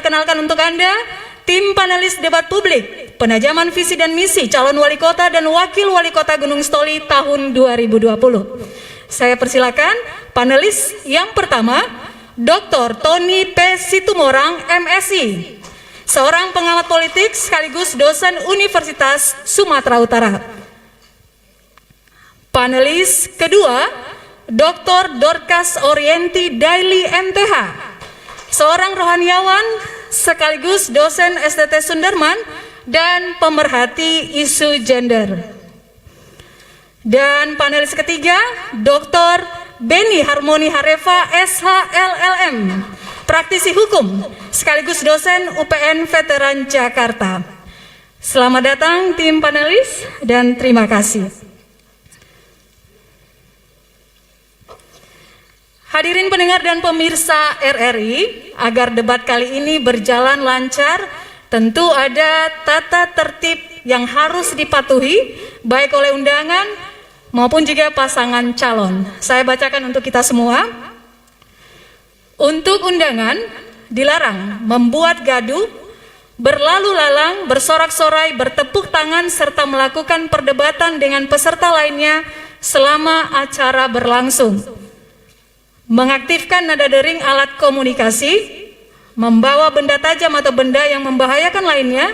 perkenalkan untuk Anda, tim panelis debat publik, penajaman visi dan misi calon wali kota dan wakil wali kota Gunung Sitoli tahun 2020. Saya persilakan panelis yang pertama, Dr. Tony P. Situmorang, MSI, seorang pengamat politik sekaligus dosen Universitas Sumatera Utara. Panelis kedua, Dr. Dorcas Orienti Daily MTH, seorang rohaniawan sekaligus dosen STT Sunderman dan pemerhati isu gender. Dan panelis ketiga, Dr. Beni Harmoni Hareva SHLLM, praktisi hukum sekaligus dosen UPN Veteran Jakarta. Selamat datang tim panelis dan terima kasih. Hadirin pendengar dan pemirsa RRI, agar debat kali ini berjalan lancar, tentu ada tata tertib yang harus dipatuhi, baik oleh undangan maupun juga pasangan calon. Saya bacakan untuk kita semua. Untuk undangan, dilarang membuat gaduh, berlalu lalang, bersorak-sorai, bertepuk tangan, serta melakukan perdebatan dengan peserta lainnya selama acara berlangsung. Mengaktifkan nada dering alat komunikasi, membawa benda tajam atau benda yang membahayakan lainnya,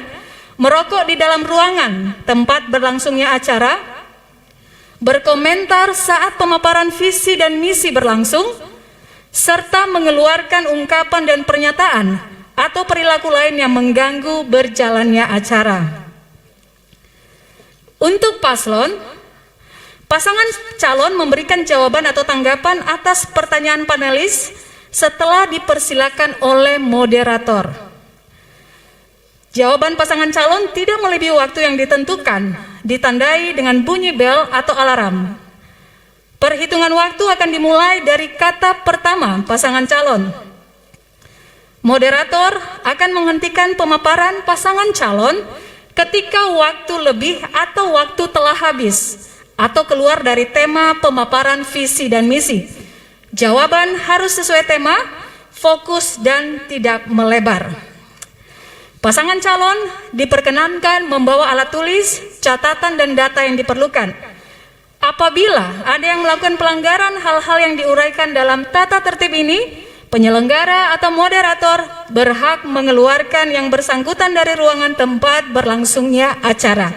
merokok di dalam ruangan tempat berlangsungnya acara, berkomentar saat pemaparan visi dan misi berlangsung, serta mengeluarkan ungkapan dan pernyataan atau perilaku lain yang mengganggu berjalannya acara. Untuk paslon, pasangan calon memberikan jawaban atau tanggapan atas pertanyaan panelis setelah dipersilakan oleh moderator. Jawaban pasangan calon tidak melebihi waktu yang ditentukan, ditandai dengan bunyi bel atau alarm. Perhitungan waktu akan dimulai dari kata pertama pasangan calon. Moderator akan menghentikan pemaparan pasangan calon ketika waktu lebih atau waktu telah habis, atau keluar dari tema pemaparan visi dan misi. Jawaban harus sesuai tema, fokus, dan tidak melebar. Pasangan calon diperkenankan membawa alat tulis, catatan, dan data yang diperlukan. Apabila ada yang melakukan pelanggaran hal-hal yang diuraikan dalam tata tertib ini, penyelenggara atau moderator berhak mengeluarkan yang bersangkutan dari ruangan tempat berlangsungnya acara.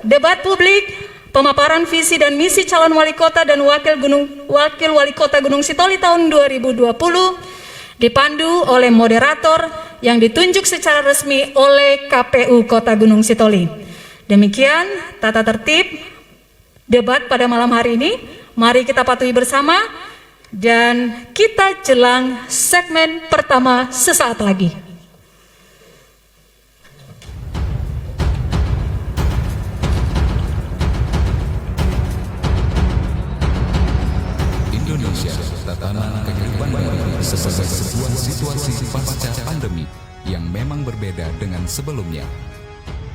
Debat publik, pemaparan visi dan misi calon wali kota dan wakil wali kota Gunung Sitoli tahun 2020 dipandu oleh moderator yang ditunjuk secara resmi oleh KPU Kota Gunung Sitoli. Demikian tata tertib debat pada malam hari ini. Mari kita patuhi bersama dan kita jelang segmen pertama sesaat lagi. Tatanan kehidupan baru sebagai sebuah situasi pasca pandemi yang memang berbeda dengan sebelumnya.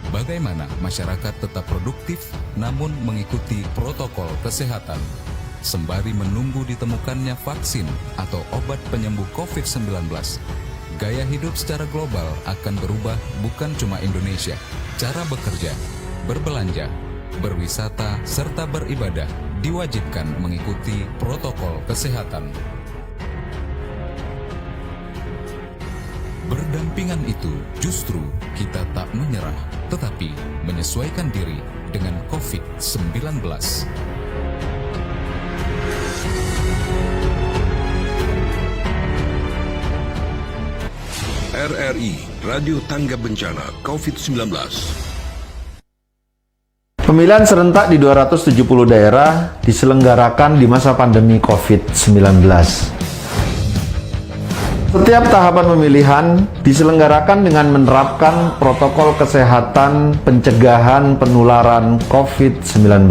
Bagaimana masyarakat tetap produktif namun mengikuti protokol kesehatan sembari menunggu ditemukannya vaksin atau obat penyembuh COVID-19. Gaya hidup secara global akan berubah, bukan cuma Indonesia. Cara bekerja, berbelanja, berwisata, serta beribadah diwajibkan mengikuti protokol kesehatan. Berdampingan itu justru kita tak menyerah, tetapi menyesuaikan diri dengan COVID-19. RRI, Radio Tangga Bencana COVID-19. Pemilihan serentak di 270 daerah diselenggarakan di masa pandemi COVID-19. Setiap tahapan pemilihan diselenggarakan dengan menerapkan protokol kesehatan pencegahan penularan COVID-19.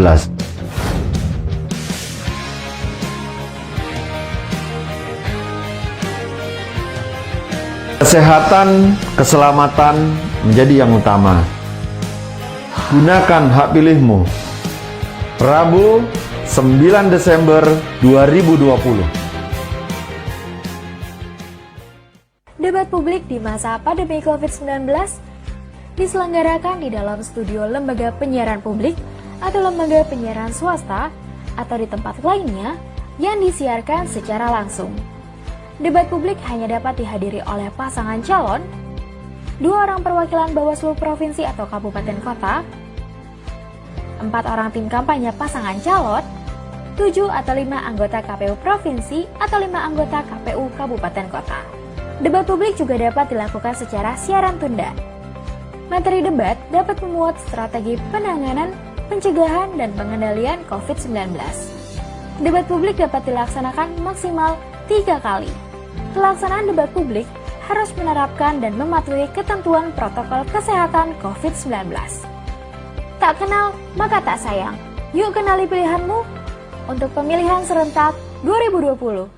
Kesehatan, keselamatan menjadi yang utama. Gunakan hak pilihmu. Rabu, 9 Desember 2020. Debat publik di masa pandemi COVID-19 diselenggarakan di dalam studio lembaga penyiaran publik atau lembaga penyiaran swasta atau di tempat lainnya yang disiarkan secara langsung. Debat publik hanya dapat dihadiri oleh pasangan calon, 2 orang perwakilan Bawaslu provinsi atau kabupaten kota, 4 orang tim kampanye pasangan calon, 7 atau 5 anggota KPU provinsi atau 5 anggota KPU kabupaten kota. Debat publik juga dapat dilakukan secara siaran tunda. Materi debat dapat memuat strategi penanganan, pencegahan, dan pengendalian COVID-19. Debat publik dapat dilaksanakan maksimal 3 kali. Pelaksanaan debat publik harus menerapkan dan mematuhi ketentuan protokol kesehatan COVID-19. Tak kenal, maka tak sayang. Yuk kenali pilihanmu untuk pemilihan serentak 2020.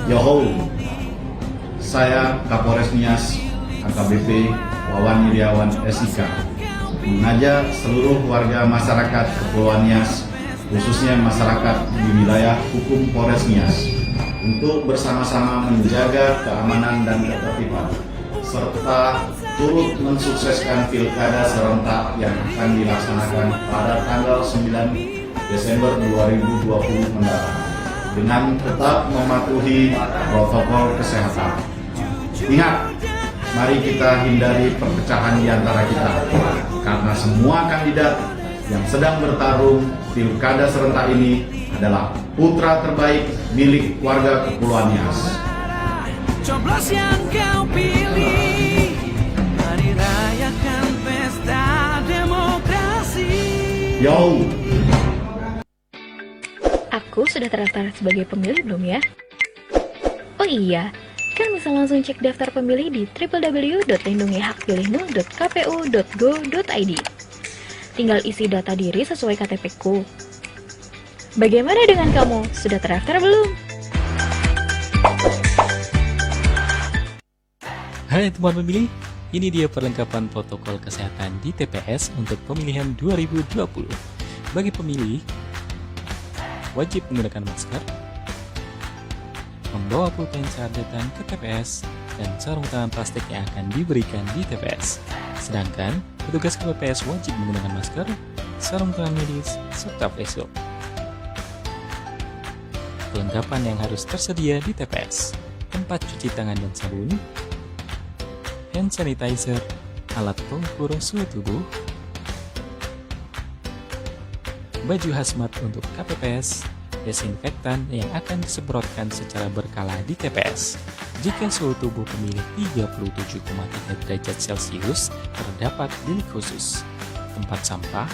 Yoho, saya Kapolres Nias AKBP Wawan Yudiawan SIK mengajak seluruh warga masyarakat Kepulauan Nias, khususnya masyarakat di wilayah hukum Polres Nias, untuk bersama-sama menjaga keamanan dan ketertiban, serta turut mensukseskan pilkada serentak yang akan dilaksanakan pada tanggal 9 Desember 2020 mendatang, dengan tetap mematuhi protokol kesehatan. Ingat, mari kita hindari perpecahan di antara kita, karena semua kandidat yang sedang bertarung pilkada serentak ini adalah putra terbaik milik warga Kepulauan Nias. Coblos yang kau pilih, mari rayakan pesta demokrasi. Yo! Aku sudah terdaftar sebagai pemilih belum ya? Oh iya, kan bisa langsung cek daftar pemilih di www.lindungihakpilihmu.kpu.go.id. Tinggal isi data diri sesuai KTP-ku. Bagaimana dengan kamu? Sudah terdaftar belum? Hai teman pemilih, ini dia perlengkapan protokol kesehatan di TPS untuk pemilihan 2020. Bagi pemilih, wajib menggunakan masker, membawa pulpen saat datang ke TPS, dan sarung tangan plastik yang akan diberikan di TPS. Sedangkan, petugas KPPS wajib menggunakan masker, sarung tangan medis, serta face shield. Perlengkapan yang harus tersedia di TPS: tempat cuci tangan dan sabun, hand sanitizer, alat pengukur suhu tubuh, baju hazmat untuk KPPS, desinfektan yang akan disemprotkan secara berkala di TPS. Jika suhu tubuh pemilih 37,3 derajat Celcius, terdapat bilik khusus, tempat sampah,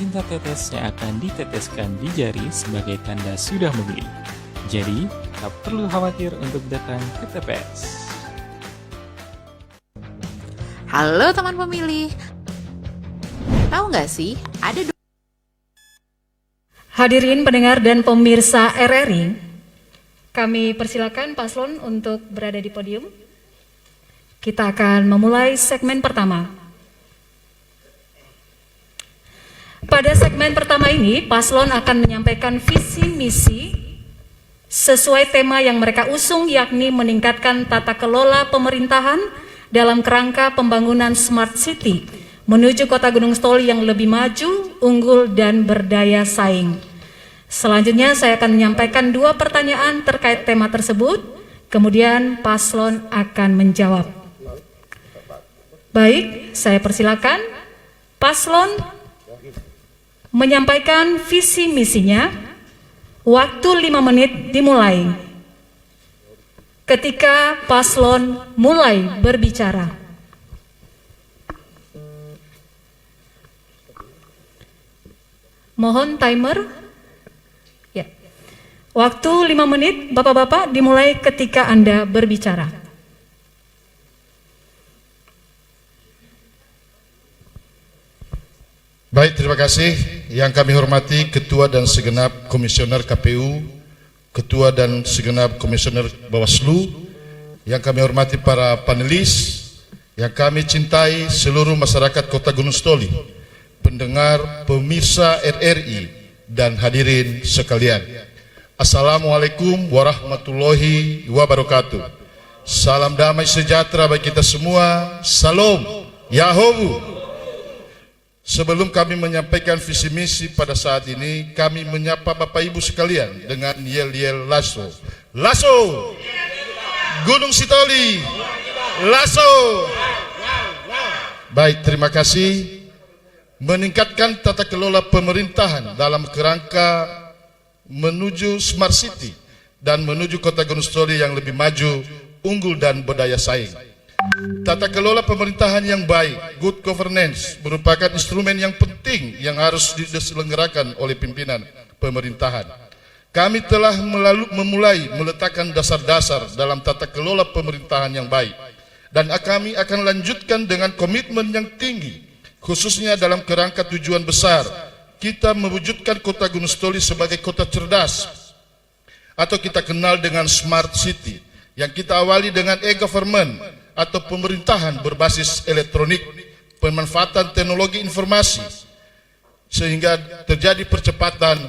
tinta tetes yang akan diteteskan di jari sebagai tanda sudah memilih. Jadi, tak perlu khawatir untuk datang ke TPS. Halo teman pemilih, tahu nggak sih ada Hadirin pendengar dan pemirsa RRI, kami persilakan paslon untuk berada di podium. Kita akan memulai segmen pertama. Pada segmen pertama ini, paslon akan menyampaikan visi misi sesuai tema yang mereka usung, yakni meningkatkan tata kelola pemerintahan dalam kerangka pembangunan Smart City menuju Kota Gunung Sitoli yang lebih maju, unggul, dan berdaya saing. Selanjutnya saya akan menyampaikan 2 pertanyaan terkait tema tersebut, kemudian paslon akan menjawab. Baik, saya persilakan paslon menyampaikan visi misinya. Waktu 5 menit dimulai ketika paslon mulai berbicara. Mohon timer. Ya. Waktu 5 menit Bapak-bapak dimulai ketika Anda berbicara. Baik, terima kasih. Yang kami hormati Ketua dan segenap Komisioner KPU, Ketua dan segenap Komisioner Bawaslu, yang kami hormati para panelis, yang kami cintai seluruh masyarakat Kota Gunung Sitoli, pendengar, pemirsa RRI, dan hadirin sekalian. Assalamualaikum warahmatullahi wabarakatuh. Salam damai sejahtera bagi kita semua. Salam Yahowu. Sebelum kami menyampaikan visi misi pada saat ini, kami menyapa Bapak Ibu sekalian dengan yel-yel lasso. Lasso Gunung Sitoli, lasso. Baik, terima kasih. Meningkatkan tata kelola pemerintahan dalam kerangka menuju Smart City dan menuju kota Gunung Sitoli yang lebih maju, unggul dan berdaya saing. Tata kelola pemerintahan yang baik, good governance, merupakan instrumen yang penting yang harus diselenggarakan oleh pimpinan pemerintahan. Kami telah memulai meletakkan dasar-dasar dalam tata kelola pemerintahan yang baik, dan kami akan lanjutkan dengan komitmen yang tinggi, khususnya dalam kerangka tujuan besar kita mewujudkan kota Gunung Sitoli sebagai kota cerdas, atau kita kenal dengan Smart City, yang kita awali dengan e-government atau pemerintahan berbasis elektronik, pemanfaatan teknologi informasi, sehingga terjadi percepatan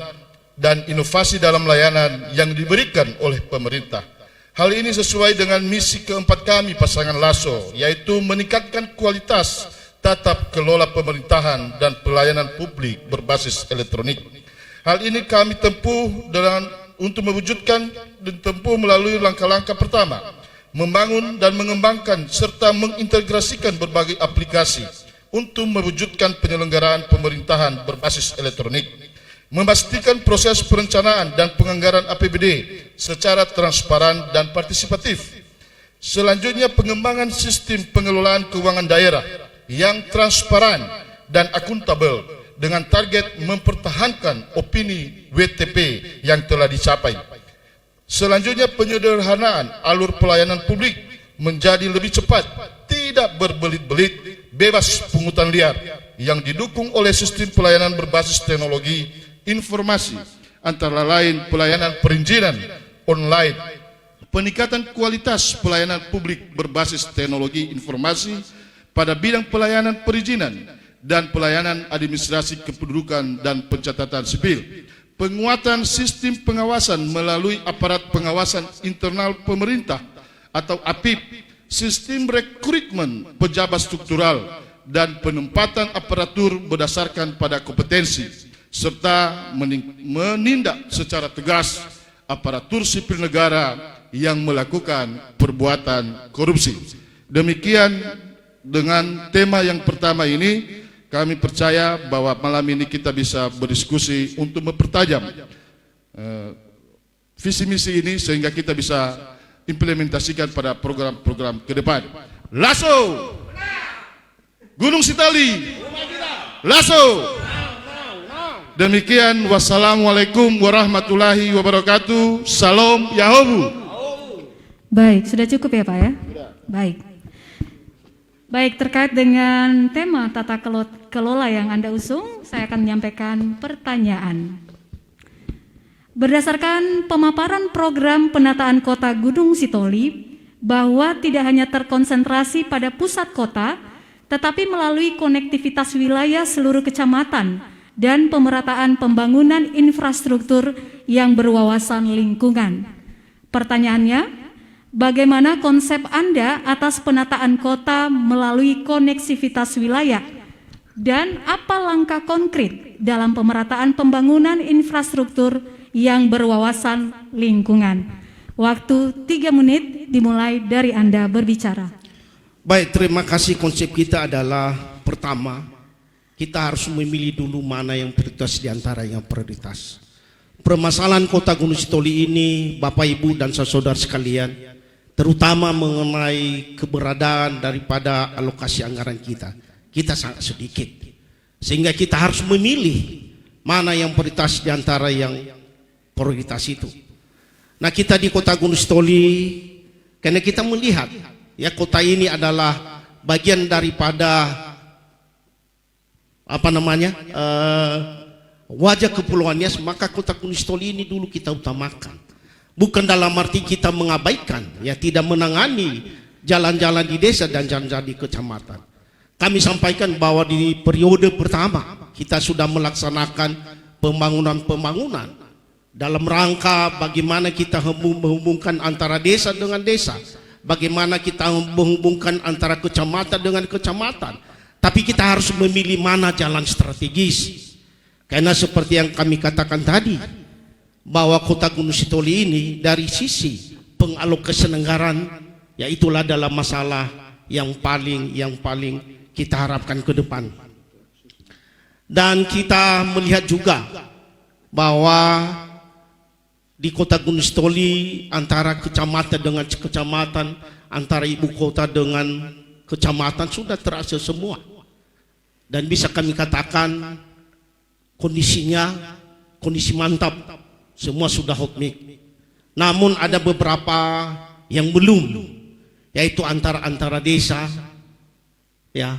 dan inovasi dalam layanan yang diberikan oleh pemerintah. Hal ini sesuai dengan misi keempat kami pasangan Lasso, yaitu meningkatkan kualitas tata kelola pemerintahan dan pelayanan publik berbasis elektronik. Hal ini kami tempuh untuk mewujudkan dan tempuh melalui langkah-langkah pertama, membangun dan mengembangkan serta mengintegrasikan berbagai aplikasi untuk mewujudkan penyelenggaraan pemerintahan berbasis elektronik, memastikan proses perencanaan dan penganggaran APBD secara transparan dan partisipatif. Selanjutnya, pengembangan sistem pengelolaan keuangan daerah yang transparan dan akuntabel dengan target mempertahankan opini WTP yang telah dicapai. Selanjutnya, penyederhanaan alur pelayanan publik menjadi lebih cepat, tidak berbelit-belit, bebas pungutan liar, yang didukung oleh sistem pelayanan berbasis teknologi informasi, antara lain pelayanan perizinan online, peningkatan kualitas pelayanan publik berbasis teknologi informasi pada bidang pelayanan perizinan dan pelayanan administrasi kependudukan dan pencatatan sipil, penguatan sistem pengawasan melalui aparat pengawasan internal pemerintah atau APIP, sistem rekrutmen pejabat struktural, dan penempatan aparatur berdasarkan pada kompetensi, serta menindak secara tegas aparatur sipil negara yang melakukan perbuatan korupsi. Demikian dengan tema yang pertama ini, kami percaya bahwa malam ini kita bisa berdiskusi untuk mempertajam visi misi ini sehingga kita bisa implementasikan pada program-program ke depan. Lasso Gunung Sitoli, Lasso. Demikian, wassalamualaikum warahmatullahi wabarakatuh. Salam Yahowu. Baik, sudah cukup ya Pak ya? Baik. Baik, terkait dengan tema tata kelola yang Anda usung, saya akan menyampaikan pertanyaan. Berdasarkan pemaparan program penataan kota Gunung Sitoli, bahwa tidak hanya terkonsentrasi pada pusat kota, tetapi melalui konektivitas wilayah seluruh kecamatan dan pemerataan pembangunan infrastruktur yang berwawasan lingkungan. Pertanyaannya, bagaimana konsep Anda atas penataan kota melalui koneksivitas wilayah, dan apa langkah konkret dalam pemerataan pembangunan infrastruktur yang berwawasan lingkungan? Waktu 3 menit dimulai dari Anda berbicara. Baik, terima kasih. Konsep kita adalah, pertama, kita harus memilih dulu mana yang prioritas di antara yang prioritas. Permasalahan kota Gunung Sitoli ini, Bapak Ibu dan saudara sekalian, terutama mengenai keberadaan daripada alokasi anggaran kita sangat sedikit, sehingga kita harus memilih mana yang prioritas di antara yang prioritas itu. Nah, kita di kota Gunung Sitoli, karena kita melihat ya kota ini adalah bagian daripada wajah Kepulauan Nias, maka kota Gunung Sitoli ini dulu kita utamakan. Bukan dalam arti kita mengabaikan, ya tidak menangani jalan-jalan di desa dan jalan-jalan di kecamatan. Kami sampaikan bahwa di periode pertama kita sudah melaksanakan pembangunan dalam rangka bagaimana kita menghubungkan antara desa dengan desa, bagaimana kita menghubungkan antara kecamatan dengan kecamatan. Tapi kita harus memilih mana jalan strategis. Karena seperti yang kami katakan tadi, bahwa Kota Gunung Sitoli ini dari sisi pengalokasian anggaran, yaitulah dalam masalah yang paling kita harapkan ke depan. Dan kita melihat juga bahwa di Kota Gunung Sitoli antara kecamatan dengan kecamatan, antara ibu kota dengan kecamatan sudah terasa semua. Dan bisa kami katakan kondisi mantap, semua sudah hot mic. Namun ada beberapa yang belum, yaitu antara desa, ya.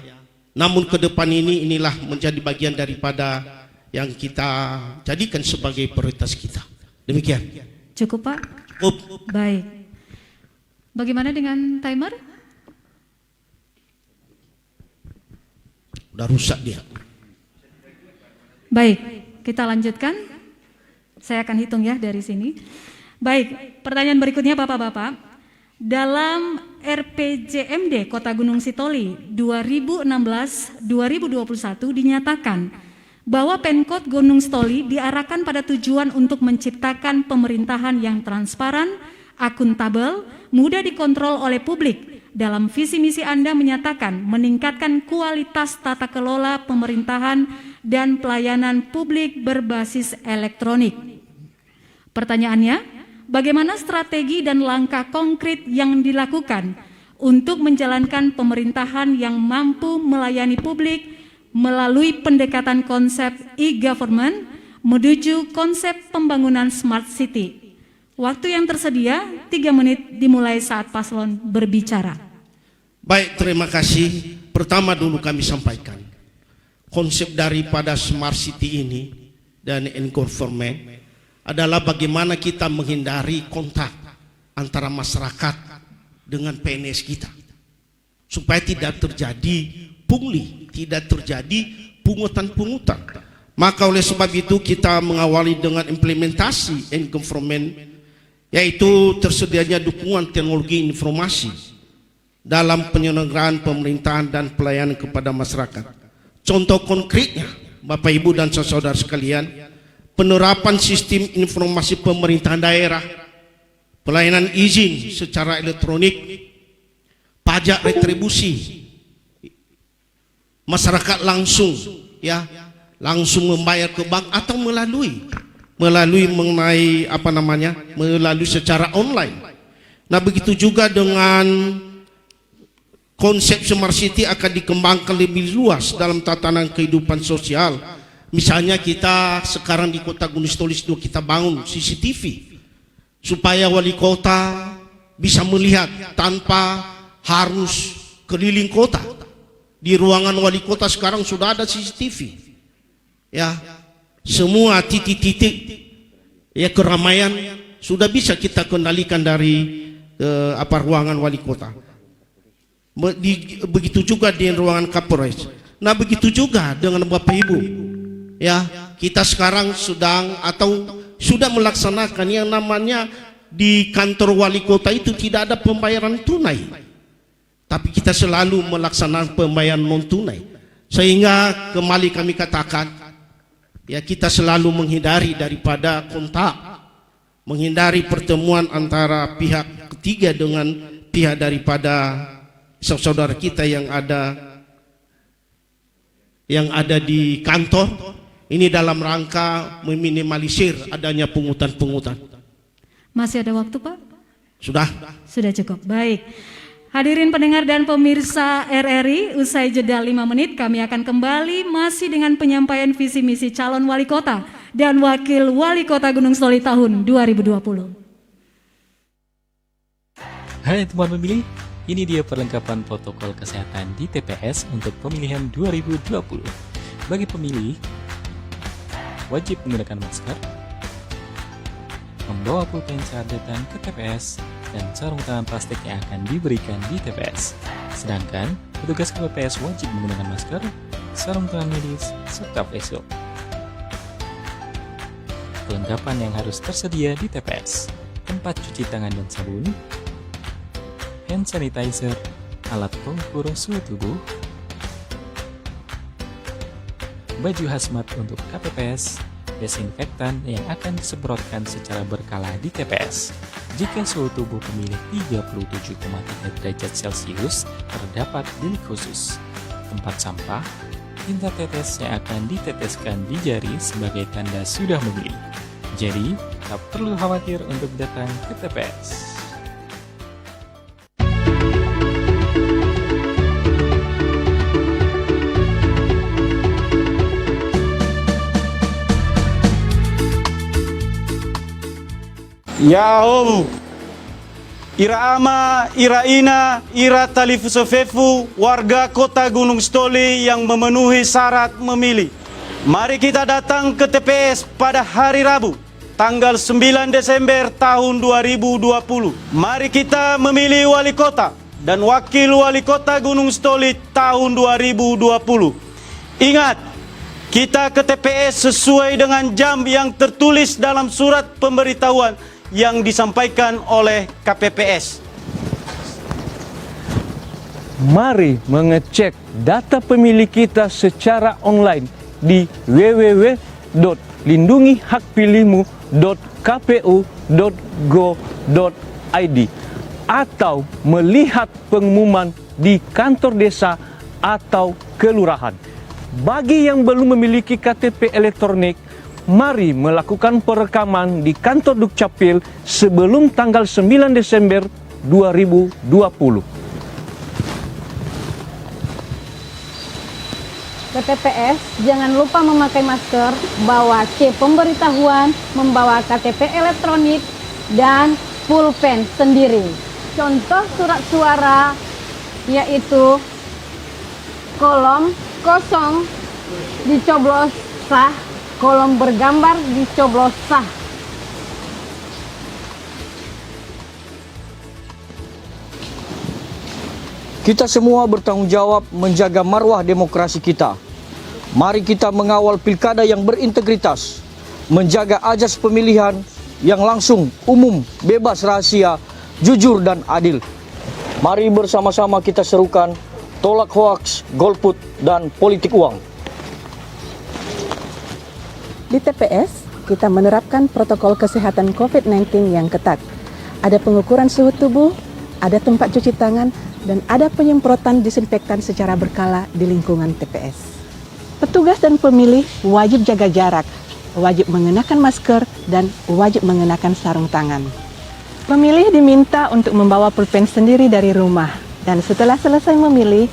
Namun ke depan inilah menjadi bagian daripada yang kita jadikan sebagai prioritas kita. Demikian. Cukup, Pak? Cukup. Baik. Bagaimana dengan timer? Udah rusak dia. Baik, kita lanjutkan. Saya akan hitung ya dari sini. Baik, pertanyaan berikutnya Bapak-Bapak. Dalam RPJMD Kota Gunung Sitoli 2016-2021 dinyatakan bahwa Pemkot Gunung Sitoli diarahkan pada tujuan untuk menciptakan pemerintahan yang transparan, akuntabel, mudah dikontrol oleh publik. Dalam visi misi Anda menyatakan meningkatkan kualitas tata kelola pemerintahan dan pelayanan publik berbasis elektronik. Pertanyaannya, bagaimana strategi dan langkah konkret yang dilakukan untuk menjalankan pemerintahan yang mampu melayani publik melalui pendekatan konsep e-government menuju konsep pembangunan smart city? Waktu yang tersedia 3 menit dimulai saat paslon berbicara. Baik, terima kasih. Pertama dulu kami sampaikan konsep daripada smart city ini dan e-government adalah bagaimana kita menghindari kontak antara masyarakat dengan PNS kita supaya tidak terjadi pungli, tidak terjadi pungutan-pungutan. Maka oleh sebab itu kita mengawali dengan implementasi e-government, yaitu tersedianya dukungan teknologi informasi dalam penyelenggaraan pemerintahan dan pelayanan kepada masyarakat. Contoh konkretnya, Bapak Ibu dan saudara sekalian, penerapan sistem informasi pemerintahan daerah, pelayanan izin secara elektronik, pajak retribusi, masyarakat langsung membayar ke bank atau melalui melalui secara online. Nah, begitu juga dengan konsep smart city akan dikembangkan lebih luas dalam tatanan kehidupan sosial. Misalnya kita sekarang di Kota Gunung Sitoli kita bangun CCTV supaya wali kota bisa melihat tanpa harus keliling kota. Di ruangan wali kota sekarang sudah ada CCTV. Ya, semua titik-titik keramaian sudah bisa kita kendalikan dari ruangan wali kota. Begitu juga di ruangan Kapolres. Nah, begitu juga dengan Bapak Ibu. Ya, kita sekarang sudah melaksanakan yang namanya di kantor wali kota itu tidak ada pembayaran tunai. Tapi kita selalu melaksanakan pembayaran non tunai. Sehingga kembali kami katakan, ya, kita selalu menghindari daripada kontak, menghindari pertemuan antara pihak ketiga dengan pihak daripada saudara kita yang ada di kantor. Ini dalam rangka meminimalisir adanya pungutan-pungutan. Masih ada waktu, Pak? Sudah cukup. Baik. Hadirin pendengar dan pemirsa RRI, usai jeda 5 menit kami akan kembali masih dengan penyampaian visi misi calon wali kota dan wakil wali kota Gunung Sitoli tahun 2020. Hai teman pemilih, ini dia perlengkapan protokol kesehatan di TPS untuk pemilihan 2020. Bagi pemilih, wajib menggunakan masker, membawa pulpen catatan ke TPS, dan sarung tangan plastik yang akan diberikan di TPS. Sedangkan petugas KPPS wajib menggunakan masker, sarung tangan medis, serta face shield. Perlengkapan yang harus tersedia di TPS: tempat cuci tangan dan sabun, hand sanitizer, alat pengukur suhu tubuh, baju hazmat untuk KPPS, desinfektan yang akan disemprotkan secara berkala di TPS. Jika suhu tubuh pemilih 37,3 derajat Celcius, terdapat bilik khusus, tempat sampah, tinta tetes yang akan diteteskan di jari sebagai tanda sudah memilih. Jadi, tak perlu khawatir untuk datang ke TPS. Yahoo, Ira Ama, Ira Ina, Ira Talifusofefu, warga kota Gunung Sitoli yang memenuhi syarat memilih. Mari kita datang ke TPS pada hari Rabu, tanggal 9 Desember tahun 2020. Mari kita memilih wali kota dan wakil wali kota Gunung Sitoli tahun 2020. Ingat, kita ke TPS sesuai dengan jam yang tertulis dalam surat pemberitahuan yang disampaikan oleh KPPS. Mari mengecek data pemilih kita secara online di www.lindungihakpilihmu.kpu.go.id atau melihat pengumuman di kantor desa atau kelurahan. Bagi yang belum memiliki KTP elektronik, mari melakukan perekaman di kantor Dukcapil sebelum tanggal 9 Desember 2020. Ke TPS, jangan lupa memakai masker, bawa C pemberitahuan, membawa KTP elektronik, dan pulpen sendiri. Contoh surat suara yaitu kolom kosong dicoblos sah, kolom bergambar dicoblos sah. Kita semua bertanggung jawab menjaga marwah demokrasi kita. Mari kita mengawal pilkada yang berintegritas, menjaga azas pemilihan yang langsung, umum, bebas rahasia, jujur dan adil. Mari bersama-sama kita serukan tolak hoaks, golput, dan politik uang. Di TPS, kita menerapkan protokol kesehatan COVID-19 yang ketat. Ada pengukuran suhu tubuh, ada tempat cuci tangan, dan ada penyemprotan disinfektan secara berkala di lingkungan TPS. Petugas dan pemilih wajib jaga jarak, wajib mengenakan masker, dan wajib mengenakan sarung tangan. Pemilih diminta untuk membawa pulpen sendiri dari rumah, dan setelah selesai memilih,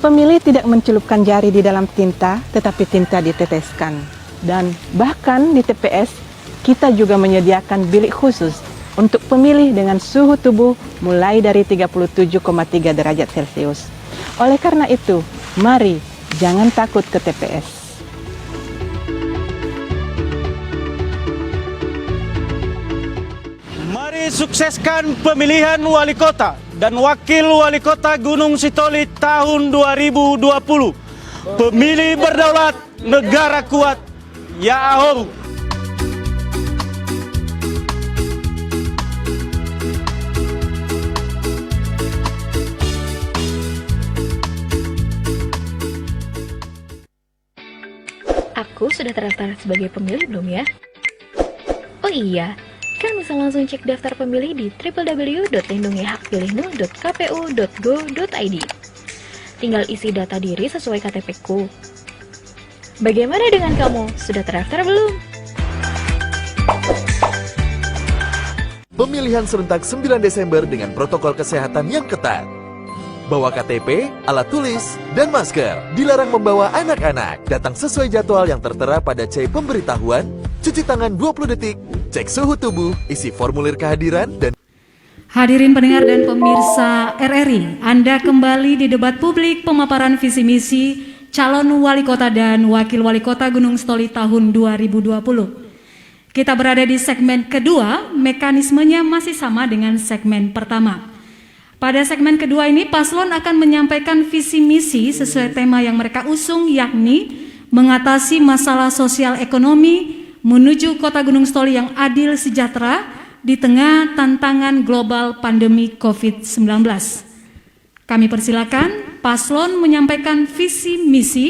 pemilih tidak mencelupkan jari di dalam tinta, tetapi tinta diteteskan. Dan bahkan di TPS, kita juga menyediakan bilik khusus untuk pemilih dengan suhu tubuh mulai dari 37,3 derajat Celcius. Oleh karena itu, mari jangan takut ke TPS. Mari sukseskan pemilihan wali kota dan wakil wali kota Gunung Sitoli tahun 2020. Pemilih berdaulat, negara kuat. Yahoo! Aku sudah terdaftar sebagai pemilih belum ya? Oh iya, kan bisa langsung cek daftar pemilih di www.lindungihakpilihmu.kpu.go.id. Tinggal isi data diri sesuai KTP-ku. Bagaimana dengan kamu? Sudah terdaftar belum? Pemilihan serentak 9 Desember dengan protokol kesehatan yang ketat. Bawa KTP, alat tulis, dan masker. Dilarang membawa anak-anak. Datang sesuai jadwal yang tertera pada C pemberitahuan, cuci tangan 20 detik, cek suhu tubuh, isi formulir kehadiran, dan... Hadirin pendengar dan pemirsa RRI, Anda kembali di debat publik pemaparan visi misi calon wali kota dan wakil wali kota Gunung Sitoli tahun 2020. Kita berada di segmen kedua, mekanismenya masih sama dengan segmen pertama. Pada segmen kedua ini, paslon akan menyampaikan visi misi sesuai tema yang mereka usung, yakni mengatasi masalah sosial ekonomi, menuju Kota Gunung Sitoli yang adil sejahtera di tengah tantangan global pandemi COVID-19. Kami persilakan paslon menyampaikan visi misi.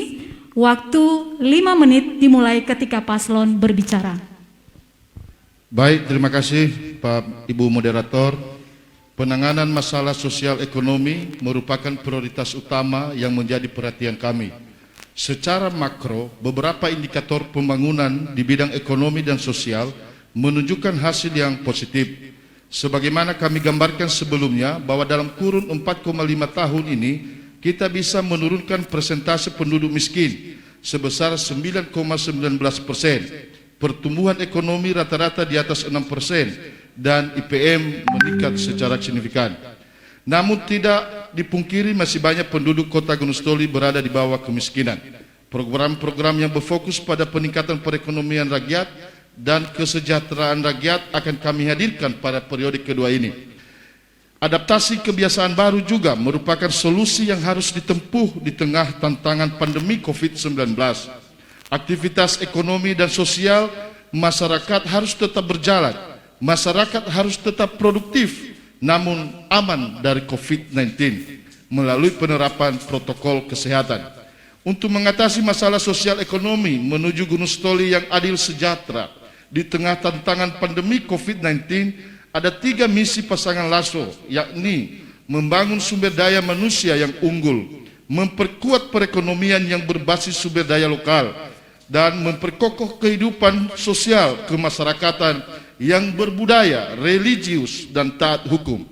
Waktu 5 menit dimulai ketika paslon berbicara. Baik, terima kasih Pak Ibu Moderator. Penanganan masalah sosial ekonomi merupakan prioritas utama yang menjadi perhatian kami. Secara makro, beberapa indikator pembangunan di bidang ekonomi dan sosial menunjukkan hasil yang positif. Sebagaimana kami gambarkan sebelumnya bahwa dalam kurun 4,5 tahun ini kita bisa menurunkan persentase penduduk miskin sebesar 9,19%. Pertumbuhan ekonomi rata-rata di atas 6% dan IPM meningkat secara signifikan. Namun tidak dipungkiri masih banyak penduduk Kota Gunung Sitoli berada di bawah kemiskinan. Program-program yang berfokus pada peningkatan perekonomian rakyat dan kesejahteraan rakyat akan kami hadirkan pada periode kedua ini. Adaptasi kebiasaan baru juga merupakan solusi yang harus ditempuh di tengah tantangan pandemi COVID-19. Aktivitas ekonomi dan sosial masyarakat harus tetap berjalan. Masyarakat harus tetap produktif, namun aman dari COVID-19 melalui penerapan protokol kesehatan. Untuk mengatasi masalah sosial ekonomi menuju Gunung Sitoli yang adil sejahtera di tengah tantangan pandemi COVID-19, ada 3 misi pasangan Lasso, yakni membangun sumber daya manusia yang unggul, memperkuat perekonomian yang berbasis sumber daya lokal, dan memperkokoh kehidupan sosial kemasyarakatan yang berbudaya, religius, dan taat hukum.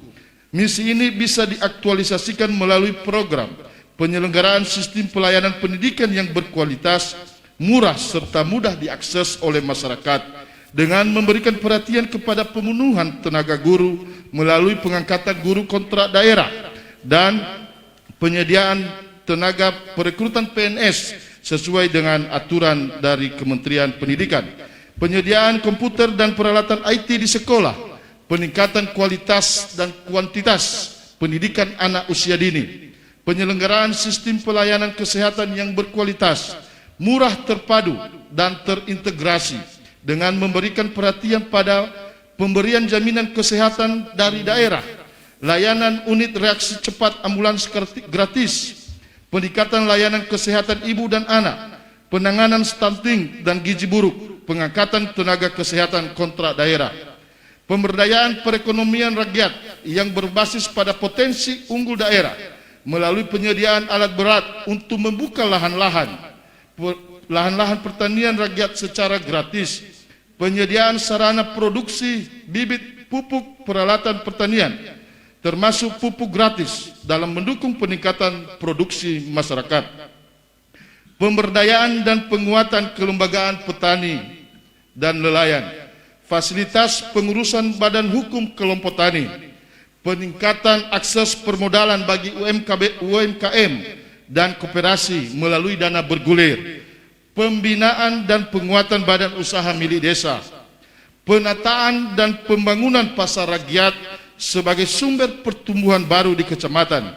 Misi ini bisa diaktualisasikan melalui program penyelenggaraan sistem pelayanan pendidikan yang berkualitas, murah, serta mudah diakses oleh masyarakat, dengan memberikan perhatian kepada pemenuhan tenaga guru melalui pengangkatan guru kontrak daerah dan penyediaan tenaga perekrutan PNS sesuai dengan aturan dari Kementerian Pendidikan, penyediaan komputer dan peralatan IT di sekolah, peningkatan kualitas dan kuantitas pendidikan anak usia dini, penyelenggaraan sistem pelayanan kesehatan yang berkualitas, murah, terpadu, dan terintegrasi, dengan memberikan perhatian pada pemberian jaminan kesehatan dari daerah, layanan unit reaksi cepat ambulans gratis, peningkatan layanan kesehatan ibu dan anak, penanganan stunting dan gizi buruk, pengangkatan tenaga kesehatan kontrak daerah, pemberdayaan perekonomian rakyat yang berbasis pada potensi unggul daerah melalui penyediaan alat berat untuk membuka lahan-lahan pertanian rakyat secara gratis, penyediaan sarana produksi bibit pupuk peralatan pertanian, termasuk pupuk gratis dalam mendukung peningkatan produksi masyarakat, pemberdayaan dan penguatan kelembagaan petani dan nelayan, fasilitas pengurusan badan hukum kelompok tani, peningkatan akses permodalan bagi UMKM dan koperasi melalui dana bergulir, pembinaan dan penguatan badan usaha milik desa, penataan dan pembangunan pasar rakyat sebagai sumber pertumbuhan baru di kecamatan,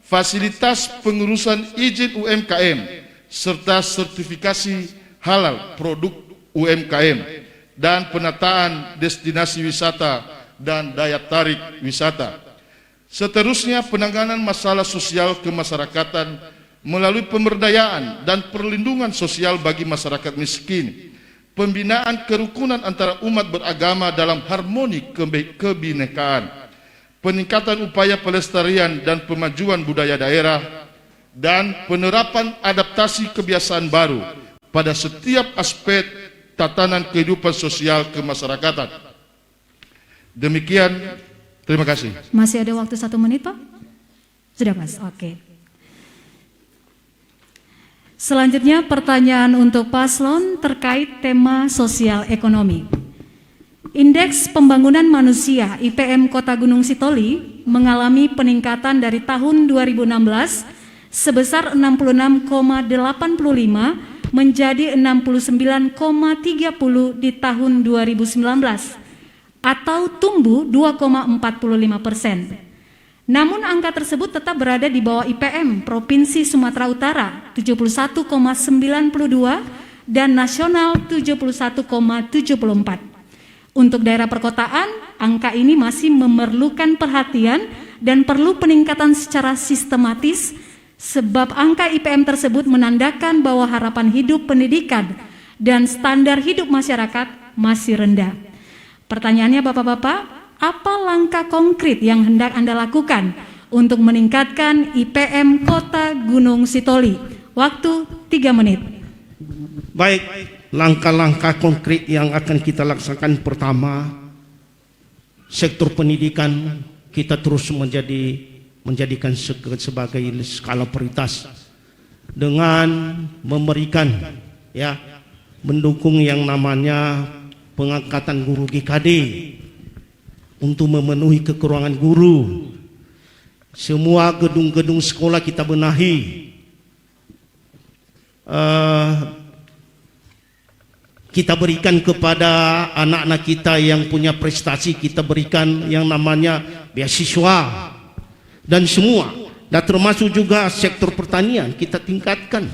fasilitas pengurusan izin UMKM, serta sertifikasi halal produk UMKM, dan penataan destinasi wisata dan daya tarik wisata. Seterusnya, penanganan masalah sosial kemasyarakatan melalui pemberdayaan dan perlindungan sosial bagi masyarakat miskin, pembinaan kerukunan antara umat beragama dalam harmoni kebinekaan, peningkatan upaya pelestarian dan pemajuan budaya daerah, dan penerapan adaptasi kebiasaan baru pada setiap aspek tatanan kehidupan sosial kemasyarakatan. Demikian, terima kasih. Masih ada waktu 1 menit, Pak? Sudah, Mas? Oke. Selanjutnya pertanyaan untuk paslon terkait tema sosial ekonomi. Indeks Pembangunan Manusia IPM Kota Gunung Sitoli mengalami peningkatan dari tahun 2016 sebesar 66,85 menjadi 69,30 di tahun 2019 atau tumbuh 2,45%. Namun angka tersebut tetap berada di bawah IPM Provinsi Sumatera Utara 71,92 dan nasional 71,74. Untuk daerah perkotaan, angka ini masih memerlukan perhatian dan perlu peningkatan secara sistematis sebab angka IPM tersebut menandakan bahwa harapan hidup pendidikan dan standar hidup masyarakat masih rendah. Pertanyaannya Bapak-Bapak, apa langkah konkret yang hendak Anda lakukan untuk meningkatkan IPM Kota Gunung Sitoli? Waktu 3 menit. Baik, langkah-langkah konkret yang akan kita laksanakan pertama, sektor pendidikan kita terus menjadikan sebagai skala prioritas dengan memberikan mendukung yang namanya pengangkatan guru GKD untuk memenuhi kekurangan guru. Semua gedung-gedung sekolah kita benahi. Kita berikan kepada anak-anak kita yang punya prestasi, kita berikan yang namanya beasiswa dan semua. Dan termasuk juga sektor pertanian kita tingkatkan.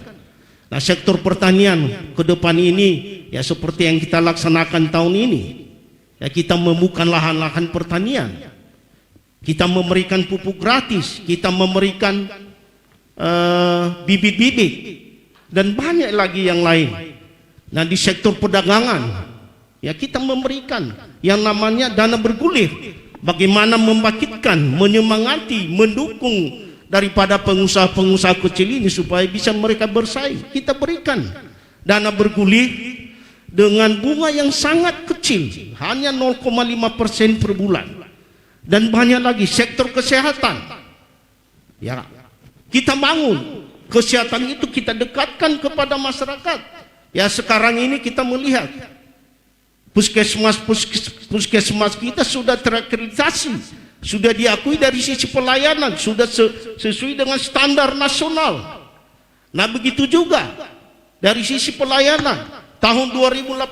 Nah, sektor pertanian ke depan ini ya seperti yang kita laksanakan tahun ini. Ya, kita membuka lahan-lahan pertanian. Kita memberikan pupuk gratis, kita memberikan bibit-bibit dan banyak lagi yang lain. Nah, di sektor perdagangan ya kita memberikan yang namanya dana bergulir, bagaimana membangkitkan, menyemangati, mendukung daripada pengusaha-pengusaha kecil ini supaya bisa mereka bersaing. Kita berikan dana bergulir dengan bunga yang sangat kecil, hanya 0,5% per bulan. Dan banyak lagi sektor kesehatan. Ya, kita bangun kesehatan itu, kita dekatkan kepada masyarakat. Ya, sekarang ini kita melihat puskesmas kita sudah terakreditasi, sudah diakui dari sisi pelayanan, sudah sesuai dengan standar nasional. Nah, begitu juga dari sisi pelayanan. Tahun 2018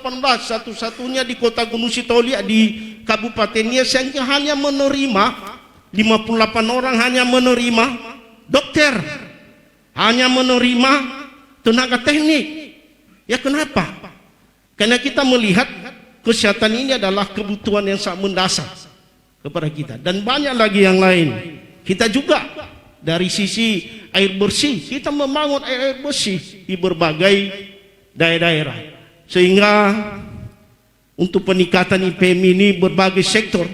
satu-satunya di Kota Gunung Sitoli di Kabupaten Nias yang hanya menerima 58 orang, hanya menerima dokter, hanya menerima tenaga teknik. Ya, kenapa? Karena kita melihat kesehatan ini adalah kebutuhan yang sangat mendasar kepada kita. Dan banyak lagi yang lain. Kita juga dari sisi air bersih, kita membangun air bersih di berbagai daerah-daerah. Sehingga untuk peningkatan IPM ini berbagai sektor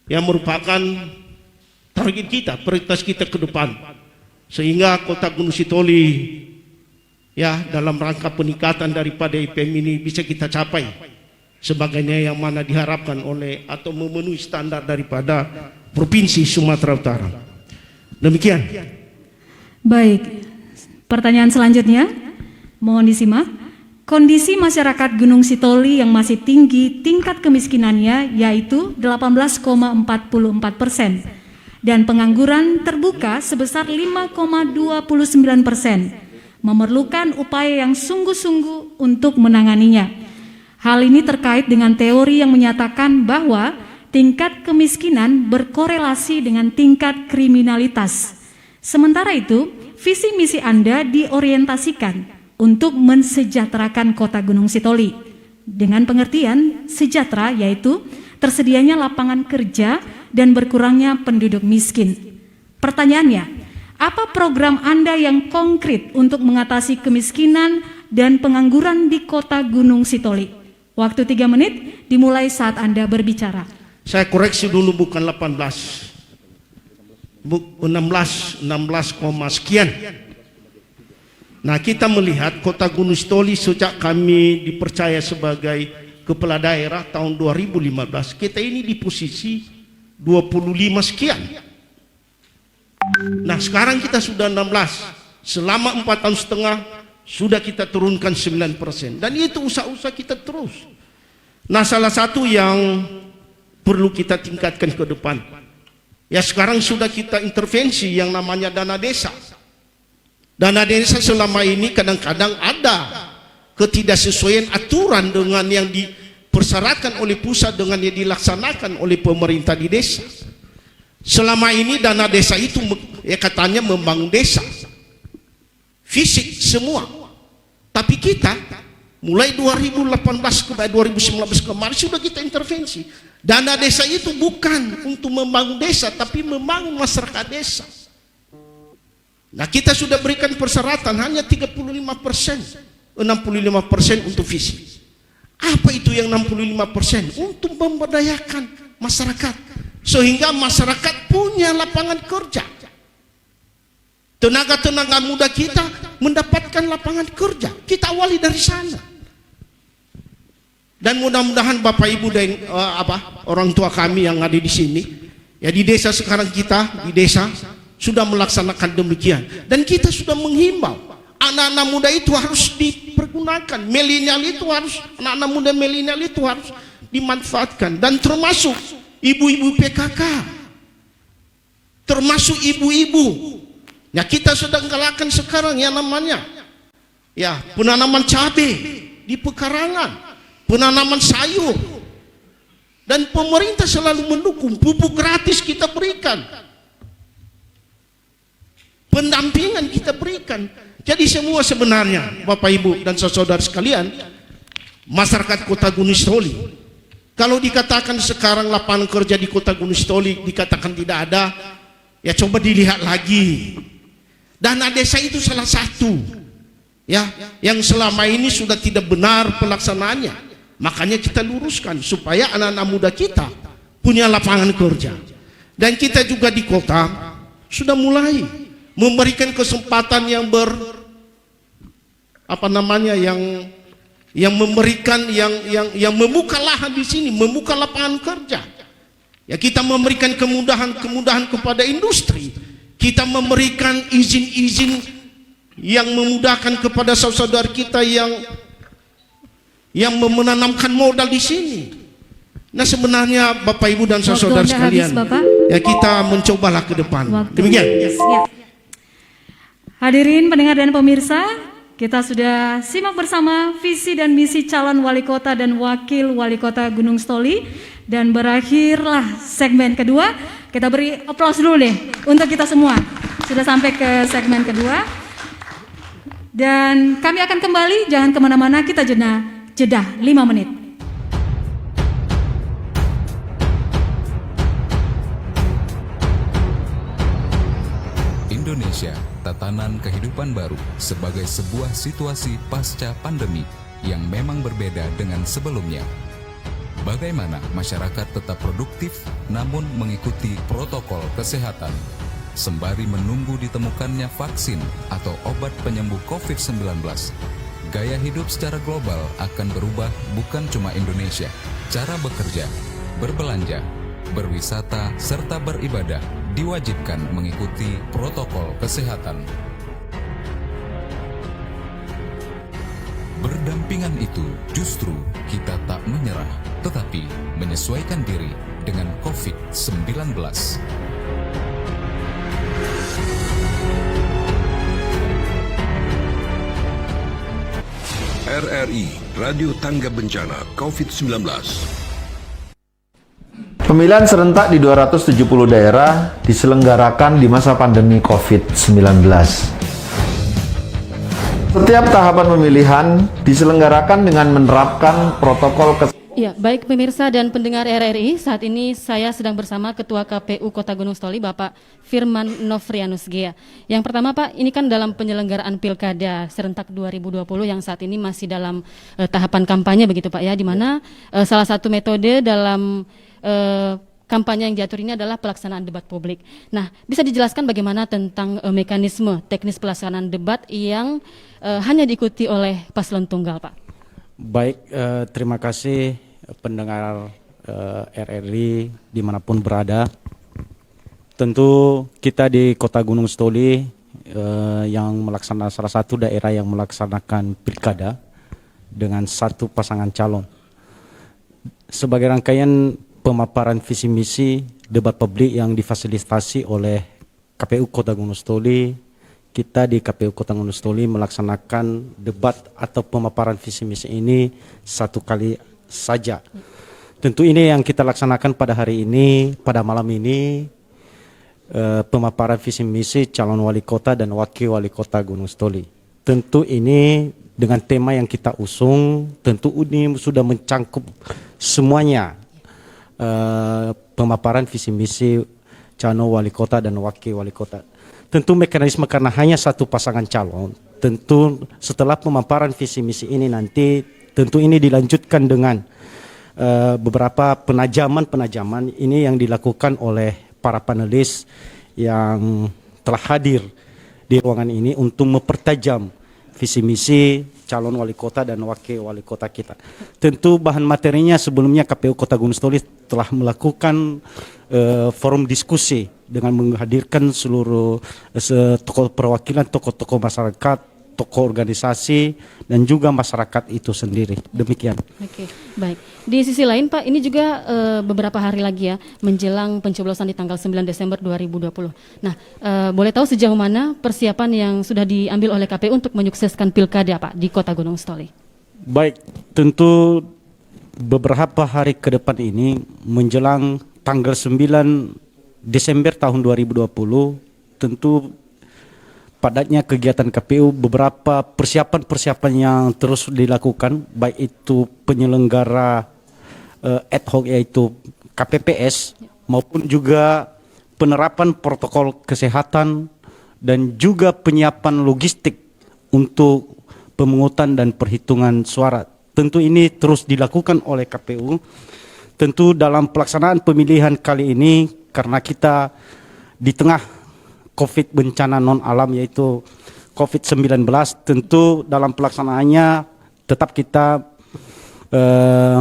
yang merupakan target kita, prioritas kita ke depan. Sehingga Kota Gunung Sitoli ya dalam rangka peningkatan daripada IPM ini bisa kita capai sebagainya yang mana diharapkan oleh atau memenuhi standar daripada Provinsi Sumatera Utara. Demikian. Baik, pertanyaan selanjutnya mohon disimak. Kondisi masyarakat Gunung Sitoli yang masih tinggi tingkat kemiskinannya yaitu 18,44% dan pengangguran terbuka sebesar 5,29%, memerlukan upaya yang sungguh-sungguh untuk menanganinya. Hal ini terkait dengan teori yang menyatakan bahwa tingkat kemiskinan berkorelasi dengan tingkat kriminalitas. Sementara itu, visi misi Anda diorientasikan untuk mensejahterakan Kota Gunung Sitoli dengan pengertian sejahtera yaitu tersedianya lapangan kerja dan berkurangnya penduduk miskin. Pertanyaannya, apa program Anda yang konkret untuk mengatasi kemiskinan dan pengangguran di Kota Gunung Sitoli? Waktu 3 menit dimulai saat Anda berbicara. Saya koreksi dulu, bukan 18, 16, sekian. Nah, kita melihat Kota Gunung Sitoli sejak kami dipercaya sebagai kepala daerah tahun 2015, kita ini di posisi 25 sekian. Nah, sekarang kita sudah 16. Selama 4 tahun setengah sudah kita turunkan 9%. Dan itu usaha-usaha kita terus. Nah, salah satu yang perlu kita tingkatkan ke depan, ya sekarang sudah kita intervensi yang namanya dana desa. Dana desa selama ini kadang-kadang ada ketidaksesuaian aturan dengan yang dipersyaratkan oleh pusat dengan yang dilaksanakan oleh pemerintah di desa. Selama ini dana desa itu ya katanya membangun desa fisik semua, Tapi kita mulai 2018 ke 2019 kemarin sudah kita intervensi. Dana desa itu bukan untuk membangun desa, tapi membangun masyarakat desa. Nah, kita sudah berikan persyaratan hanya 35%, 65% untuk visi. Apa itu yang 65%? Untuk memberdayakan masyarakat, sehingga masyarakat punya lapangan kerja. Tenaga-tenaga muda kita mendapatkan lapangan kerja. Kita awali dari sana. Dan mudah-mudahan Bapak Ibu dan orang tua kami yang ada di sini, ya di desa sekarang kita di desa sudah melaksanakan demikian. Dan kita sudah menghimbau anak-anak muda itu harus dipergunakan. Milenial itu harus, anak-anak muda milenial itu harus dimanfaatkan. Dan termasuk ibu-ibu PKK, termasuk ibu-ibu. Ya, kita sedang galakkan sekarang yang namanya ya penanaman cabai di pekarangan, penanaman sayur, dan pemerintah selalu mendukung. Pupuk gratis kita berikan, pendampingan kita berikan. Jadi semua sebenarnya Bapak Ibu dan saudara sekalian, masyarakat Kota Gunung Sitoli, kalau dikatakan sekarang lapangan kerja di Kota Gunung Sitoli dikatakan tidak ada, ya coba dilihat lagi. Dana desa itu salah satu ya yang selama ini sudah tidak benar pelaksanaannya. Makanya kita luruskan supaya anak-anak muda kita punya lapangan kerja. Dan kita juga di kota sudah mulai memberikan kesempatan yang memberikan yang membuka lahan di sini, membuka lapangan kerja. Ya, kita memberikan kemudahan kepada industri. Kita memberikan izin-izin yang memudahkan kepada saudara-saudara kita yang menanamkan modal di sini. Nah, sebenarnya Bapak Ibu dan saudara sekalian, ya kita mencobalah ke depan. Demikian. Ya. Hadirin pendengar dan pemirsa, kita sudah simak bersama visi dan misi calon wali kota dan wakil wali kota Gunung Sitoli, dan berakhirlah segmen kedua. Kita beri aplaus dulu deh untuk kita semua. Sudah sampai ke segmen kedua. Dan kami akan kembali, jangan kemana-mana, kita jeda 5 menit. Indonesia, tatanan kehidupan baru sebagai sebuah situasi pasca pandemi yang memang berbeda dengan sebelumnya. Bagaimana masyarakat tetap produktif namun mengikuti protokol kesehatan sembari menunggu ditemukannya vaksin atau obat penyembuh COVID-19. Gaya hidup secara global akan berubah, bukan cuma Indonesia. Cara bekerja, berbelanja, berwisata, serta beribadah diwajibkan mengikuti protokol kesehatan. Berdampingan itu justru kita tak menyerah, tetapi menyesuaikan diri dengan COVID-19. RRI, Radio Tangga Bencana COVID-19. Pemilihan serentak di 270 daerah diselenggarakan di masa pandemi COVID-19. Setiap tahapan pemilihan diselenggarakan dengan menerapkan protokol kesehatan. Ya, baik pemirsa dan pendengar RRI, saat ini saya sedang bersama Ketua KPU Kota Gunung Sitoli, Bapak Firman Nofrianus Gea. Yang pertama Pak, ini kan dalam penyelenggaraan Pilkada serentak 2020 yang saat ini masih dalam tahapan kampanye begitu Pak ya, di mana salah satu metode dalam kampanye yang diatur ini adalah pelaksanaan debat publik. Nah, bisa dijelaskan bagaimana tentang mekanisme teknis pelaksanaan debat yang hanya diikuti oleh paslon tunggal Pak? Baik, terima kasih pendengar RRI dimanapun berada. Tentu kita di Kota Gunung Sitoli yang melaksanakan salah satu daerah yang melaksanakan pilkada dengan satu pasangan calon. Sebagai rangkaian pemaparan visi misi debat publik yang difasilitasi oleh KPU Kota Gunung Sitoli, kita di KPU Kota Gunung Sitoli melaksanakan debat atau pemaparan visi misi ini satu kali saja. Tentu ini yang kita laksanakan pada hari ini, pada malam ini, pemaparan visi misi calon wali kota dan wakil wali kota Gunung Sitoli. Tentu ini dengan tema yang kita usung. Tentu ini sudah mencangkup semuanya, pemaparan visi misi calon wali kota dan wakil wali kota. Tentu mekanisme karena hanya satu pasangan calon, tentu setelah pemaparan visi misi ini nanti tentu ini dilanjutkan dengan beberapa penajaman ini yang dilakukan oleh para panelis yang telah hadir di ruangan ini untuk mempertajam visi misi calon wali kota dan wakil wali kota kita. Tentu bahan materinya sebelumnya KPU Kota Gunung Sitoli telah melakukan forum diskusi dengan menghadirkan seluruh tokoh perwakilan, tokoh-tokoh masyarakat, tokoh organisasi, dan juga masyarakat itu sendiri. Demikian. Oke, baik. Di sisi lain Pak, ini juga beberapa hari lagi ya menjelang pencoblosan di tanggal 9 Desember 2020. Nah, boleh tahu sejauh mana persiapan yang sudah diambil oleh KPU untuk menyukseskan pilkada Pak di Kota Gunung Sitoli? Baik, tentu beberapa hari ke depan ini menjelang tanggal 9 Desember tahun 2020 tentu padatnya kegiatan KPU, beberapa persiapan-persiapan yang terus dilakukan, baik itu penyelenggara ad hoc yaitu KPPS maupun juga penerapan protokol kesehatan dan juga penyiapan logistik untuk pemungutan dan perhitungan suara. Tentu ini terus dilakukan oleh KPU. Tentu dalam pelaksanaan pemilihan kali ini karena kita di tengah COVID bencana non alam yaitu COVID-19, tentu dalam pelaksanaannya tetap kita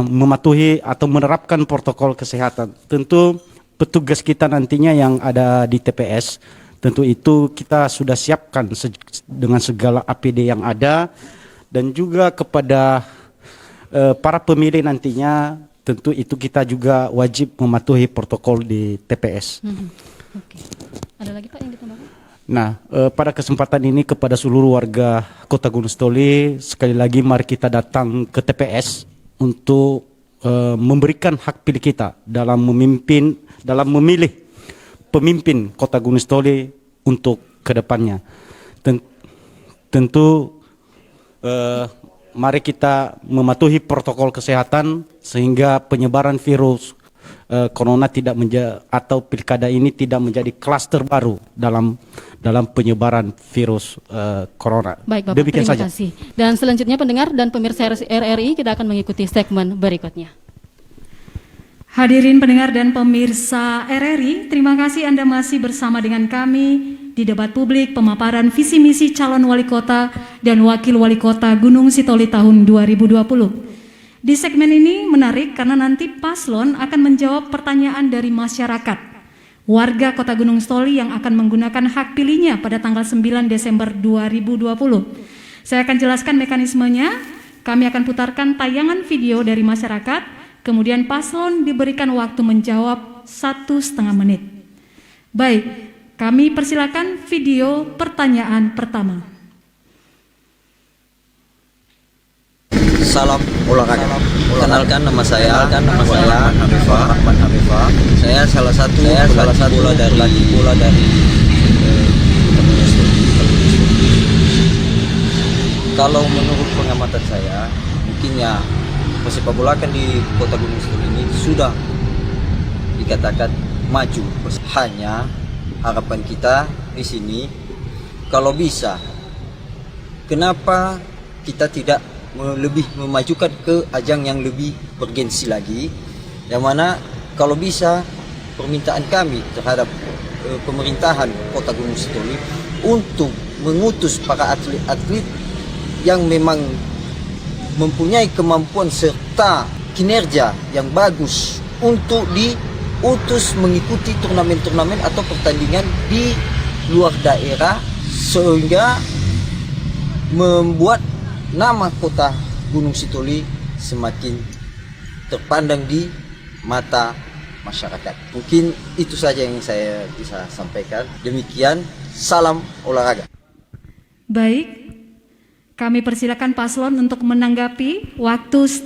mematuhi atau menerapkan protokol kesehatan. Tentu petugas kita nantinya yang ada di TPS, tentu itu kita sudah siapkan dengan segala APD yang ada, dan juga kepada para pemilih nantinya tentu itu kita juga wajib mematuhi protokol di TPS. Oke. Ada lagi Pak yang ditambahkan? Nah, pada kesempatan ini kepada seluruh warga Kota Gunung Sitoli, sekali lagi mari kita datang ke TPS untuk memberikan hak pilih kita dalam memilih pemimpin Kota Gunung Sitoli untuk kedepannya. Tentu mari kita mematuhi protokol kesehatan sehingga penyebaran virus corona tidak atau pilkada ini tidak menjadi klaster baru dalam penyebaran virus corona. Baik Bapak, demikian terima saja. kasih. Dan selanjutnya pendengar dan pemirsa RRI, kita akan mengikuti segmen berikutnya. Hadirin pendengar dan pemirsa RRI, terima kasih Anda masih bersama dengan kami di debat publik pemaparan visi misi calon wali kota dan wakil wali kota Gunung Sitoli tahun 2020. Di segmen ini menarik karena nanti paslon akan menjawab pertanyaan dari masyarakat, warga Kota Gunung Sitoli yang akan menggunakan hak pilihnya pada tanggal 9 Desember 2020. Saya akan jelaskan mekanismenya. Kami akan putarkan tayangan video dari masyarakat, kemudian paslon diberikan waktu menjawab 1,5 menit. Baik, kami persilakan video pertanyaan pertama. Salam olahraga. Kenalkan nama saya Rahman Hafifah. Saya salah satu bola dari kalau menurut pengamatan saya, mungkin ya persepak bola kan di Kota Gunung Sitoli ini sudah dikatakan maju. Hanya harapan kita di sini kalau bisa, kenapa kita tidak lebih memajukan ke ajang yang lebih bergensi lagi, yang mana kalau bisa permintaan kami terhadap pemerintahan Kota Gunung Sitoli untuk mengutus para atlet-atlet yang memang mempunyai kemampuan serta kinerja yang bagus untuk diutus mengikuti turnamen-turnamen atau pertandingan di luar daerah, sehingga membuat nama Kota Gunung Sitoli semakin terpandang di mata masyarakat. Mungkin itu saja yang saya bisa sampaikan. Demikian, salam olahraga. Baik, kami persilakan paslon untuk menanggapi. Waktu 1,5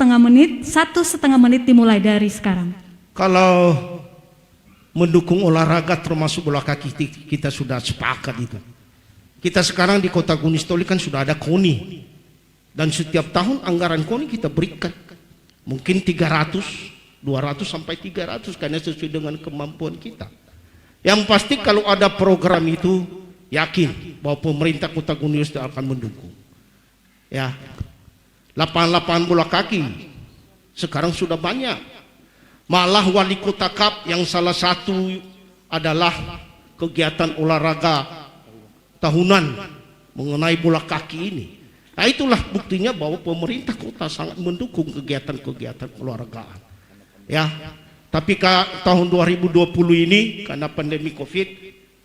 menit dimulai dari sekarang. Kalau mendukung olahraga termasuk bola kaki, kita sudah sepakat itu. Kita sekarang di Kota Gunung Sitoli kan sudah ada KONI. Dan setiap tahun anggaran KONI kita berikan. Mungkin 200 sampai 300 karena sesuai dengan kemampuan kita. Yang pasti kalau ada program itu, yakin bahwa pemerintah Kota Gunung Sitoli akan mendukung. Ya, lapangan-lapangan bola kaki sekarang sudah banyak. Malah Wali Kota Cup yang salah satu adalah kegiatan olahraga tahunan mengenai bola kaki ini. Nah, itulah buktinya bahwa pemerintah kota sangat mendukung kegiatan-kegiatan olahragaan. Ya, tapi tahun 2020 ini karena pandemi Covid,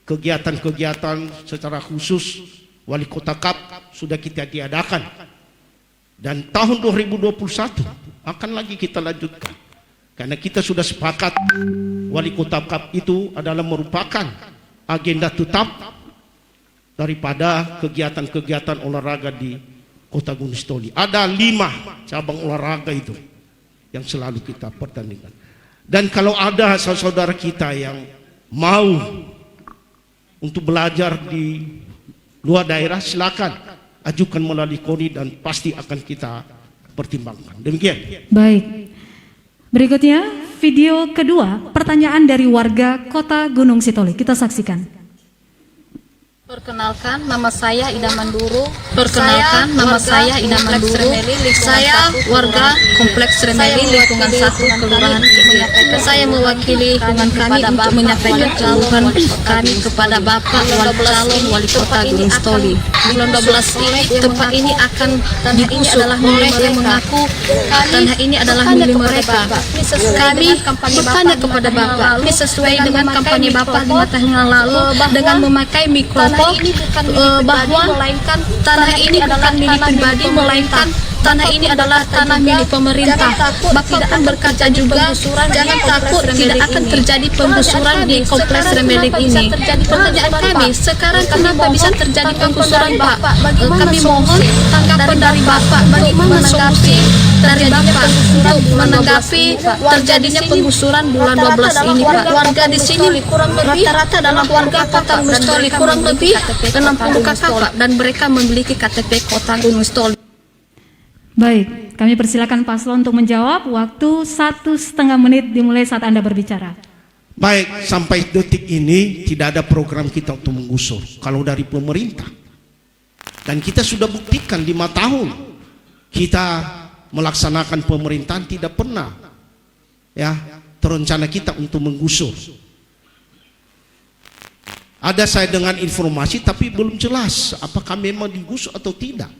kegiatan-kegiatan secara khusus Wali Kota Cup sudah kita tiadakan. Dan tahun 2021 akan lagi kita lanjutkan. Karena kita sudah sepakat Wali Kota Cup itu adalah merupakan agenda tetap daripada kegiatan-kegiatan olahraga di Kota Gunung Sitoli. Ada 5 cabang olahraga itu yang selalu kita pertandingkan. Dan kalau ada saudara kita yang mau untuk belajar di luar daerah, silakan ajukan melalui KONI dan pasti akan kita pertimbangkan. Demikian. Baik. Berikutnya video kedua, pertanyaan dari warga Kota Gunung Sitoli. Kita saksikan. Perkenalkan, nama saya Ida Manduru. Saya warga Kompleks Remeli lingkungan 1 Kelurahan Kecil. Saya mewakili lingkungan kami untuk menyampaikan keluhan kami kepada Bapak Calon Wali Kota Gunung Sitoli. Bulan 12 ini tempat ini akan digusur oleh yang mengaku tanah ini adalah milik mereka. Kami bertanya kepada Bapak, ini sesuai dengan kampanye Bapak 5 tahun yang lalu dengan memakai mikrofon bahwa tanah ini bukan milik pribadi melainkan tanah ini adalah tanah milik pemerintah. Bapak akan berkata juga jangan takut, tidak akan terjadi penggusuran di Kompleks Remeli ini. Pertanyaan kami sekarang kenapa bisa terjadi penggusuran Pak? Kami mohon tanggapan dari Bapak, bagaimana solusi dari Bapak untuk menanggapi terjadinya penggusuran bulan 12 ini Pak. Warga di sini kurang lebih rata-rata adalah warga Kota Gunung Sitoli, kurang lebih 60 kakak Pak, dan mereka memiliki KTP Kota Gunung Sitoli. Baik, kami persilakan paslon untuk menjawab. Waktu 1,5 menit dimulai saat Anda berbicara. Baik, sampai detik ini tidak ada program kita untuk menggusur kalau dari pemerintah. Dan kita sudah buktikan 5 tahun kita melaksanakan pemerintahan tidak pernah ya terencana kita untuk menggusur. Ada saya dengan informasi tapi belum jelas apakah memang digusur atau tidak.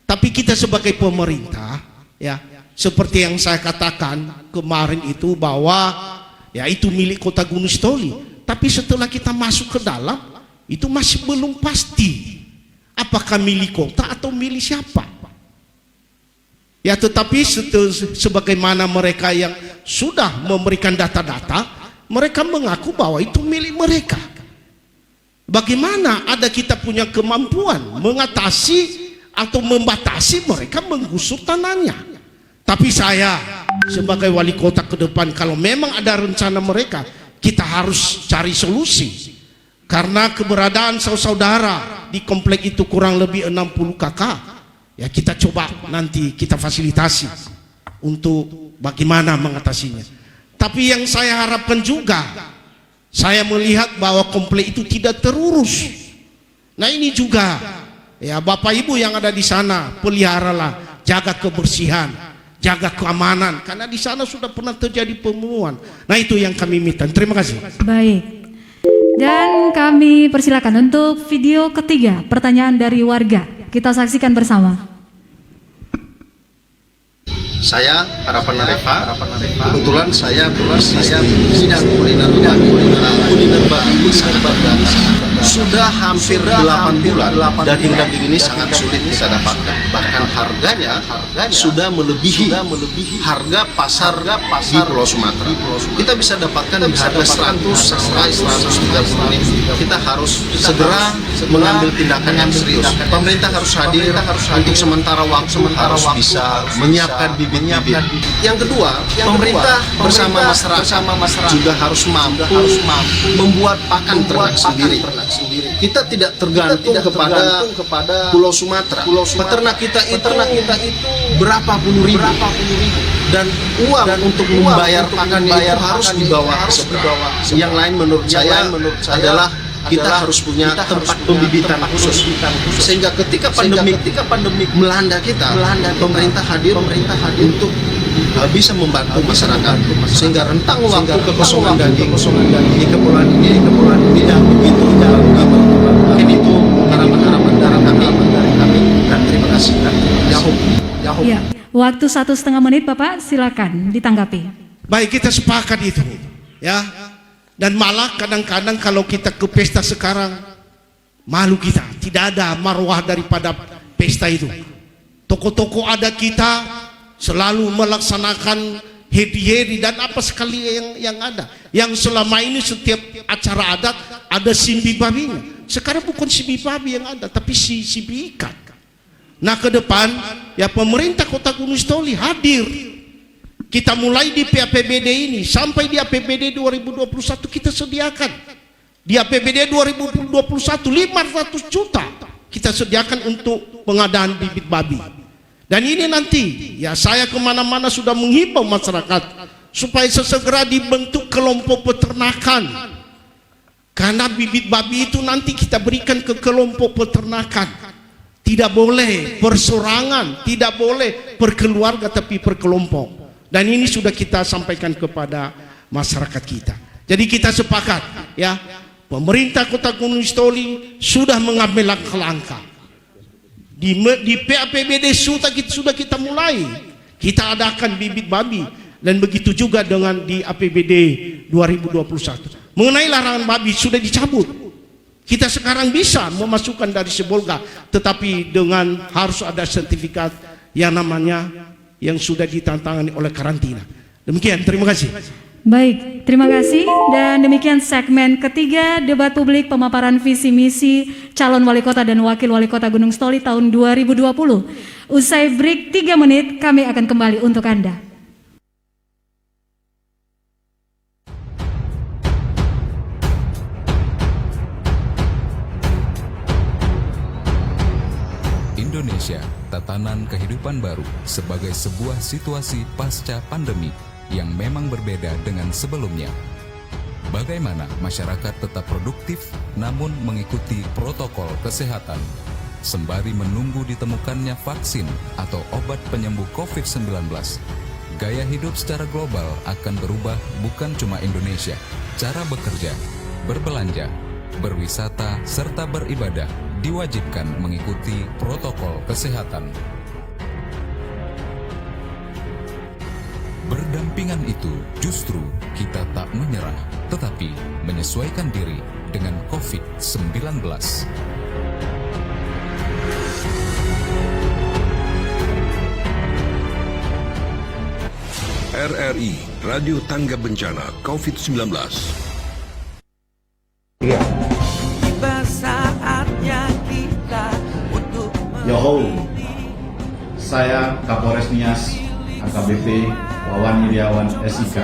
Tapi kita sebagai pemerintah ya seperti yang saya katakan kemarin itu bahwa ya itu milik Kota Gunung Sitoli. Tapi setelah kita masuk ke dalam itu masih belum pasti apakah milik kota atau milik siapa. Ya tetapi sebagaimana mereka yang sudah memberikan data-data, mereka mengaku bahwa itu milik mereka. Bagaimana ada kita punya kemampuan mengatasi atau membatasi mereka menggusur tanahnya. Tapi saya sebagai wali kota ke depan, kalau memang ada rencana mereka, kita harus cari solusi. Karena keberadaan saudara di komplek itu kurang lebih 60 kakak, ya kita coba nanti kita fasilitasi untuk bagaimana mengatasinya. Tapi yang saya harapkan juga, saya melihat bahwa komplek itu tidak terurus. Nah ini juga ya Bapak Ibu yang ada di sana, peliharalah, jaga kebersihan, jaga keamanan, karena di sana sudah pernah terjadi pembunuhan. Nah itu yang kami minta. Terima kasih. Baik. Dan kami persilakan untuk video ketiga, pertanyaan dari warga. Kita saksikan bersama. Saya Harapan Areva, kebetulan saya bidang kuliner babi sudah hampir 8 bulan. Daging-daging ini sangat sulit kita dapatkan, bahkan harganya sudah melebihi harga pasar di Pulau Sumatera. Kita bisa dapatkan di harga 100 sampai 130. Kita harus segera mengambil tindakan yang serius. Pemerintah harus hadir untuk sementara waktu, harus bisa menyiapkan bibit-bibit. Yang kedua, pemerintah bersama masyarakat juga harus mampu membuat pakan ternak sendiri. kita tidak tergantung kepada Pulau Sumatera. Peternak kita itu berapa puluh ribu. Dan uang untuk membayar pakannya itu harus dibawa ke seberang. Yang lain menurut saya adalah kita harus punya tempat pembibitan khusus. Sehingga ketika pandemi melanda kita, pemerintah hadir untuk bisa membantu masyarakat, sehingga rentang waktu kekosongan daging di kepulauan ini tidak begitu jauh. Mungkin itu harapan dari kami, dan terima kasih. Ya, waktu 1,5 menit Bapak, silakan ditanggapi. Baik, kita sepakat itu, ya. Dan malah kadang-kadang kalau kita ke pesta sekarang, malu kita, tidak ada marwah daripada pesta itu. Toko-toko ada kita selalu melaksanakan hedi-hedi dan apa sekali yang ada. Yang selama ini setiap acara adat ada simbi babinya. Sekarang bukan simbi babi yang ada, tapi simbi ikan. Nah, ke depan ya pemerintah Kota Gunung Sitoli hadir. Kita mulai di APBD ini sampai di APBD 2021 kita sediakan. Di APBD 2021 500 juta kita sediakan untuk pengadaan bibit babi. Dan ini nanti ya saya kemana-mana sudah menghimbau masyarakat supaya sesegera dibentuk kelompok peternakan. Karena bibit babi itu nanti kita berikan ke kelompok peternakan. Tidak boleh persorangan, tidak boleh per keluarga tapi per kelompok. Dan ini sudah kita sampaikan kepada masyarakat kita. Jadi kita sepakat ya, pemerintah Kota Gunung Sitoli sudah mengambil langkah-langkah. Di PAPBD sudah kita mulai. Kita adakan bibit babi dan begitu juga dengan di APBD 2021. Mengenai larangan babi sudah dicabut. Kita sekarang bisa memasukkan dari Sibolga, tetapi dengan harus ada sertifikat yang namanya yang sudah ditantangani oleh karantina. Demikian, terima kasih. Baik, terima kasih. Dan demikian segmen ketiga debat publik pemaparan visi misi calon wali kota dan wakil wali kota Gunung Sitoli tahun 2020. Usai break 3 menit, kami akan kembali untuk Anda. Indonesia, tatanan kehidupan baru sebagai sebuah situasi pasca pandemi yang memang berbeda dengan sebelumnya. Bagaimana masyarakat tetap produktif namun mengikuti protokol kesehatan sembari menunggu ditemukannya vaksin atau obat penyembuh COVID-19. Gaya hidup secara global akan berubah, bukan cuma Indonesia. Cara bekerja, berbelanja, berwisata, serta beribadah diwajibkan mengikuti protokol kesehatan. Berdampingan itu justru kita tak menyerah, tetapi menyesuaikan diri dengan COVID-19. RRI, Radio Tangga Bencana COVID-19. Yoho, saya Kapolres Nias AKBP Wawan Iriawan SIK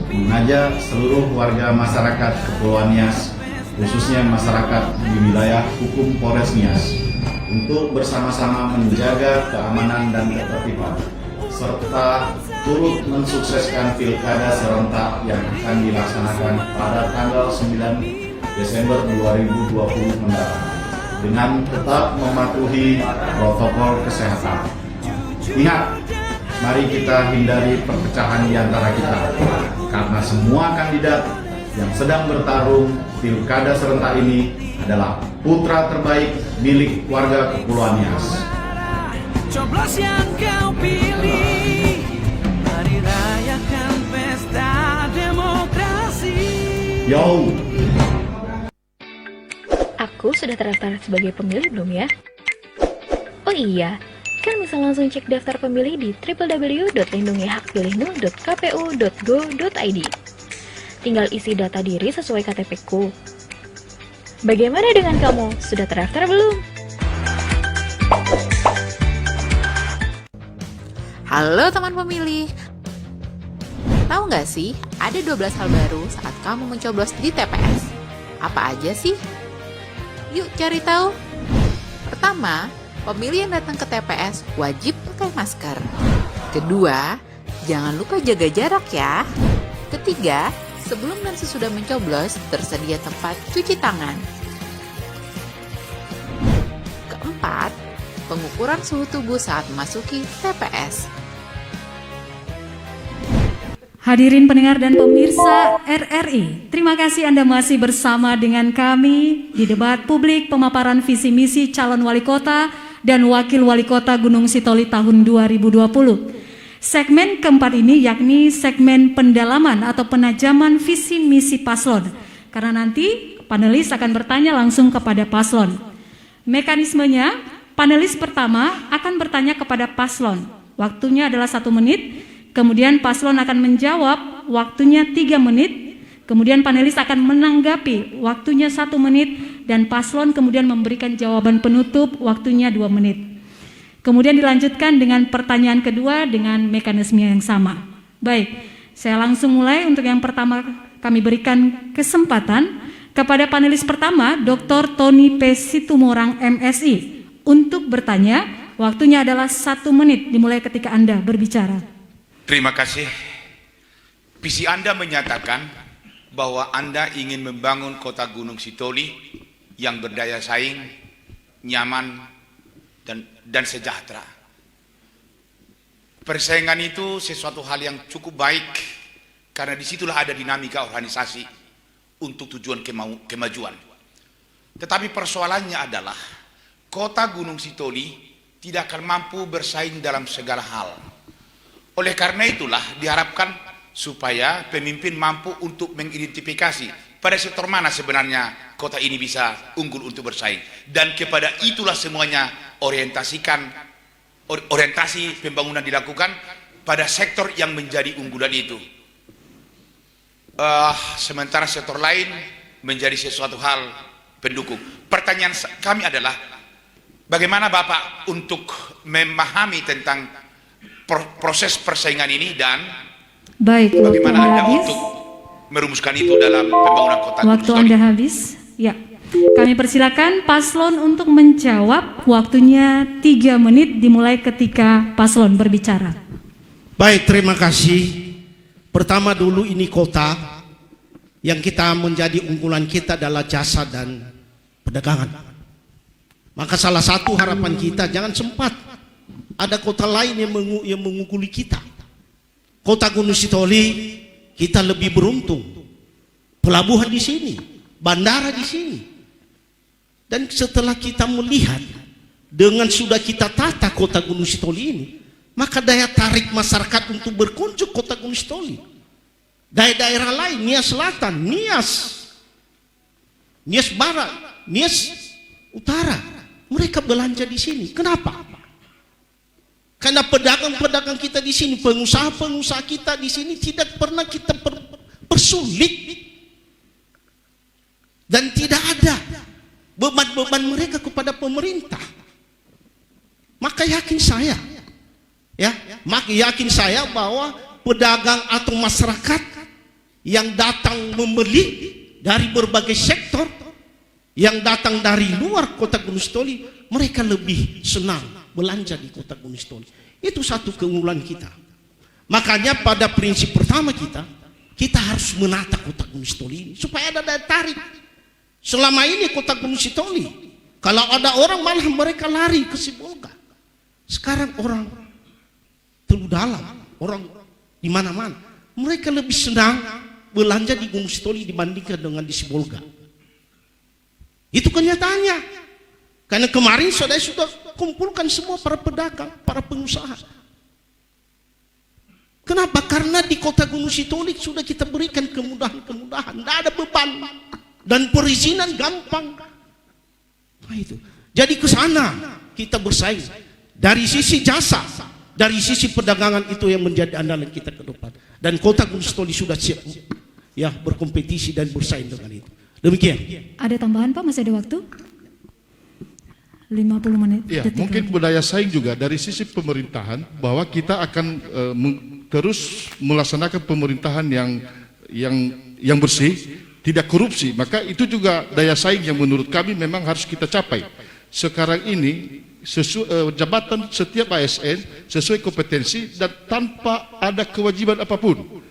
mengajak seluruh warga masyarakat Kepulauan Nias, khususnya masyarakat di wilayah hukum Polres Nias, untuk bersama-sama menjaga keamanan dan ketertiban serta turut mensukseskan pilkada serentak yang akan dilaksanakan pada tanggal 9 Desember 2020 mendatang dengan tetap mematuhi protokol kesehatan. Ingat, mari kita hindari perpecahan di antara kita, karena semua kandidat yang sedang bertarung pilkada serentak ini adalah putra terbaik milik warga Kepulauan Nias. Coblos yang kau pilih, mari rayakan pesta demokrasi. Yo. Aku sudah terdaftar sebagai pemilih belum ya? Oh iya, kan bisa langsung cek daftar pemilih di www.lindungihakpilihmu.kpu.go.id. Tinggal isi data diri sesuai KTP-ku. Bagaimana dengan kamu? Sudah terdaftar belum? Halo teman pemilih. Tahu nggak sih, ada 12 hal baru saat kamu mencoblos di TPS. Apa aja sih? Yuk cari tahu. Pertama, pemilih yang datang ke TPS wajib pakai masker. Kedua, jangan lupa jaga jarak ya. Ketiga, sebelum dan sesudah mencoblos, tersedia tempat cuci tangan. Keempat, pengukuran suhu tubuh saat memasuki TPS. Hadirin pendengar dan pemirsa RRI, terima kasih Anda masih bersama dengan kami di debat publik pemaparan visi misi calon wali kota dan wakil wali kota Gunung Sitoli tahun 2020. Segmen keempat ini yakni segmen pendalaman atau penajaman visi misi paslon, karena nanti panelis akan bertanya langsung kepada paslon. Mekanismenya, panelis pertama akan bertanya kepada paslon, waktunya adalah 1 menit. Kemudian paslon akan menjawab, waktunya 3 menit. Kemudian panelis akan menanggapi, waktunya 1 menit. Dan paslon kemudian memberikan jawaban penutup, waktunya 2 menit. Kemudian dilanjutkan dengan pertanyaan kedua dengan mekanisme yang sama. Baik, saya langsung mulai. Untuk yang pertama kami berikan kesempatan kepada panelis pertama, Dr. Tony P. Situmorang MSI. Untuk bertanya, waktunya adalah 1 menit dimulai ketika Anda berbicara. Terima kasih. Visi Anda menyatakan bahwa Anda ingin membangun kota Gunung Sitoli yang berdaya saing, nyaman, dan sejahtera. Persaingan itu sesuatu hal yang cukup baik, karena disitulah ada dinamika organisasi untuk tujuan kemajuan. Tetapi persoalannya adalah kota Gunung Sitoli tidak akan mampu bersaing dalam segala hal. Oleh karena itulah diharapkan supaya pemimpin mampu untuk mengidentifikasi pada sektor mana sebenarnya kota ini bisa unggul untuk bersaing. Dan kepada itulah semuanya orientasi pembangunan dilakukan pada sektor yang menjadi unggulan itu. Sementara sektor lain menjadi sesuatu hal pendukung. Pertanyaan kami adalah, bagaimana Bapak untuk memahami tentang proses persaingan ini dan bagaimana Anda untuk merumuskan itu dalam pembangunan kota Gunung Sitoli? Waktu Anda habis. Ya. Kami persilakan paslon untuk menjawab, waktunya 3 menit dimulai ketika paslon berbicara. Baik, terima kasih. Pertama dulu, ini kota yang kita menjadi unggulan kita adalah jasa dan perdagangan. Maka salah satu harapan kita, jangan sempat ada kota lain yang mengungguli kita. Kota Gunung Sitoli kita lebih beruntung. Pelabuhan di sini, bandara di sini. Dan setelah kita melihat dengan sudah kita tata kota Gunung Sitoli ini, maka daya tarik masyarakat untuk berkunjung kota Gunung Sitoli. Daerah-daerah lain, Nias Selatan, Nias Barat, Nias Utara, mereka belanja di sini. Kenapa? Karena pedagang-pedagang kita di sini, pengusaha-pengusaha kita di sini tidak pernah kita persulit, dan tidak ada beban-beban mereka kepada pemerintah. Maka yakin saya bahwa pedagang atau masyarakat yang datang membeli dari berbagai sektor, yang datang dari luar kota Gunung Sitoli, mereka lebih senang belanja di kota Gunung Sitoli. Itu satu keunggulan kita. Makanya pada prinsip pertama kita harus menata kota Gunung Sitoli ini supaya ada daya tarik. Selama ini kota Gunung Sitoli, kalau ada orang malah mereka lari ke Sibolga. Sekarang orang Teluk Dalam, orang di mana-mana, mereka lebih senang belanja di Gunung Sitoli dibandingkan dengan di Sibolga. Itu kenyataannya. Karena kemarin saudara sudah kumpulkan semua para pedagang, para pengusaha. Kenapa? Karena di kota Gunung Sitoli sudah kita berikan kemudahan-kemudahan, tidak ada beban, dan perizinan gampang. Nah itu. Jadi ke sana kita bersaing. Dari sisi jasa, dari sisi perdagangan, itu yang menjadi andalan kita ke depan. Dan kota Gunung Sitoli sudah siap ya berkompetisi dan bersaing dengan itu. Demikian. Ada tambahan Pak? Masih ada waktu? 50 menit. Ya, mungkin budaya saing juga dari sisi pemerintahan, bahwa kita akan terus melaksanakan pemerintahan yang bersih, tidak korupsi, maka itu juga daya saing yang menurut kami memang harus kita capai. Sekarang ini jabatan setiap ASN sesuai kompetensi dan tanpa ada kewajiban apapun.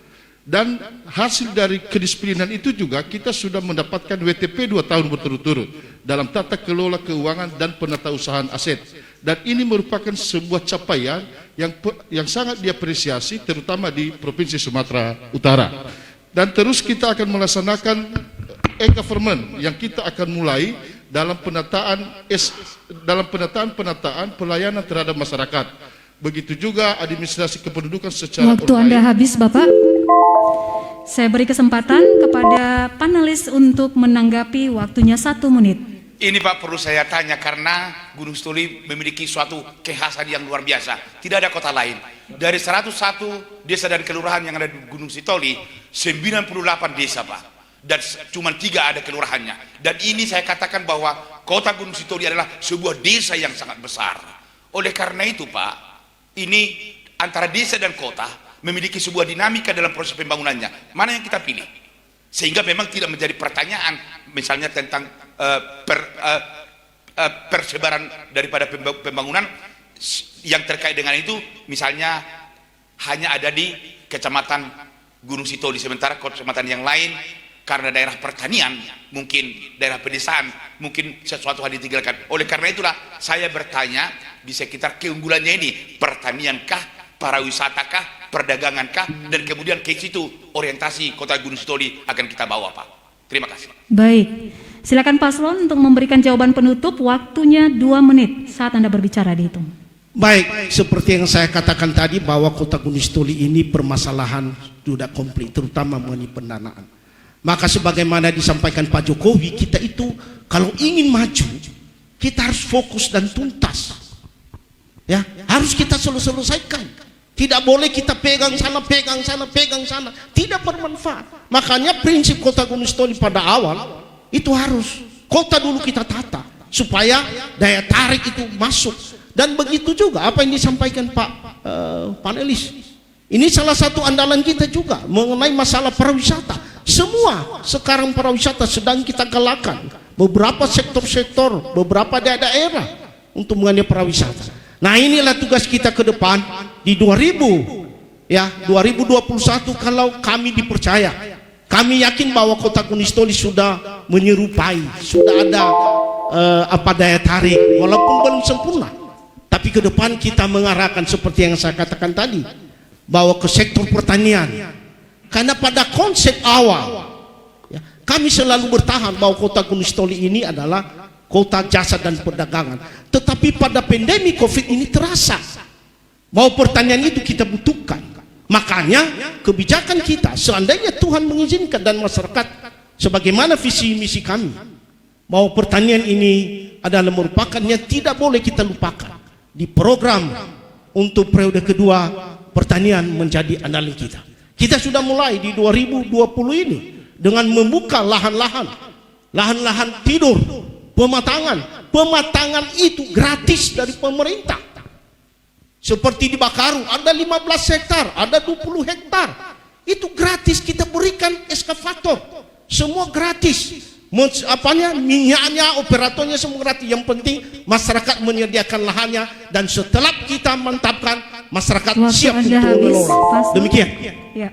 Dan hasil dari kedisiplinan itu juga kita sudah mendapatkan WTP 2 tahun berturut-turut dalam tata kelola keuangan dan penatausahaan aset. Dan ini merupakan sebuah capaian yang sangat diapresiasi terutama di Provinsi Sumatera Utara. Dan terus kita akan melaksanakan e-government yang kita akan mulai dalam penataan pelayanan terhadap masyarakat. Begitu juga administrasi kependudukan secara Waktu Anda habis, Bapak. Saya beri kesempatan kepada panelis untuk menanggapi, waktunya 1 menit. Ini Pak perlu saya tanya karena Gunung Sitoli memiliki suatu kekhasan yang luar biasa. Tidak ada kota lain. Dari 101 desa dan kelurahan yang ada di Gunung Sitoli, 98 desa Pak. Dan cuma 3 ada kelurahannya. Dan ini saya katakan bahwa kota Gunung Sitoli adalah sebuah desa yang sangat besar. Oleh karena itu Pak, ini antara desa dan kota memiliki sebuah dinamika dalam proses pembangunannya. Mana yang kita pilih? Sehingga memang tidak menjadi pertanyaan misalnya tentang persebaran daripada pembangunan yang terkait dengan itu, misalnya hanya ada di kecamatan Gunung Sitoli, sementara kecamatan yang lain karena daerah pertanian, mungkin daerah pedesaan, mungkin sesuatu hal ditinggalkan. Oleh karena itulah saya bertanya di sekitar keunggulannya ini, pertaniankah, pariwisatakah, perdagangangkah, dan kemudian ke situ orientasi kota Gunung Sitoli akan kita bawa Pak. Terima kasih. Baik, silakan paslon untuk memberikan jawaban penutup, waktunya 2 menit saat Anda berbicara dihitung. Baik, seperti yang saya katakan tadi bahwa kota Gunung Sitoli ini permasalahan sudah komplit, terutama mengenai pendanaan. Maka sebagaimana disampaikan Pak Jokowi, kita itu kalau ingin maju, kita harus fokus dan tuntas. Ya, harus kita selesaikan. Tidak boleh kita pegang sana, pegang sana, pegang sana. Tidak bermanfaat. Makanya prinsip kota Gunung Sitoli pada awal itu harus kota dulu kita tata supaya daya tarik itu masuk. Dan begitu juga apa yang disampaikan Pak panelis. Ini salah satu andalan kita juga mengenai masalah pariwisata. Semua sekarang pariwisata sedang kita galakkan. Beberapa sektor-sektor, beberapa daerah untuk mengenai pariwisata. Nah inilah tugas kita ke depan di 2021 kalau kami dipercaya. Kami yakin bahwa kota Gunung Sitoli sudah menyerupai, sudah ada daya tarik walaupun belum sempurna. Tapi ke depan kita mengarahkan seperti yang saya katakan tadi, bahwa ke sektor pertanian. Karena pada konsep awal ya, kami selalu bertahan bahwa kota Gunung Sitoli ini adalah kota jasa dan perdagangan. Tetapi pada pandemi COVID ini terasa bahwa pertanian itu kita butuhkan. Makanya kebijakan kita, seandainya Tuhan mengizinkan dan masyarakat, sebagaimana visi misi kami, bahwa pertanian ini adalah merupakan yang tidak boleh kita lupakan. Di program untuk periode kedua, pertanian menjadi andalan kita. Kita sudah mulai di 2020 ini dengan membuka lahan-lahan tidur, pematangan itu gratis dari pemerintah. Seperti di Bakaru ada 15 hektar, ada 20 hektar. Itu gratis kita berikan eskavator. Semua gratis. Minyaknya, operatornya semua gratis. Yang penting masyarakat menyediakan lahannya, dan setelah kita mantapkan, masyarakat siap untuk mengelola. Demikian. Ya.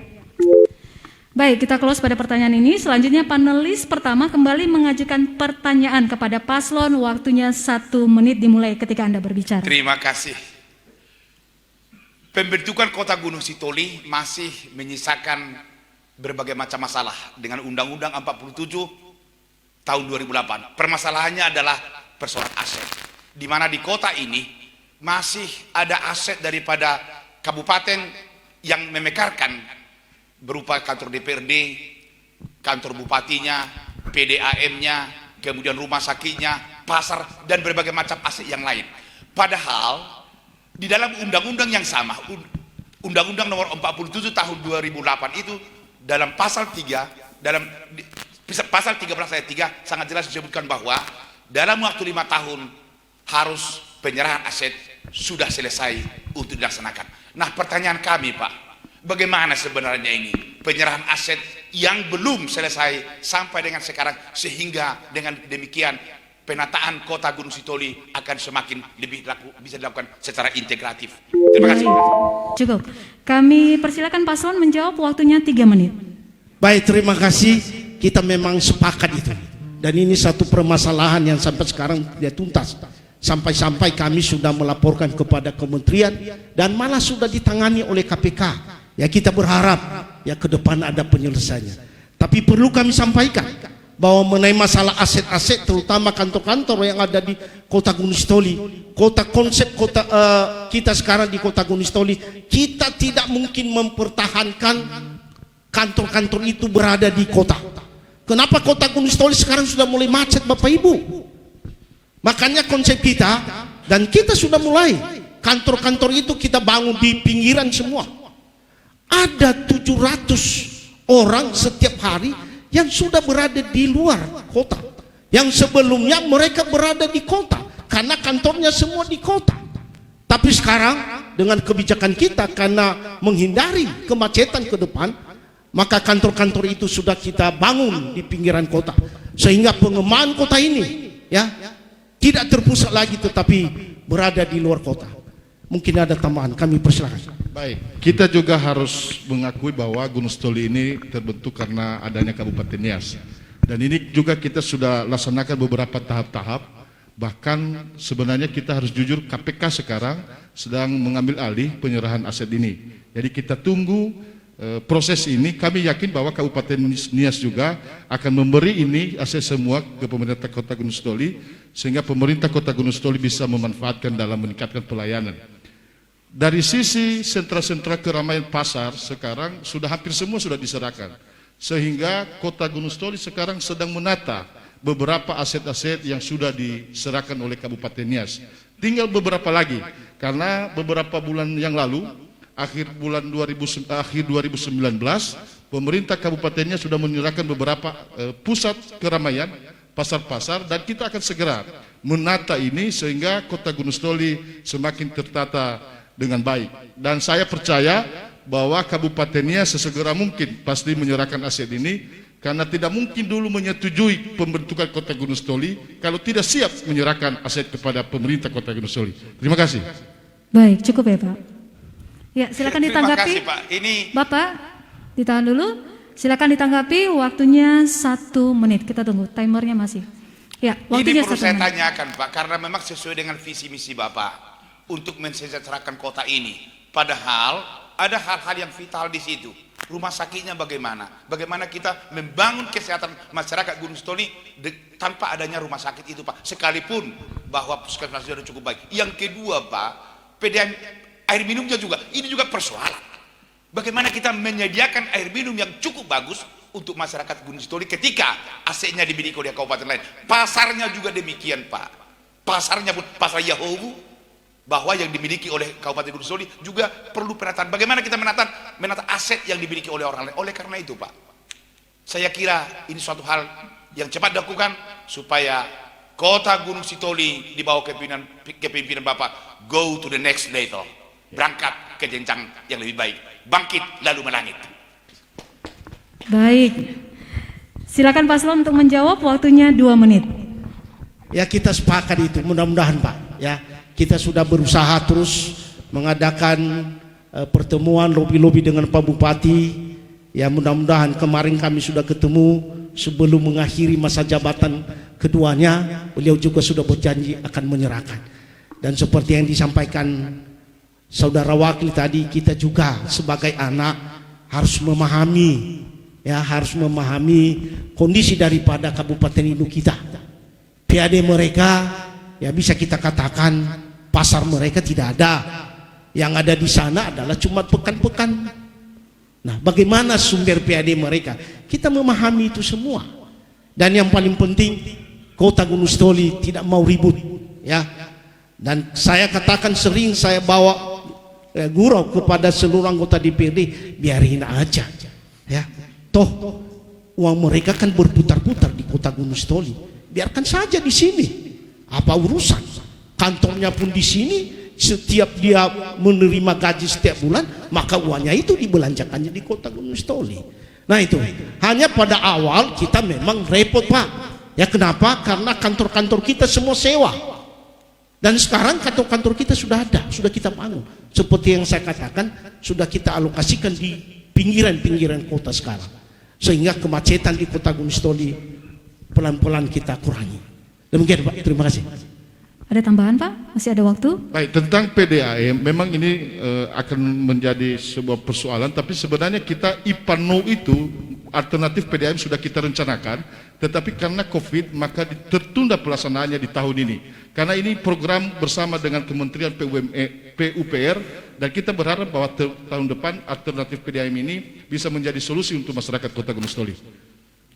Baik, kita close pada pertanyaan ini. Selanjutnya panelis pertama kembali mengajukan pertanyaan kepada paslon. Waktunya 1 menit dimulai ketika Anda berbicara. Terima kasih. Pembentukan kota Gunung Sitoli masih menyisakan berbagai macam masalah dengan Undang-Undang 47 tahun 2008. Permasalahannya adalah persoalan aset, di mana di kota ini masih ada aset daripada kabupaten yang memekarkan, berupa kantor DPRD, kantor bupatinya, PDAM-nya, kemudian rumah sakitnya, pasar, dan berbagai macam aset yang lain. Padahal di dalam undang-undang yang sama, Undang-Undang nomor 47 tahun 2008 itu dalam pasal 3, dalam pasal 13 ayat 3 sangat jelas disebutkan bahwa dalam waktu 5 tahun harus penyerahan aset sudah selesai untuk dilaksanakan. Nah, pertanyaan kami Pak, bagaimana sebenarnya ini penyerahan aset yang belum selesai sampai dengan sekarang, sehingga dengan demikian penataan kota Gunung Sitoli akan semakin lebih bisa dilakukan secara integratif. Terima kasih. Cukup. Kami persilakan paslon menjawab, waktunya 3 menit. Baik, terima kasih. Kita memang sepakat itu. Dan ini satu permasalahan yang sampai sekarang tidak tuntas. Sampai-sampai kami sudah melaporkan kepada kementerian dan malah sudah ditangani oleh KPK. Ya, kita berharap ya ke depan ada penyelesaiannya. Tapi perlu kami sampaikan bahwa mengenai masalah aset-aset, terutama kantor-kantor yang ada di Kota Gunung Sitoli, konsep kita sekarang di Kota Gunung Sitoli, kita tidak mungkin mempertahankan kantor-kantor itu berada di kota. Kenapa Kota Gunung Sitoli sekarang sudah mulai macet, Bapak Ibu? Makanya konsep kita, dan kita sudah mulai, kantor-kantor itu kita bangun di pinggiran semua. Ada 700 orang setiap hari yang sudah berada di luar kota, yang sebelumnya mereka berada di kota karena kantornya semua di kota. Tapi sekarang dengan kebijakan kita, karena menghindari kemacetan ke depan, maka kantor-kantor itu sudah kita bangun di pinggiran kota, sehingga pengembangan kota ini ya tidak terpusat lagi tetapi berada di luar kota. Mungkin ada tambahan, kami persilakan. Baik, kita juga harus mengakui bahwa Gunung Sitoli ini terbentuk karena adanya Kabupaten Nias. Dan ini juga kita sudah laksanakan beberapa tahap-tahap. Bahkan sebenarnya kita harus jujur, KPK sekarang sedang mengambil alih penyerahan aset ini. Jadi kita tunggu proses ini. Kami yakin bahwa Kabupaten Nias juga akan memberi ini aset semua ke pemerintah Kota Gunung Sitoli, sehingga pemerintah Kota Gunung Sitoli bisa memanfaatkan dalam meningkatkan pelayanan. Dari sisi sentra-sentra keramaian pasar sekarang sudah hampir semua sudah diserahkan, sehingga Kota Gunung Sitoli sekarang sedang menata beberapa aset-aset yang sudah diserahkan oleh Kabupaten Nias. Tinggal beberapa lagi, karena beberapa bulan yang lalu, akhir 2019, pemerintah Kabupaten Nias sudah menyerahkan beberapa pusat keramaian, pasar-pasar, dan kita akan segera menata ini sehingga Kota Gunung Sitoli semakin tertata dengan baik. Dan saya percaya bahwa Kabupaten Nias sesegera mungkin pasti menyerahkan aset ini, karena tidak mungkin dulu menyetujui pembentukan Kota Gunung Sitoli kalau tidak siap menyerahkan aset kepada pemerintah Kota Gunung Sitoli. Terima kasih. Baik, cukup ya Pak. Ya, silakan ditanggapi. Terima kasih Pak. Ini Bapak, ditahan dulu. Silakan ditanggapi, waktunya 1 menit. Kita tunggu, timernya masih. Ya, waktunya 1 menit. Ini perlu saya tanyakan Pak, karena memang sesuai dengan visi misi Bapak untuk mensejahterakan kota ini. Padahal ada hal-hal yang vital di situ. Rumah sakitnya bagaimana? Bagaimana kita membangun kesehatan masyarakat Gunung Sitoli tanpa adanya rumah sakit itu Pak? Sekalipun bahwa puskesmas sudah cukup baik. Yang kedua Pak, PDAM air minumnya juga, ini juga persoalan. Bagaimana kita menyediakan air minum yang cukup bagus untuk masyarakat Gunung Sitoli ketika asetnya dimiliki oleh kabupaten lain. Pasarnya juga demikian Pak. Pasarnya pun pasar Yahowu, bahwa yang dimiliki oleh Kabupaten Gunung Sitoli juga perlu penataan. Bagaimana kita menata aset yang dimiliki oleh orang lain. Oleh karena itu Pak, saya kira ini suatu hal yang cepat dilakukan supaya Kota Gunung Sitoli di bawah kepemimpinan Bapak go to the next level, berangkat ke jenjang yang lebih baik, bangkit lalu melangit. Baik, silakan paslon untuk menjawab, waktunya 2 menit. Ya, kita sepakat itu, mudah-mudahan Pak ya. Kita sudah berusaha terus mengadakan pertemuan lobi-lobi dengan Pak Bupati. Ya, mudah-mudahan kemarin kami sudah ketemu sebelum mengakhiri masa jabatan keduanya. Beliau juga sudah berjanji akan menyerahkan. Dan seperti yang disampaikan saudara wakil tadi, kita juga sebagai anak harus memahami, ya, harus memahami kondisi daripada kabupaten induk kita. PAD mereka, ya bisa kita katakan pasar mereka tidak ada. Yang ada di sana adalah cuma pekan-pekan. Nah, bagaimana sumber PAD mereka? Kita memahami itu semua. Dan yang paling penting, Kota Gunung Sitoli tidak mau ribut, ya. Dan saya katakan sering saya bawa gurau kepada seluruh anggota DPRD, biarin aja, ya. Toh uang mereka kan berputar-putar di Kota Gunung Sitoli. Biarkan saja di sini. Apa urusan? Kantornya pun di sini, setiap dia menerima gaji setiap bulan, maka uangnya itu dibelanjakannya di Kota Gunung Sitoli. Nah itu, hanya pada awal kita memang repot Pak. Ya kenapa? Karena kantor-kantor kita semua sewa. Dan sekarang kantor-kantor kita sudah ada, sudah kita bangun. Seperti yang saya katakan, sudah kita alokasikan di pinggiran-pinggiran kota sekarang. Sehingga kemacetan di Kota Gunung Sitoli pelan-pelan kita kurangi. Demikian Pak, terima kasih. Ada tambahan Pak? Masih ada waktu? Baik, tentang PDAM, memang ini akan menjadi sebuah persoalan, tapi sebenarnya kita IPANO itu, alternatif PDAM sudah kita rencanakan, tetapi karena COVID maka tertunda pelaksanaannya di tahun ini. Karena ini program bersama dengan Kementerian PUPR, dan kita berharap bahwa tahun depan alternatif PDAM ini bisa menjadi solusi untuk masyarakat Kota Gunung Sitoli.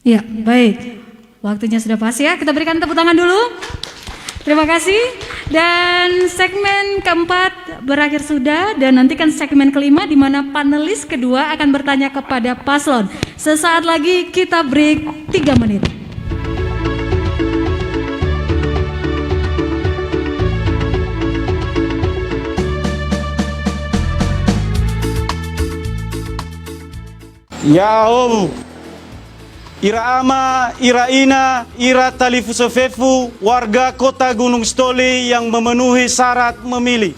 Ya, baik. Waktunya sudah pas ya, kita berikan tepuk tangan dulu. Terima kasih. Dan segmen keempat berakhir sudah, dan nantikan segmen kelima di mana panelis kedua akan bertanya kepada paslon. Sesaat lagi kita break 3 menit. Ya Om, Ira Ama, Ira Ina, Ira Talifusofefu, warga Kota Gunung Sitoli yang memenuhi syarat memilih.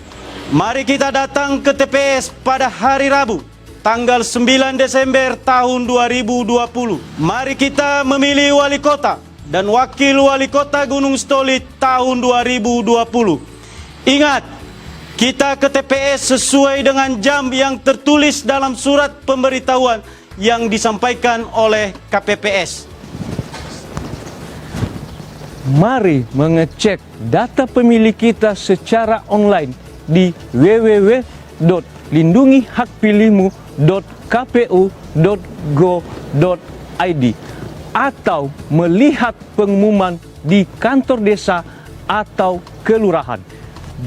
Mari kita datang ke TPS pada hari Rabu, tanggal 9 Desember tahun 2020. Mari kita memilih wali kota dan wakil wali kota Gunung Sitoli tahun 2020. Ingat, kita ke TPS sesuai dengan jam yang tertulis dalam surat pemberitahuan yang disampaikan oleh KPPS. Mari mengecek data pemilih kita secara online di www.lindungihakpilihmu.kpu.go.id atau melihat pengumuman di kantor desa atau kelurahan.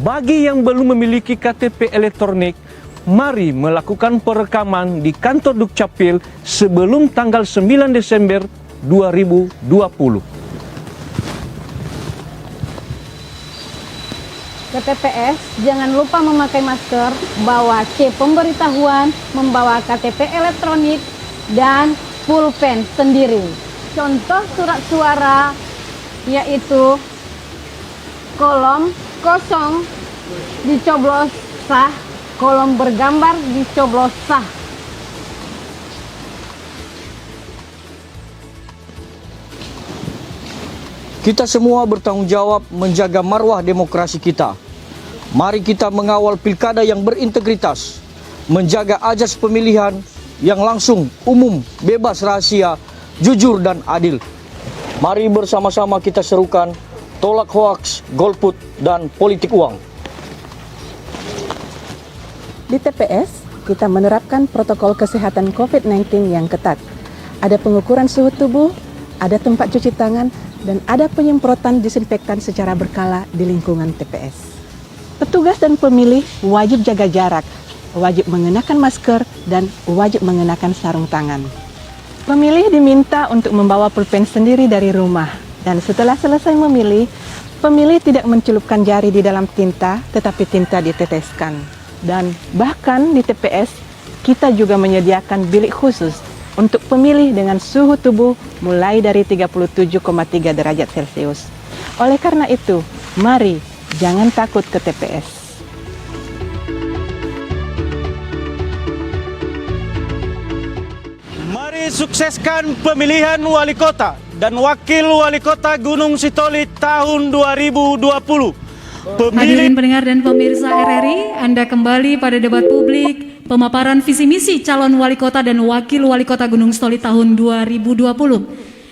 Bagi yang belum memiliki KTP elektronik, mari melakukan perekaman di kantor Dukcapil sebelum tanggal 9 Desember 2020. Ke TPS, jangan lupa memakai masker, bawa C pemberitahuan, membawa KTP elektronik, dan pulpen sendiri. Contoh surat suara yaitu kolom kosong dicoblos sah, kolom bergambar dicoblos sah. Kita semua bertanggung jawab menjaga marwah demokrasi kita. Mari kita mengawal pilkada yang berintegritas, menjaga azas pemilihan yang langsung, umum, bebas, rahasia, jujur dan adil. Mari bersama-sama kita serukan tolak hoaks, golput, dan politik uang. Di TPS, kita menerapkan protokol kesehatan COVID-19 yang ketat. Ada pengukuran suhu tubuh, ada tempat cuci tangan, dan ada penyemprotan disinfektan secara berkala di lingkungan TPS. Petugas dan pemilih wajib jaga jarak, wajib mengenakan masker, dan wajib mengenakan sarung tangan. Pemilih diminta untuk membawa pulpen sendiri dari rumah, dan setelah selesai memilih, pemilih tidak mencelupkan jari di dalam tinta, tetapi tinta diteteskan. Dan bahkan di TPS, kita juga menyediakan bilik khusus untuk pemilih dengan suhu tubuh mulai dari 37,3 derajat Celcius. Oleh karena itu, mari jangan takut ke TPS. Mari sukseskan pemilihan wali kota dan wakil wali kota Gunung Sitoli tahun 2020. Hadirin pendengar dan pemirsa RRI, Anda kembali pada debat publik pemaparan visi misi calon wali kota dan wakil wali kota Gunung Sitoli tahun 2020.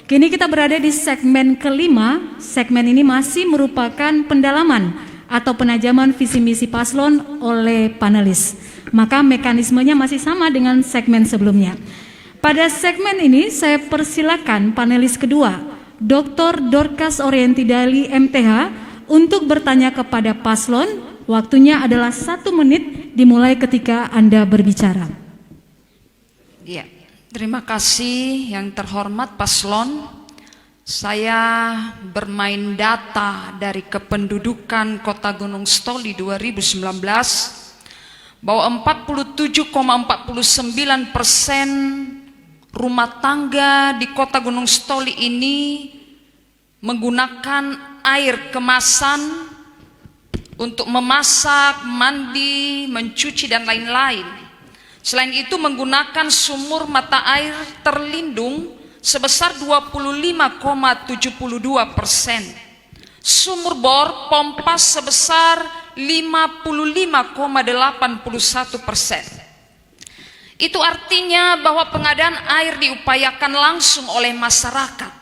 Kini kita berada di segmen kelima. Segmen ini masih merupakan pendalaman atau penajaman visi misi paslon oleh panelis. Maka mekanismenya masih sama dengan segmen sebelumnya. Pada segmen ini saya persilakan panelis kedua, Dr. Dorcas Orientidali MTH, untuk bertanya kepada paslon. Waktunya adalah 1 menit dimulai ketika Anda berbicara. Ya, terima kasih yang terhormat paslon. Saya bermain data dari kependudukan Kota Gunung Stoli 2019 bahwa 47,49% rumah tangga di Kota Gunung Stoli ini menggunakan air kemasan untuk memasak, mandi, mencuci dan lain-lain. Selain itu menggunakan sumur mata air terlindung sebesar 25,72%. Sumur bor pompa sebesar 55,81%. Itu artinya bahwa pengadaan air diupayakan langsung oleh masyarakat.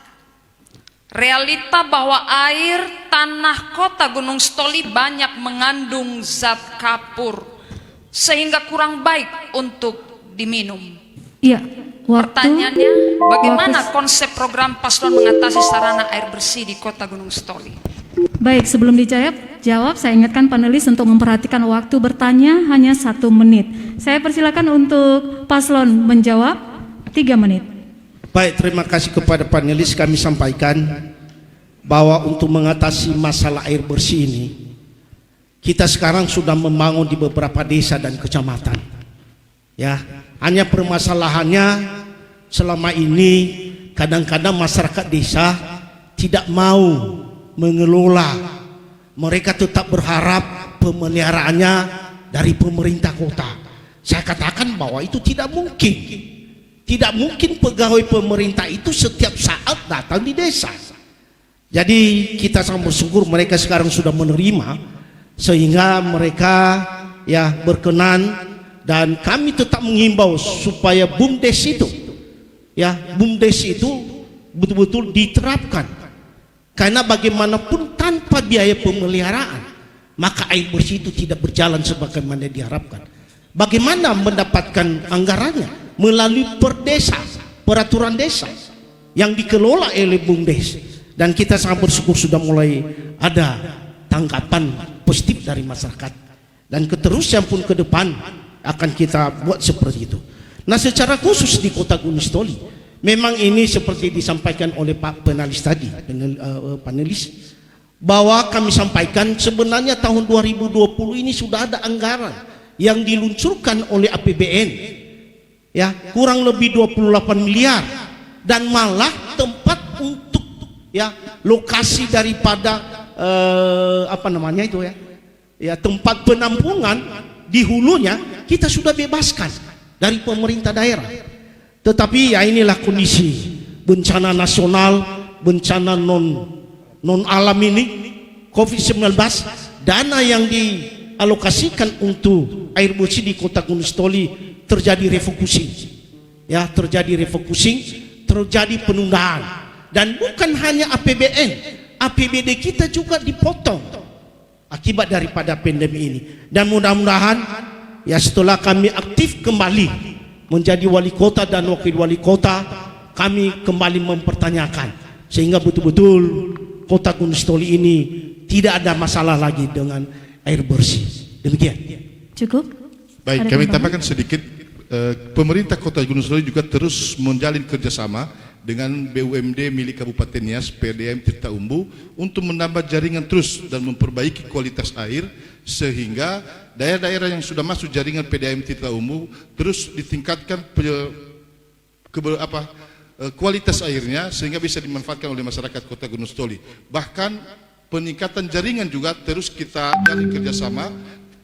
Realita bahwa air tanah Kota Gunung Stoli banyak mengandung zat kapur sehingga kurang baik untuk diminum. Iya. Pertanyaannya, bagaimana konsep program paslon mengatasi sarana air bersih di Kota Gunung Stoli? Baik, sebelum dijawab, saya ingatkan panelis untuk memperhatikan waktu bertanya hanya 1 menit. Saya persilakan untuk paslon menjawab 3 menit. Baik, terima kasih kepada panelis. Kami sampaikan bahwa untuk mengatasi masalah air bersih ini, kita sekarang sudah membangun di beberapa desa dan kecamatan. Ya, hanya permasalahannya selama ini kadang-kadang masyarakat desa tidak mau mengelola. Mereka tetap berharap pemeliharaannya dari pemerintah kota. Saya katakan bahwa itu tidak mungkin. Tidak mungkin pegawai pemerintah itu setiap saat datang di desa. Jadi kita sangat bersyukur mereka sekarang sudah menerima, sehingga mereka ya berkenan. Dan kami tetap mengimbau supaya BUMDes itu, ya BUMDes itu betul-betul diterapkan. Karena bagaimanapun tanpa biaya pemeliharaan, maka air bersih itu tidak berjalan sebagaimana diharapkan. Bagaimana mendapatkan anggarannya? Melalui perdesa, peraturan desa yang dikelola oleh BUMDes. Dan kita sangat bersyukur sudah mulai ada tanggapan positif dari masyarakat. Dan keterusan pun ke depan akan kita buat seperti itu. Nah, secara khusus di Kota Gunung Stoli, memang ini seperti disampaikan oleh Pak panelis tadi, panelis, bahwa kami sampaikan sebenarnya tahun 2020 ini sudah ada anggaran yang diluncurkan oleh APBN, ya kurang lebih 28 miliar, dan malah tempat untuk ya lokasi daripada apa namanya itu ya tempat penampungan di hulunya kita sudah bebaskan dari pemerintah daerah. Tetapi ya inilah kondisi bencana nasional, bencana non alam ini, COVID-19, dana yang dialokasikan untuk air bersih di Kota Gunung Stoli terjadi refocusing. Ya, terjadi refocusing, terjadi penundaan. Dan bukan hanya APBN, APBD kita juga dipotong akibat daripada pandemi ini. Dan mudah-mudahan ya setelah kami aktif kembali menjadi wali kota dan wakil wali kota, kami kembali mempertanyakan sehingga betul-betul Kota Gunung Stoli ini tidak ada masalah lagi dengan air bersih. Demikian. Cukup? Baik, kami tambahkan sedikit. Pemerintah Kota Gunung Stoli juga terus menjalin kerjasama dengan BUMD milik Kabupaten Nias, PDAM Tirta Umbu, untuk menambah jaringan terus dan memperbaiki kualitas air, sehingga daerah-daerah yang sudah masuk jaringan PDAM Tirta Umbu terus ditingkatkan kualitas airnya sehingga bisa dimanfaatkan oleh masyarakat Kota Gunung Stoli. Bahkan peningkatan jaringan juga terus kita jalin kerjasama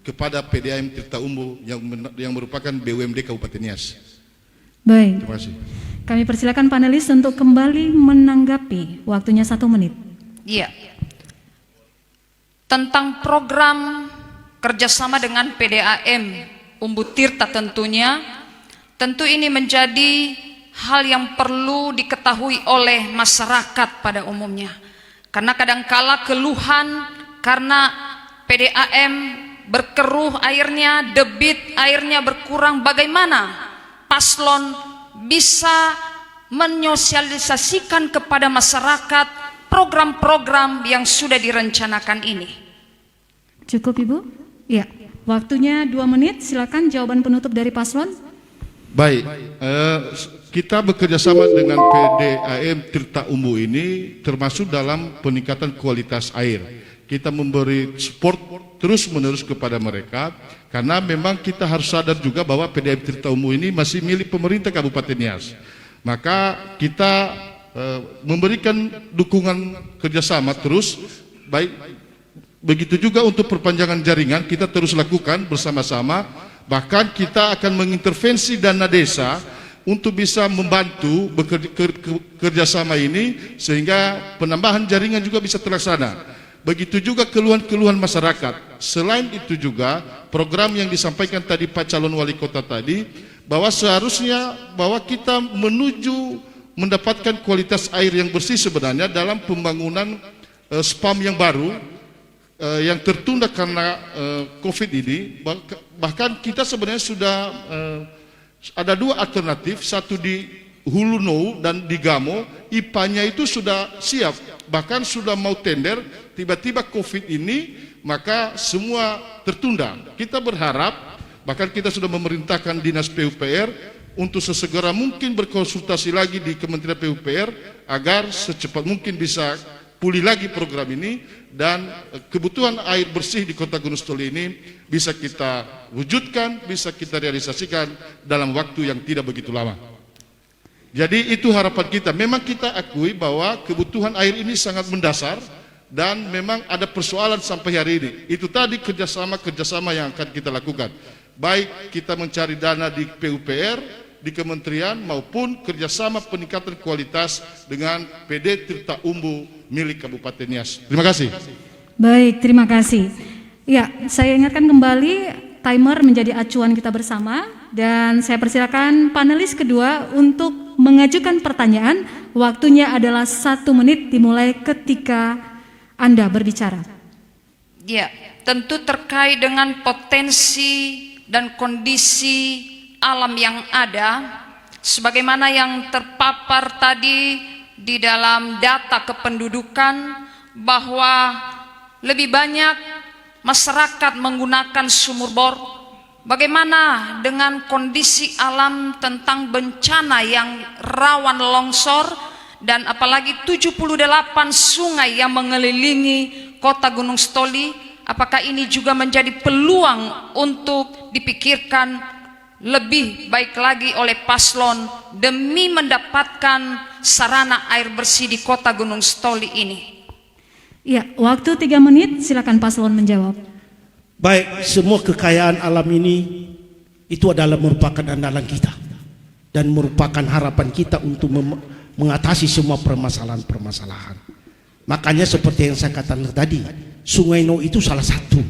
kepada PDAM Tirta Umbu yang merupakan BUMD Kabupaten Nias. Baik. Terima kasih. Kami persilakan panelis untuk kembali menanggapi. Waktunya 1 menit. Iya. Tentang program kerjasama dengan PDAM Umbu Tirta tentunya, tentu ini menjadi hal yang perlu diketahui oleh masyarakat pada umumnya. Karena kadangkala keluhan karena PDAM berkeruh airnya, debit airnya berkurang, bagaimana paslon bisa menyosialisasikan kepada masyarakat program-program yang sudah direncanakan ini. Cukup Ibu? Ya, waktunya 2 menit, silakan jawaban penutup dari paslon. Baik, kita bekerja sama dengan PDAM Tirta Umbu ini termasuk dalam peningkatan kualitas air. Kita memberi support terus-menerus kepada mereka, karena memang kita harus sadar juga bahwa PDAM Tirta Umbu ini masih milik pemerintah Kabupaten Nias. Maka kita memberikan dukungan kerjasama terus, baik begitu juga untuk perpanjangan jaringan kita terus lakukan bersama-sama. Bahkan kita akan mengintervensi dana desa untuk bisa membantu kerjasama ini sehingga penambahan jaringan juga bisa terlaksana. Begitu juga keluhan-keluhan masyarakat. Selain itu juga program yang disampaikan tadi Pak Calon Wali Kota tadi, bahwa seharusnya bahwa kita menuju mendapatkan kualitas air yang bersih sebenarnya dalam pembangunan spam yang baru yang tertunda karena COVID ini. Bahkan kita sebenarnya sudah ada dua alternatif, satu di Hulu Nou dan di Gamo, IPA-nya itu sudah siap, bahkan sudah mau tender, tiba-tiba COVID ini, maka semua tertunda. Kita berharap, bahkan kita sudah memerintahkan Dinas PUPR untuk sesegera mungkin berkonsultasi lagi di Kementerian PUPR agar secepat mungkin bisa pulih lagi program ini, dan kebutuhan air bersih di Kota Gunung Sitoli ini bisa kita wujudkan, bisa kita realisasikan dalam waktu yang tidak begitu lama. Jadi itu harapan kita. Memang kita akui bahwa kebutuhan air ini sangat mendasar dan memang ada persoalan sampai hari ini. Itu tadi kerjasama yang akan kita lakukan. Baik kita mencari dana di PUPR, di kementerian, maupun kerjasama peningkatan kualitas dengan PD Tirta Umbu milik Kabupaten Nias. Terima kasih. Baik, terima kasih. Ya, saya ingatkan kembali timer menjadi acuan kita bersama, dan saya persilakan panelis kedua untuk mengajukan pertanyaan. Waktunya adalah 1 menit dimulai ketika Anda berbicara. Ya, tentu terkait dengan potensi dan kondisi alam yang ada, sebagaimana yang terpapar tadi di dalam data kependudukan, bahwa lebih banyak masyarakat menggunakan sumur bor. Bagaimana dengan kondisi alam tentang bencana yang rawan longsor, dan apalagi 78 sungai yang mengelilingi Kota Gunung Sitoli? Apakah ini juga menjadi peluang untuk dipikirkan lebih baik lagi oleh paslon demi mendapatkan sarana air bersih di Kota Gunung Sitoli ini? Ya, waktu 3 menit, silakan paslon menjawab. Baik, semua kekayaan alam ini itu adalah merupakan andalan kita dan merupakan harapan kita untuk mengatasi semua permasalahan-permasalahan. Makanya seperti yang saya katakan tadi, Sungai Nou itu salah satu.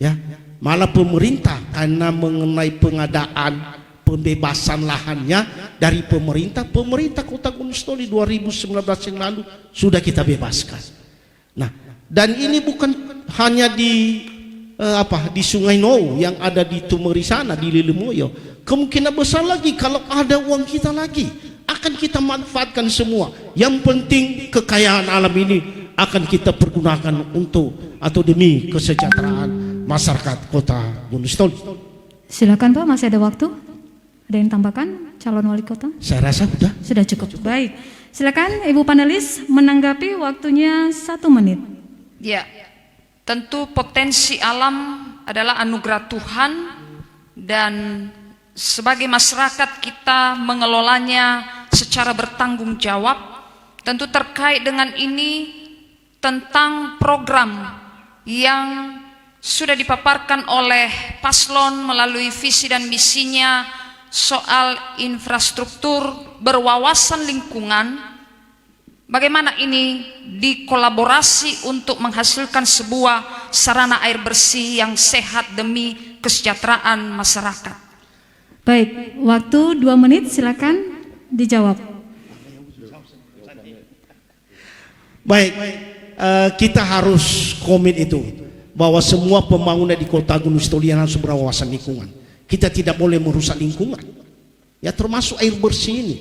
Ya, malah pemerintah karena mengenai pengadaan pembebasan lahannya dari pemerintah Kota Gunung Sitoli 2019 yang lalu sudah kita bebaskan. Nah, dan ini bukan hanya di Sungai Nou yang ada di Tumeri sana, di Lilemoyo. Kemungkinan besar lagi kalau ada uang kita lagi akan kita manfaatkan semua. Yang penting kekayaan alam ini akan kita pergunakan untuk atau demi kesejahteraan masyarakat Kota Gunung Sitoli. Silakan Pak, masih ada waktu. Ada yang tambahkan, calon wali kota? Saya rasa sudah cukup. Baik, silakan Ibu panelis menanggapi, waktunya 1 menit. Ya, tentu potensi alam adalah anugerah Tuhan, dan sebagai masyarakat kita mengelolanya secara bertanggung jawab. Tentu terkait dengan ini, tentang program yang sudah dipaparkan oleh paslon melalui visi dan misinya soal infrastruktur berwawasan lingkungan, bagaimana ini dikolaborasi untuk menghasilkan sebuah sarana air bersih yang sehat demi kesejahteraan masyarakat. Baik, waktu 2 menit, silakan dijawab. Baik, kita harus komit itu bahwa semua pembangunan di Kota Gunung Sitoli harus berwawasan lingkungan. Kita tidak boleh merusak lingkungan, ya termasuk air bersih ini.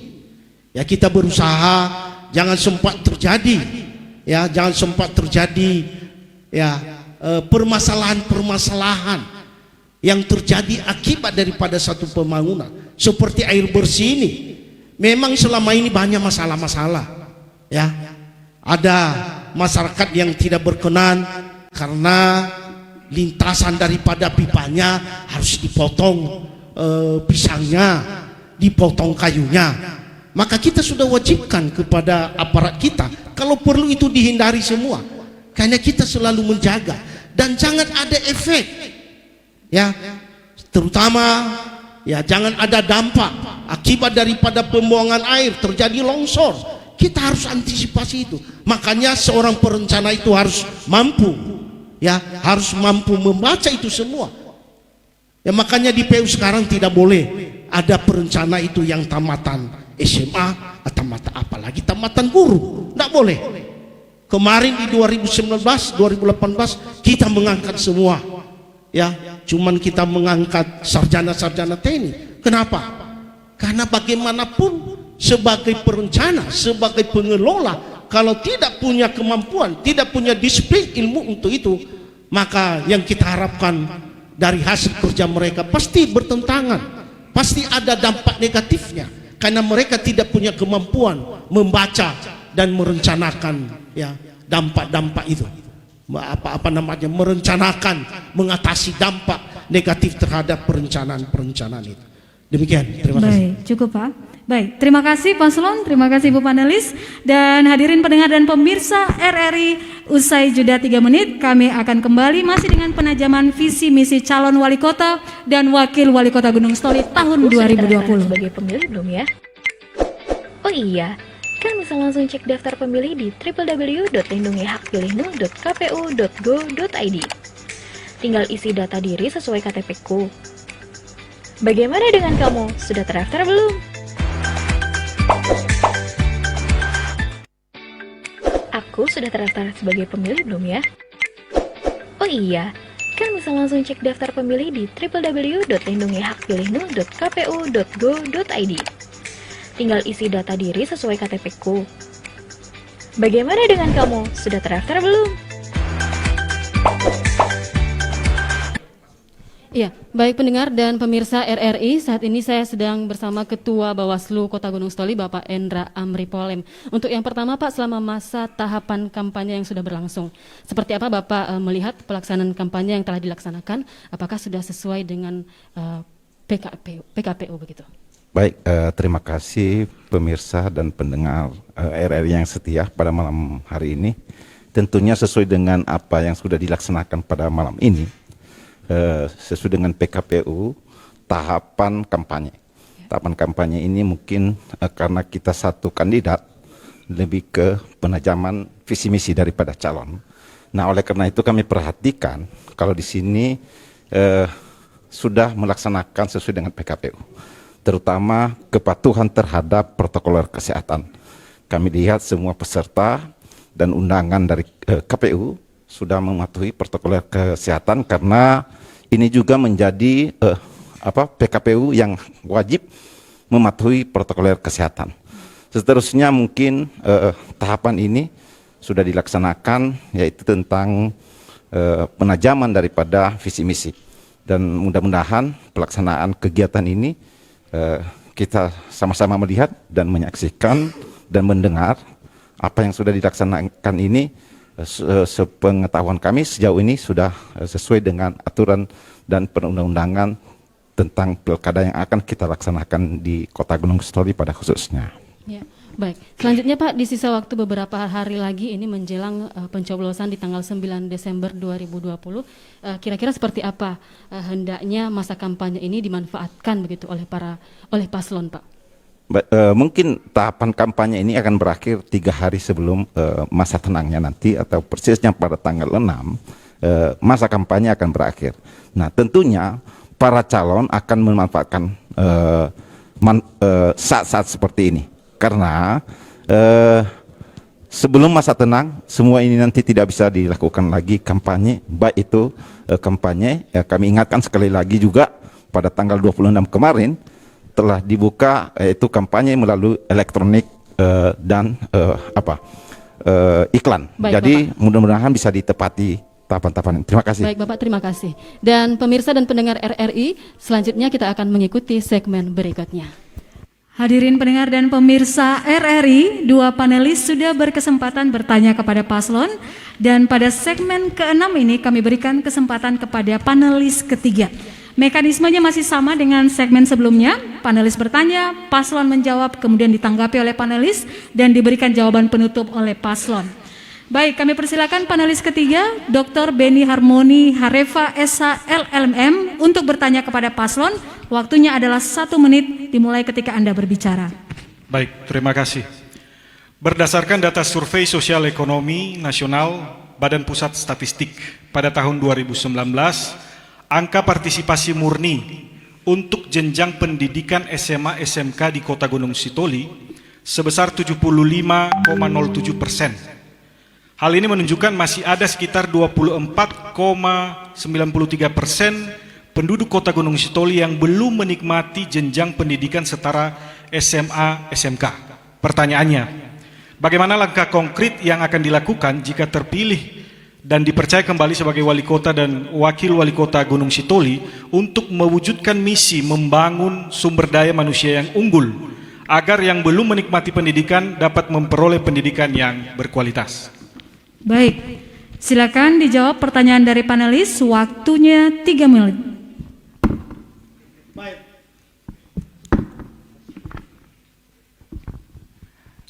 Ya, kita berusaha jangan sempat terjadi permasalahan-permasalahan yang terjadi akibat daripada satu pembangunan seperti air bersih ini. Memang selama ini banyak masalah-masalah, ya. Ada masyarakat yang tidak berkenan karena lintasan daripada pipanya harus dipotong pisangnya, dipotong kayunya. Maka kita sudah wajibkan kepada aparat kita, kalau perlu itu dihindari semua, karena kita selalu menjaga dan jangan ada efek, ya, terutama ya jangan ada dampak akibat daripada pembuangan air terjadi longsor. Kita harus antisipasi itu. Makanya seorang perencana itu harus mampu, ya, harus mampu membaca itu semua. Ya, makanya di PU sekarang tidak boleh ada perencana itu yang tamatan SMA atau apalagi tamatan guru, tidak boleh. Kemarin di 2019, 2018 kita mengangkat semua, ya, cuman kita mengangkat sarjana-sarjana teknik. Kenapa? Karena bagaimanapun sebagai perencana, sebagai pengelola, kalau tidak punya kemampuan, tidak punya disiplin ilmu untuk itu, maka yang kita harapkan dari hasil kerja mereka pasti bertentangan, pasti ada dampak negatifnya, karena mereka tidak punya kemampuan membaca dan merencanakan, ya, dampak-dampak itu, apa namanya, merencanakan, mengatasi dampak negatif terhadap perencanaan itu. Demikian, terima kasih. Baik, cukup Pak. Baik, terima kasih Paslon, terima kasih Ibu panelis, dan hadirin pendengar dan pemirsa RRI. Usai jeda 3 menit, kami akan kembali masih dengan penajaman visi misi calon wali kota dan wakil wali kota Gunung Stoli tahun 2020. Sebagai pemilih belum ya? Oh iya, kan bisa langsung cek daftar pemilih di www.lindungihakpilihmu.kpu.go.id. Tinggal isi data diri sesuai KTP-ku. Bagaimana dengan kamu? Sudah terdaftar belum? Aku sudah terdaftar sebagai pemilih belum ya? Oh iya, kan bisa langsung cek daftar pemilih di www.lindungihakpilihmu.kpu.go.id. Tinggal isi data diri sesuai KTP-ku. Bagaimana dengan kamu? Sudah terdaftar belum? Iya, baik pendengar dan pemirsa RRI, saat ini saya sedang bersama Ketua Bawaslu Kota Gunung Stoli, Bapak Endra Amri Polem. Untuk yang pertama Pak, selama masa tahapan kampanye yang sudah berlangsung, seperti apa Bapak melihat pelaksanaan kampanye yang telah dilaksanakan? Apakah sudah sesuai dengan PKPU begitu? Baik, terima kasih pemirsa dan pendengar RRI yang setia pada malam hari ini. Tentunya sesuai dengan apa yang sudah dilaksanakan pada malam ini. Sesuai dengan PKPU, tahapan kampanye. Tahapan kampanye ini mungkin karena kita satu kandidat, lebih ke penajaman visi misi daripada calon. Nah, oleh karena itu kami perhatikan kalau di sini sudah melaksanakan sesuai dengan PKPU, terutama kepatuhan terhadap protokol kesehatan. Kami lihat semua peserta dan undangan dari KPU sudah mematuhi protokol kesehatan, karena ini juga menjadi PKPU yang wajib mematuhi protokol kesehatan. Seterusnya mungkin tahapan ini sudah dilaksanakan, yaitu tentang penajaman daripada visi misi, dan mudah-mudahan pelaksanaan kegiatan ini kita sama-sama melihat dan menyaksikan dan mendengar apa yang sudah dilaksanakan ini. Sepengetahuan kami sejauh ini sudah sesuai dengan aturan dan perundang-undangan tentang pilkada yang akan kita laksanakan di Kota Gunung Stoli pada khususnya. Ya, baik. Selanjutnya Pak, di sisa waktu beberapa hari lagi ini menjelang pencoblosan di tanggal 9 Desember 2020, kira-kira seperti apa hendaknya masa kampanye ini dimanfaatkan begitu oleh paslon Pak? Mungkin tahapan kampanye ini akan berakhir 3 hari sebelum masa tenangnya nanti, atau persisnya pada tanggal 6 masa kampanye akan berakhir. Nah, tentunya para calon akan memanfaatkan saat-saat seperti ini, karena sebelum masa tenang semua ini nanti tidak bisa dilakukan lagi kampanye, baik itu kampanye, kami ingatkan sekali lagi juga pada tanggal 26 kemarin telah dibuka yaitu kampanye melalui elektronik dan iklan. Baik, jadi mudah-mudahan bisa ditepati tahapan-tahapan. Terima kasih. Baik Bapak, terima kasih. Dan pemirsa dan pendengar RRI, selanjutnya kita akan mengikuti segmen berikutnya. Hadirin pendengar dan pemirsa RRI, dua panelis sudah berkesempatan bertanya kepada paslon, dan pada segmen ke-6 ini kami berikan kesempatan kepada panelis ketiga. Mekanismenya masih sama dengan segmen sebelumnya, panelis bertanya, paslon menjawab, kemudian ditanggapi oleh panelis dan diberikan jawaban penutup oleh paslon. Baik, kami persilakan panelis ketiga, Dr. Beni Harmoni Harefa SH LLM untuk bertanya kepada paslon. Waktunya adalah 1 menit dimulai ketika Anda berbicara. Baik, terima kasih. Berdasarkan data survei sosial ekonomi nasional Badan Pusat Statistik pada tahun 2019, angka partisipasi murni untuk jenjang pendidikan SMA SMK di Kota Gunung Sitoli sebesar 75,07%. Hal ini menunjukkan masih ada sekitar 24,93% penduduk Kota Gunung Sitoli yang belum menikmati jenjang pendidikan setara SMA SMK. Pertanyaannya, bagaimana langkah konkret yang akan dilakukan jika terpilih dan dipercaya kembali sebagai wali kota dan wakil wali kota Gunung Sitoli untuk mewujudkan misi membangun sumber daya manusia yang unggul agar yang belum menikmati pendidikan dapat memperoleh pendidikan yang berkualitas? Baik, silakan dijawab pertanyaan dari panelis, waktunya 3 menit.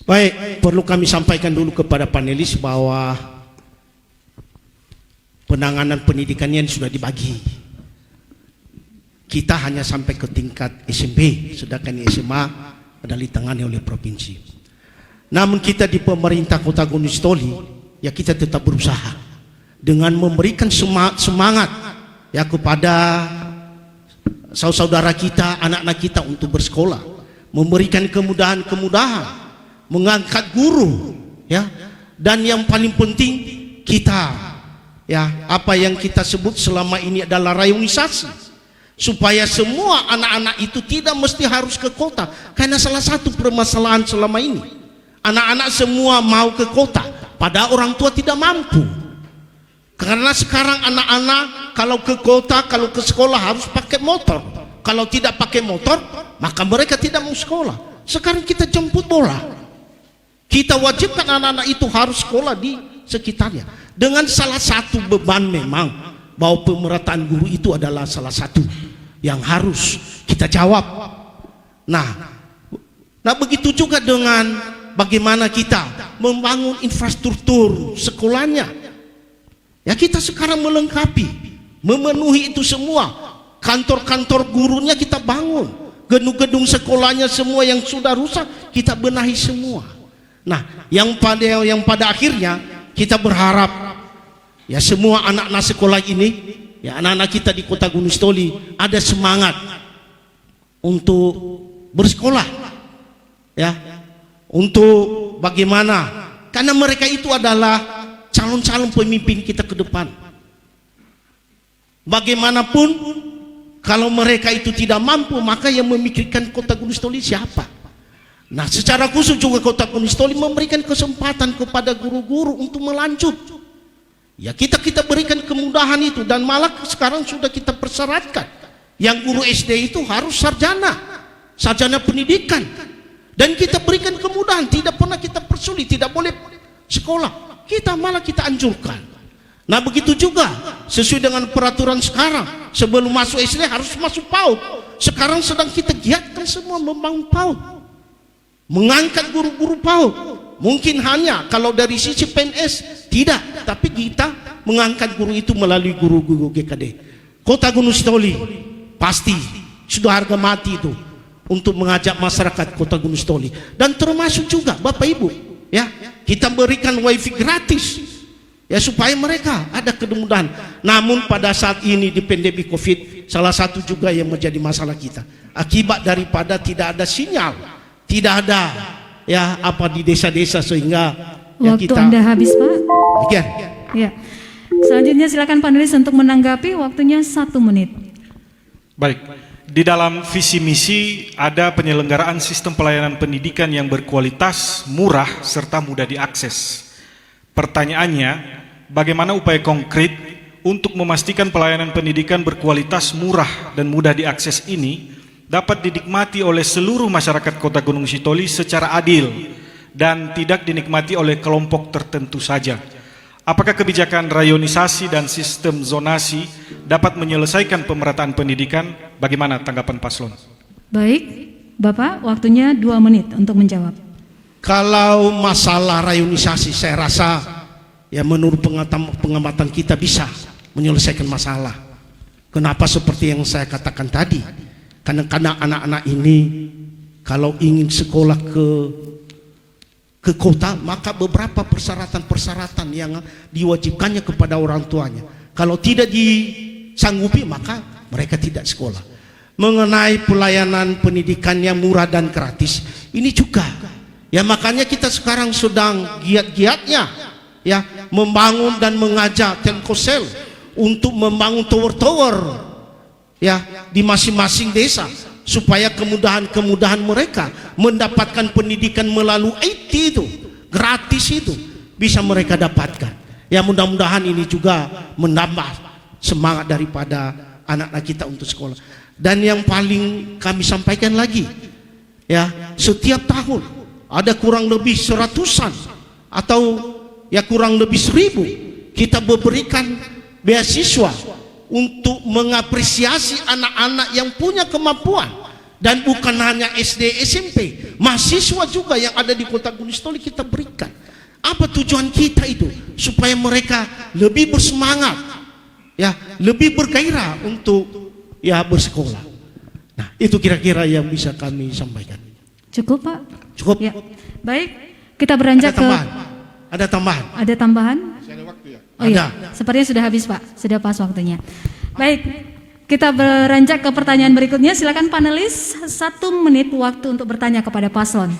Baik, perlu kami sampaikan dulu kepada panelis bahwa penanganan pendidikannya sudah dibagi. Kita hanya sampai ke tingkat SMP, sedangkan SMA adalah ditangani oleh provinsi. Namun kita di pemerintah Kota Gunung Sitoli, ya kita tetap berusaha dengan memberikan semangat ya kepada saudara kita, anak-anak kita untuk bersekolah, memberikan kemudahan-kemudahan, mengangkat guru, ya, dan yang paling penting kita, ya, apa yang kita sebut selama ini adalah rayonisasi, supaya semua anak-anak itu tidak mesti harus ke kota, karena salah satu permasalahan selama ini, anak-anak semua mau ke kota, padahal orang tua tidak mampu. Karena sekarang anak-anak kalau ke kota, kalau ke sekolah harus pakai motor. Kalau tidak pakai motor, maka mereka tidak mau sekolah. Sekarang kita jemput bola. Kita wajibkan anak-anak itu harus sekolah di sekitarnya. Dengan salah satu beban memang bahwa pemerataan guru itu adalah salah satu yang harus kita jawab. Nah begitu juga dengan bagaimana kita membangun infrastruktur sekolahnya. Ya, kita sekarang melengkapi, memenuhi itu semua. Kantor-kantor gurunya kita bangun, gedung-gedung sekolahnya semua yang sudah rusak kita benahi semua. Nah, yang pada akhirnya kita berharap ya semua anak-anak sekolah ini, ya anak-anak kita di Kota Gunung Sitoli ada semangat untuk bersekolah. Ya. Untuk bagaimana, karena mereka itu adalah calon-calon pemimpin kita ke depan. Bagaimanapun kalau mereka itu tidak mampu, maka yang memikirkan Kota Gunung Sitoli siapa? Nah, secara khusus juga Kota Gunung Sitoli memberikan kesempatan kepada guru-guru untuk melanjut. Ya, kita berikan kemudahan itu, dan malah sekarang sudah kita persyaratkan yang guru SD itu harus sarjana pendidikan. Dan kita berikan kemudahan, tidak pernah kita persulit, tidak boleh sekolah. Kita malah kita anjurkan. Nah begitu juga, sesuai dengan peraturan sekarang, sebelum masuk SD harus masuk PAUD. Sekarang sedang kita giatkan semua membangun PAUD. Mengangkat guru-guru PAUD. Mungkin hanya kalau dari sisi PNS, tidak. Tapi kita mengangkat guru itu melalui guru-guru GKD. Kota Gunung Sitoli, pasti sudah harga mati itu untuk mengajak masyarakat Kota Gunung Sitoli, dan termasuk juga Bapak Ibu, ya, kita berikan wifi gratis, ya, supaya mereka ada kemudahan. Namun pada saat ini di pandemi COVID, salah satu juga yang menjadi masalah kita, akibat daripada tidak ada sinyal, tidak ada ya apa di desa-desa, sehingga ya Waktu kita. Anda habis, Pak. Demikian. Ya. Selanjutnya silakan panelis untuk menanggapi, waktunya 1 menit. Baik. Di dalam visi misi ada penyelenggaraan sistem pelayanan pendidikan yang berkualitas, murah, serta mudah diakses. Pertanyaannya, bagaimana upaya konkret untuk memastikan pelayanan pendidikan berkualitas, murah, dan mudah diakses ini dapat dinikmati oleh seluruh masyarakat Kota Gunung Sitoli secara adil dan tidak dinikmati oleh kelompok tertentu saja. Apakah kebijakan rayonisasi dan sistem zonasi dapat menyelesaikan pemerataan pendidikan? Bagaimana tanggapan paslon? Baik, Bapak, waktunya 2 menit untuk menjawab. Kalau masalah rayonisasi, saya rasa ya menurut pengamatan kita bisa menyelesaikan masalah. Kenapa seperti yang saya katakan tadi? Karena anak-anak ini kalau ingin sekolah ke kota, maka beberapa persyaratan-persyaratan yang diwajibkannya kepada orang tuanya. Kalau tidak disanggupi, maka mereka tidak sekolah. Mengenai pelayanan pendidikan yang murah dan gratis, ini juga. Ya makanya kita sekarang sedang giat-giatnya ya membangun dan mengajak Telkomsel untuk membangun tower-tower ya di masing-masing desa supaya kemudahan-kemudahan mereka mendapatkan pendidikan melalui IT itu gratis itu bisa mereka dapatkan. Ya mudah-mudahan ini juga menambah semangat daripada anak-anak kita untuk sekolah. Dan yang paling kami sampaikan lagi ya setiap tahun ada kurang lebih 100-an atau ya kurang lebih 1000 kita memberikan beasiswa untuk mengapresiasi anak-anak yang punya kemampuan, dan bukan hanya SD SMP, mahasiswa juga yang ada di Kota Gunung Sitoli kita berikan. Apa tujuan kita itu? Supaya mereka lebih bersemangat ya, lebih bergairah untuk ya bersekolah. Nah, itu kira-kira yang bisa kami sampaikan. Cukup, Pak? Cukup. Ya. Baik, kita beranjak ke... Ada tambahan? Ada tambahan? Masih ada waktu ya? Oh iya, sepertinya sudah habis, Pak. Sudah pas waktunya. Baik, kita beranjak ke pertanyaan berikutnya. Silakan panelis, 1 menit waktu untuk bertanya kepada paslon.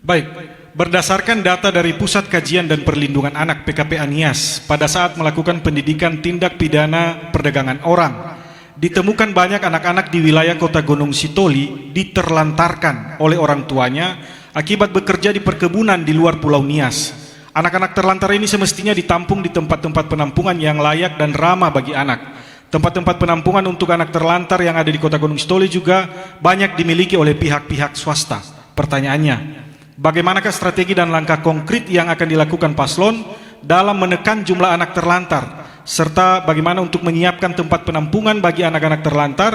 Baik, berdasarkan data dari Pusat Kajian dan Perlindungan Anak PKP Anias, pada saat melakukan pendidikan tindak pidana perdagangan orang, ditemukan banyak anak-anak di wilayah Kota Gunung Sitoli diterlantarkan oleh orang tuanya akibat bekerja di perkebunan di luar Pulau Nias. Anak-anak terlantar ini semestinya ditampung di tempat-tempat penampungan yang layak dan ramah bagi anak. Tempat-tempat penampungan untuk anak terlantar yang ada di Kota Gunung Sitoli juga banyak dimiliki oleh pihak-pihak swasta. Pertanyaannya, bagaimanakah strategi dan langkah konkret yang akan dilakukan paslon dalam menekan jumlah anak terlantar, serta bagaimana untuk menyiapkan tempat penampungan bagi anak-anak terlantar,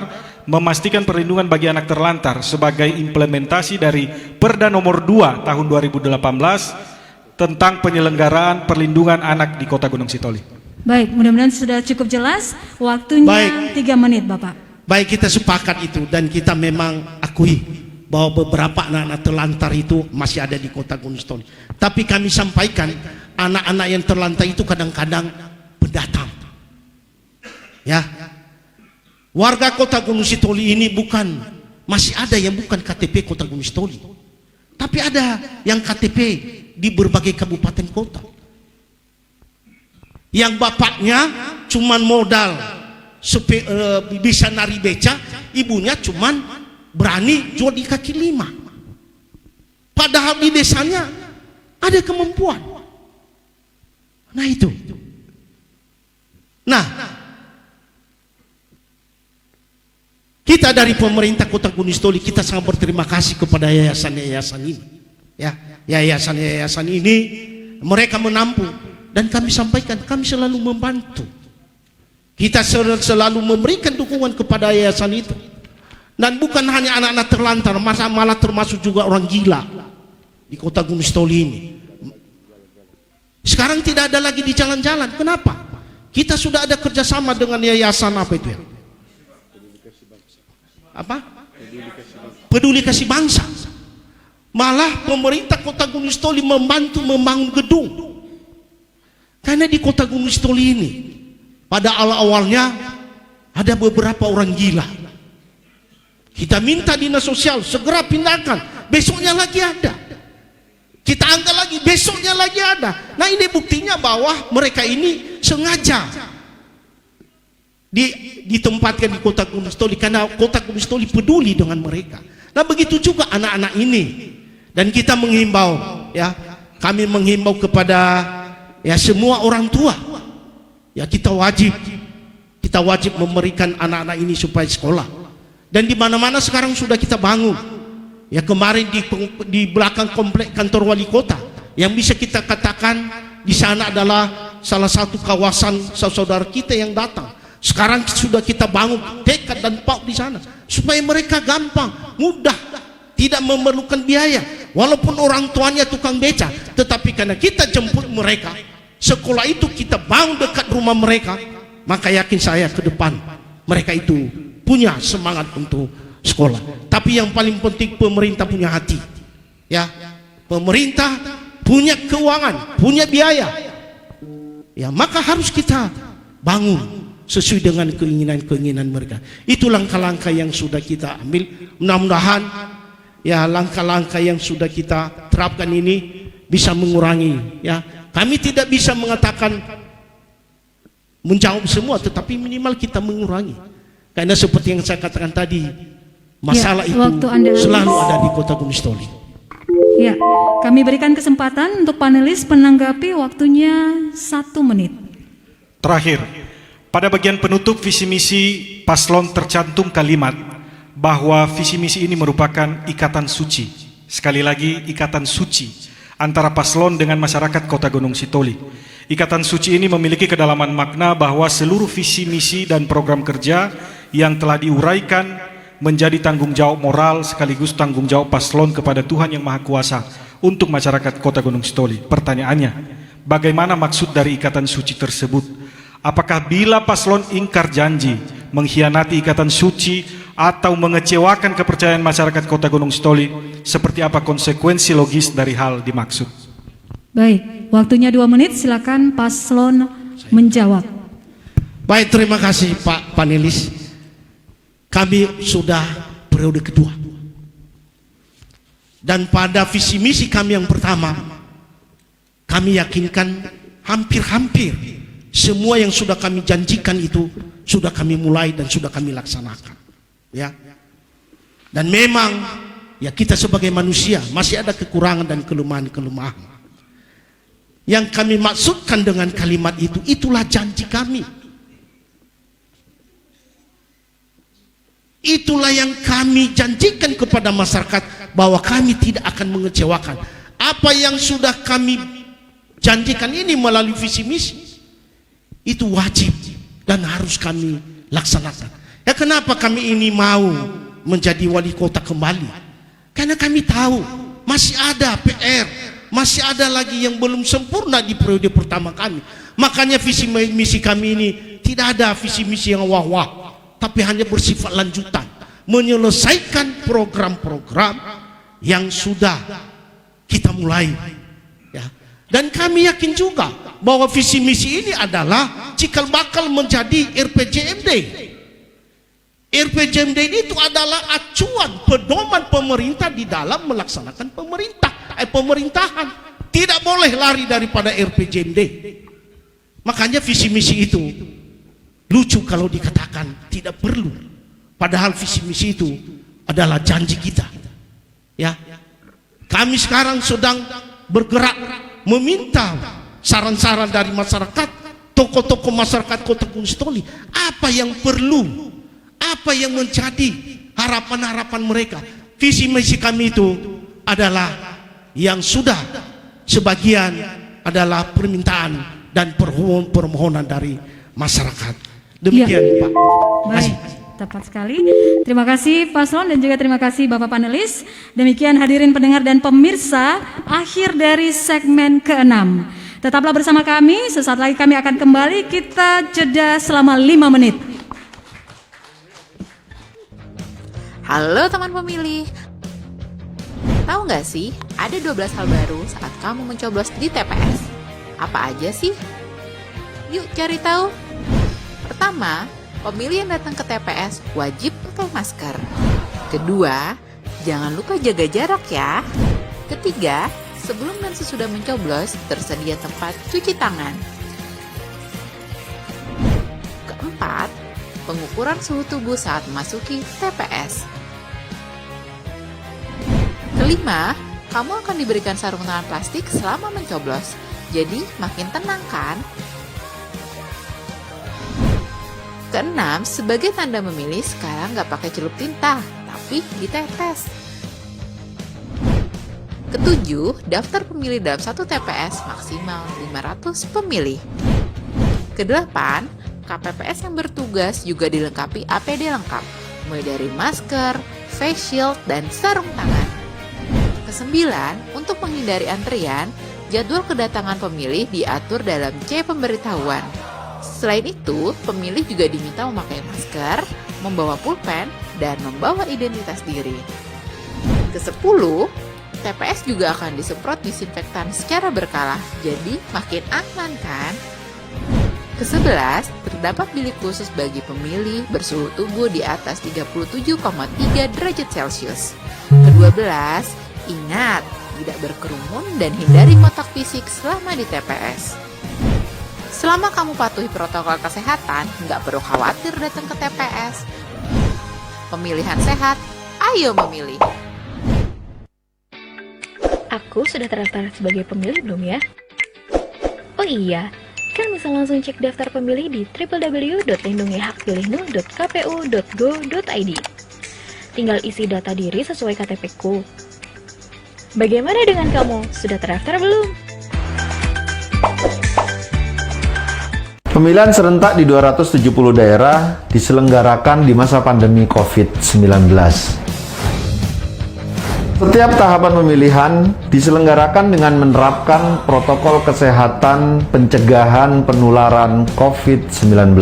memastikan perlindungan bagi anak terlantar sebagai implementasi dari Perda Nomor 2 Tahun 2018 tentang penyelenggaraan perlindungan anak di Kota Gunung Sitoli. Baik, mudah-mudahan sudah cukup jelas. Waktunya 3 menit, Bapak. Baik, kita sepakat itu, dan kita memang akui bahwa beberapa anak-anak terlantar itu masih ada di Kota Gunung Sitoli. Tapi kami sampaikan, anak-anak yang terlantar itu kadang-kadang pendatang. Ya, warga Kota Gunung Sitoli ini masih ada yang bukan KTP Kota Gunung Sitoli, tapi ada yang KTP di berbagai kabupaten kota. Yang bapaknya cuman modal bisa nari beca, ibunya cuman berani jual di kaki 5. Padahal di desanya ada kemampuan. Nah itu. Nah, kita dari pemerintah Kota Gunung Sitoli kita sangat berterima kasih kepada yayasan-yayasan ini. Ya, yayasan-yayasan ini mereka menampung, dan kami sampaikan kami selalu membantu. Kita selalu memberikan dukungan kepada yayasan itu. Dan bukan hanya anak-anak terlantar, malah termasuk juga orang gila di Kota Gunung Sitoli ini. Sekarang tidak ada lagi di jalan-jalan. Kenapa? Kita sudah ada kerjasama dengan yayasan apa itu ya? Apa? Peduli Kasih Bangsa. Malah pemerintah Kota Gunung Sitoli membantu membangun gedung. Karena di Kota Gunung Sitoli ini pada awal-awalnya ada beberapa orang gila. Kita minta dinas sosial segera pindahkan, besoknya lagi ada. Kita angkat lagi, besoknya lagi ada. Nah ini buktinya bahwa mereka ini sengaja ditempatkan di Kota Gunung Sitoli karena Kota Gunung Sitoli peduli dengan mereka. Nah begitu juga anak-anak ini. Dan kita menghimbau, ya, kami menghimbau kepada ya semua orang tua, ya kita wajib memberikan anak-anak ini supaya sekolah. Dan di mana-mana sekarang sudah kita bangun. Ya, kemarin di belakang komplek kantor wali kota, yang bisa kita katakan di sana adalah salah satu kawasan saudara kita yang datang. Sekarang sudah kita bangun tekad dan PAUD di sana supaya mereka gampang, mudah, tidak memerlukan biaya. Walaupun orang tuanya tukang beca, tetapi karena kita jemput mereka, sekolah itu kita bangun dekat rumah mereka, maka yakin saya ke depan mereka itu punya semangat untuk sekolah. Tapi yang paling penting pemerintah punya hati. Ya, pemerintah punya keuangan, punya biaya. Ya, maka harus kita bangun sesuai dengan keinginan-keinginan mereka. Itu langkah-langkah yang sudah kita ambil. Mudah-mudahan ya langkah-langkah yang sudah kita terapkan ini bisa mengurangi. Ya, kami tidak bisa mengatakan menjawab semua, tetapi minimal kita mengurangi. Karena seperti yang saya katakan tadi, masalah itu selalu ada di Kota Gunung Sitoli. Ya, kami berikan kesempatan untuk panelis menanggapi, waktunya 1 menit. Terakhir, pada bagian penutup visi misi paslon tercantum kalimat bahwa visi misi ini merupakan ikatan suci. Sekali lagi, ikatan suci antara paslon dengan masyarakat Kota Gunung Sitoli. Ikatan suci ini memiliki kedalaman makna bahwa seluruh visi misi dan program kerja yang telah diuraikan menjadi tanggung jawab moral sekaligus tanggung jawab paslon kepada Tuhan Yang Maha Kuasa untuk masyarakat Kota Gunung Sitoli. Pertanyaannya, bagaimana maksud dari ikatan suci tersebut? Apakah bila paslon ingkar janji, mengkhianati ikatan suci, atau mengecewakan kepercayaan masyarakat Kota Gunung Sitoli, seperti apa konsekuensi logis dari hal dimaksud? Baik, waktunya 2 menit, silakan paslon menjawab. Baik, terima kasih Pak panelis. Kami sudah periode kedua. Dan pada visi misi kami yang pertama, kami yakinkan hampir-hampir semua yang sudah kami janjikan itu sudah kami mulai dan sudah kami laksanakan. Ya. Dan memang ya kita sebagai manusia masih ada kekurangan dan kelemahan-kelemahan. Yang kami maksudkan dengan kalimat itu, itulah janji kami. Itulah yang kami janjikan kepada masyarakat bahwa kami tidak akan mengecewakan. Apa yang sudah kami janjikan ini melalui visi misi itu wajib dan harus kami laksanakan. Ya, kenapa kami ini mau menjadi wali kota kembali? Karena kami tahu masih ada PR, masih ada lagi yang belum sempurna di periode pertama kami. Makanya visi misi kami ini tidak ada visi misi yang wah-wah, tapi hanya bersifat lanjutan, menyelesaikan program-program yang sudah kita mulai. Ya. Dan kami yakin juga bahwa visi misi ini adalah cikal bakal menjadi RPJMD. RPJMD itu adalah acuan pedoman pemerintah di dalam melaksanakan pemerintahan. Tidak boleh lari daripada RPJMD. Makanya visi misi itu lucu kalau dikatakan tidak perlu, padahal visi misi itu adalah janji kita. Ya, kami sekarang sedang bergerak meminta saran-saran dari masyarakat, tokoh-tokoh masyarakat Kota Gunung Sitoli, apa yang perlu, apa yang menjadi harapan-harapan mereka. Visi misi kami itu adalah yang sudah sebagian adalah permintaan dan permohonan dari masyarakat. Demikian ya, Pak. Baik, tepat sekali. Terima kasih paslon dan juga terima kasih Bapak panelis. Demikian hadirin pendengar dan pemirsa, akhir dari segmen ke-6. Tetaplah bersama kami, sesaat lagi kami akan kembali. Kita jeda selama 5 menit. Halo teman pemilih. Tahu nggak sih, ada 12 hal baru saat kamu mencoblos di TPS. Apa aja sih? Yuk cari tahu. Pertama, pemilih yang datang ke TPS wajib pakai masker. Kedua, jangan lupa jaga jarak ya. Ketiga, sebelum dan sesudah mencoblos tersedia tempat cuci tangan. Keempat, pengukuran suhu tubuh saat memasuki TPS. Kelima, kamu akan diberikan sarung tangan plastik selama mencoblos. Jadi makin tenang kan? Keenam, sebagai tanda memilih sekarang nggak pakai celup tinta, tapi ditetes. Ketujuh, daftar pemilih dalam satu TPS maksimal 500 pemilih. Kedelapan, KPPS yang bertugas juga dilengkapi APD lengkap, mulai dari masker, face shield, dan sarung tangan. Kesembilan, untuk menghindari antrian, jadwal kedatangan pemilih diatur dalam C pemberitahuan. Selain itu, pemilih juga diminta memakai masker, membawa pulpen, dan membawa identitas diri. Kesepuluh, TPS juga akan disemprot disinfektan secara berkala, jadi makin aman kan? Ke-11, terdapat bilik khusus bagi pemilih bersuhu tubuh di atas 37,3 derajat Celcius. Ke-12, ingat, tidak berkerumun dan hindari kontak fisik selama di TPS. Selama kamu patuhi protokol kesehatan, nggak perlu khawatir datang ke TPS. Pemilihan sehat, ayo memilih. Aku sudah terdaftar sebagai pemilih belum ya? Oh iya, kan bisa langsung cek daftar pemilih di www.lindungihakpilihnu.kpu.go.id. Tinggal isi data diri sesuai KTP-ku. Bagaimana dengan kamu? Sudah terdaftar belum? Pemilihan serentak di 270 daerah diselenggarakan di masa pandemi COVID-19. Setiap tahapan pemilihan diselenggarakan dengan menerapkan protokol kesehatan pencegahan penularan COVID-19.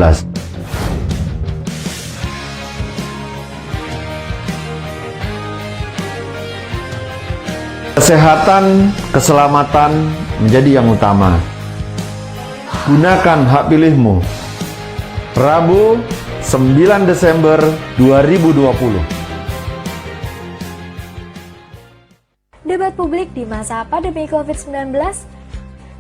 Kesehatan, keselamatan menjadi yang utama. Gunakan hak pilihmu. Rabu, 9 Desember 2020. Debat publik di masa pandemi COVID-19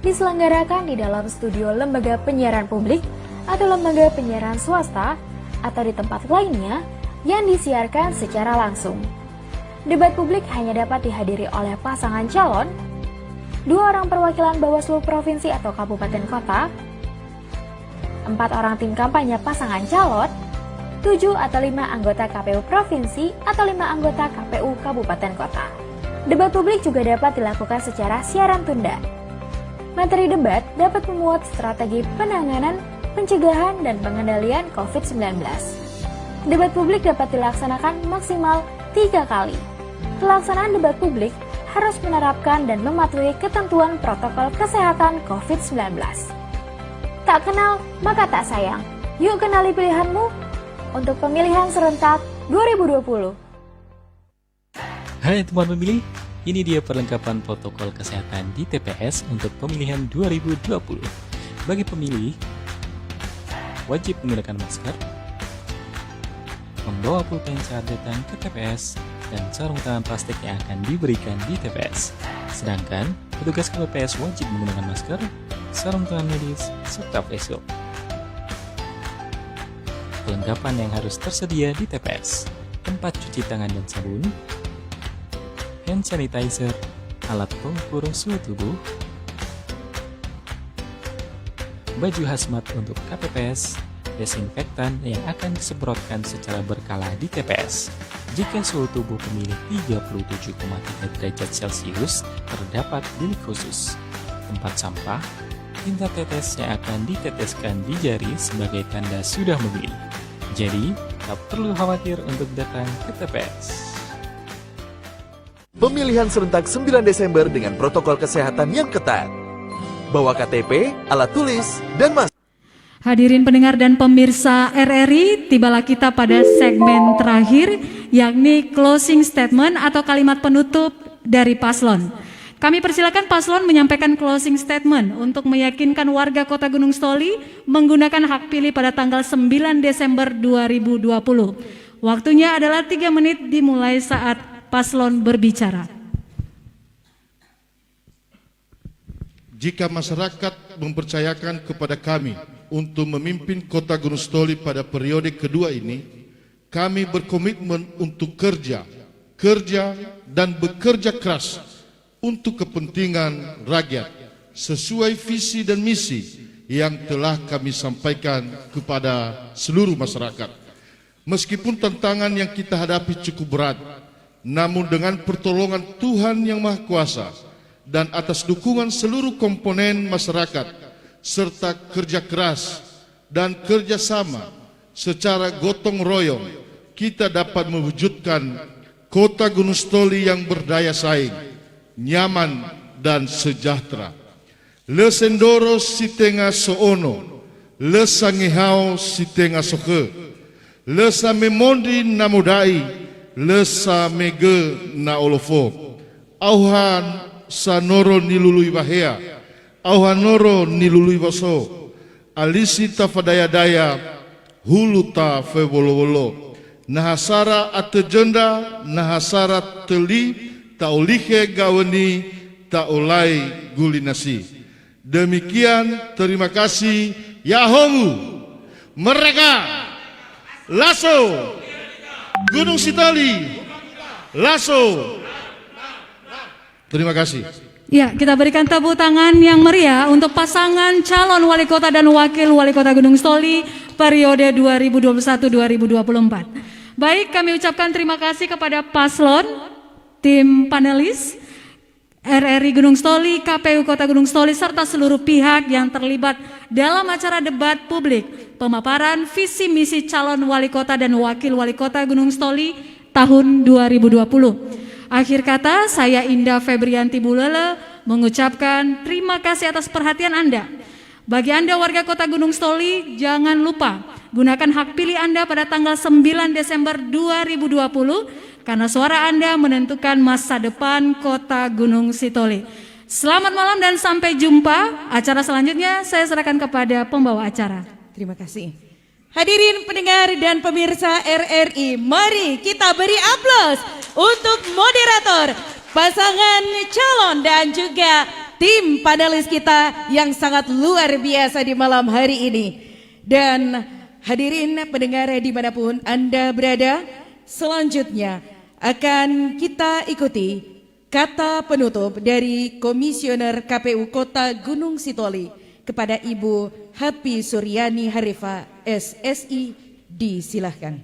diselenggarakan di dalam studio lembaga penyiaran publik atau lembaga penyiaran swasta atau di tempat lainnya yang disiarkan secara langsung. Debat publik hanya dapat dihadiri oleh pasangan calon, 2 orang perwakilan Bawaslu Provinsi atau Kabupaten Kota, 4 orang tim kampanye pasangan calon, 7 atau 5 anggota KPU Provinsi atau 5 anggota KPU Kabupaten Kota. Debat publik juga dapat dilakukan secara siaran tunda. Materi debat dapat memuat strategi penanganan, pencegahan, dan pengendalian COVID-19. Debat publik dapat dilaksanakan maksimal 3 kali. Pelaksanaan debat publik harus menerapkan dan mematuhi ketentuan protokol kesehatan COVID-19. Tak kenal, maka tak sayang. Yuk kenali pilihanmu untuk pemilihan serentak 2020. Hai teman pemilih, ini dia perlengkapan protokol kesehatan di TPS untuk pemilihan 2020. Bagi pemilih, wajib menggunakan masker, membawa pulpen saat datang ke TPS, dan sarung tangan plastik yang akan diberikan di TPS. Sedangkan, petugas KPPS wajib menggunakan masker, sarung tangan medis, serta face shield. Perlengkapan yang harus tersedia di TPS: tempat cuci tangan dan sabun, hand sanitizer, alat pengukur suhu tubuh, baju hazmat untuk KPPS, desinfektan yang akan disemprotkan secara berkala di TPS. Jika suhu tubuh pemilih 37,3 derajat Celcius, terdapat bilik khusus, tempat sampah, tinta tetes yang akan diteteskan di jari sebagai tanda sudah memilih. Jadi, tak perlu khawatir untuk datang ke TPS. Pemilihan serentak 9 Desember dengan protokol kesehatan yang ketat. Bawa KTP, alat tulis, dan masker. Hadirin pendengar dan pemirsa RRI, tibalah kita pada segmen terakhir, yakni closing statement atau kalimat penutup dari paslon. Kami persilakan paslon menyampaikan closing statement untuk meyakinkan warga Kota Gunung Stoli menggunakan hak pilih pada tanggal 9 Desember 2020. Waktunya adalah 3 menit dimulai saat paslon berbicara. Jika masyarakat mempercayakan kepada kami untuk memimpin Kota Gunung Stoli pada periode kedua ini, kami berkomitmen untuk kerja dan bekerja keras untuk kepentingan rakyat sesuai visi dan misi yang telah kami sampaikan kepada seluruh masyarakat. Meskipun tantangan yang kita hadapi cukup berat, namun dengan pertolongan Tuhan yang Maha Kuasa dan atas dukungan seluruh komponen masyarakat serta kerja keras dan kerjasama secara gotong royong, kita dapat mewujudkan Kota Gunung Sitoli yang berdaya saing, nyaman dan sejahtera. Le sendoro sitenga soono, le sangihao sitenga soke, le samemondi namudai, le samege na olofo, auhan sanoro nilului bahea, auhan noro nilului baso, alisi tafadaya-daya, huluta febolo-bolo, nahasara atejenda, nahasara teli, taulihe gaweni, taulai gulinasi. Demikian, terima kasih. Yahongu, mereka, Lasso, Gunung Sitoli, Lasso. Terima kasih. Ya, kita berikan tepuk tangan yang meriah untuk pasangan calon wali kota dan wakil wali kota Gunung Sitoli periode 2021-2024. Baik, kami ucapkan terima kasih kepada paslon, tim panelis, RRI Gunung Sitoli, KPU Kota Gunung Sitoli, serta seluruh pihak yang terlibat dalam acara debat publik pemaparan visi misi calon wali kota dan wakil wali kota Gunung Sitoli tahun 2020. Akhir kata, saya Indah Febrianti Bulele mengucapkan terima kasih atas perhatian Anda. Bagi Anda warga kota Gunung Sitoli, jangan lupa gunakan hak pilih Anda pada tanggal 9 Desember 2020 karena suara Anda menentukan masa depan kota Gunung Sitoli. Selamat malam dan sampai jumpa. Acara selanjutnya saya serahkan kepada pembawa acara. Terima kasih. Hadirin pendengar dan pemirsa RRI, mari kita beri aplaus untuk moderator, pasangan calon dan juga tim panelis kita yang sangat luar biasa di malam hari ini. Dan hadirin pendengar dimanapun Anda berada, selanjutnya akan kita ikuti kata penutup dari Komisioner KPU Kota Gunung Sitoli kepada Ibu Happy Suryani Harifa SSI. Disilahkan.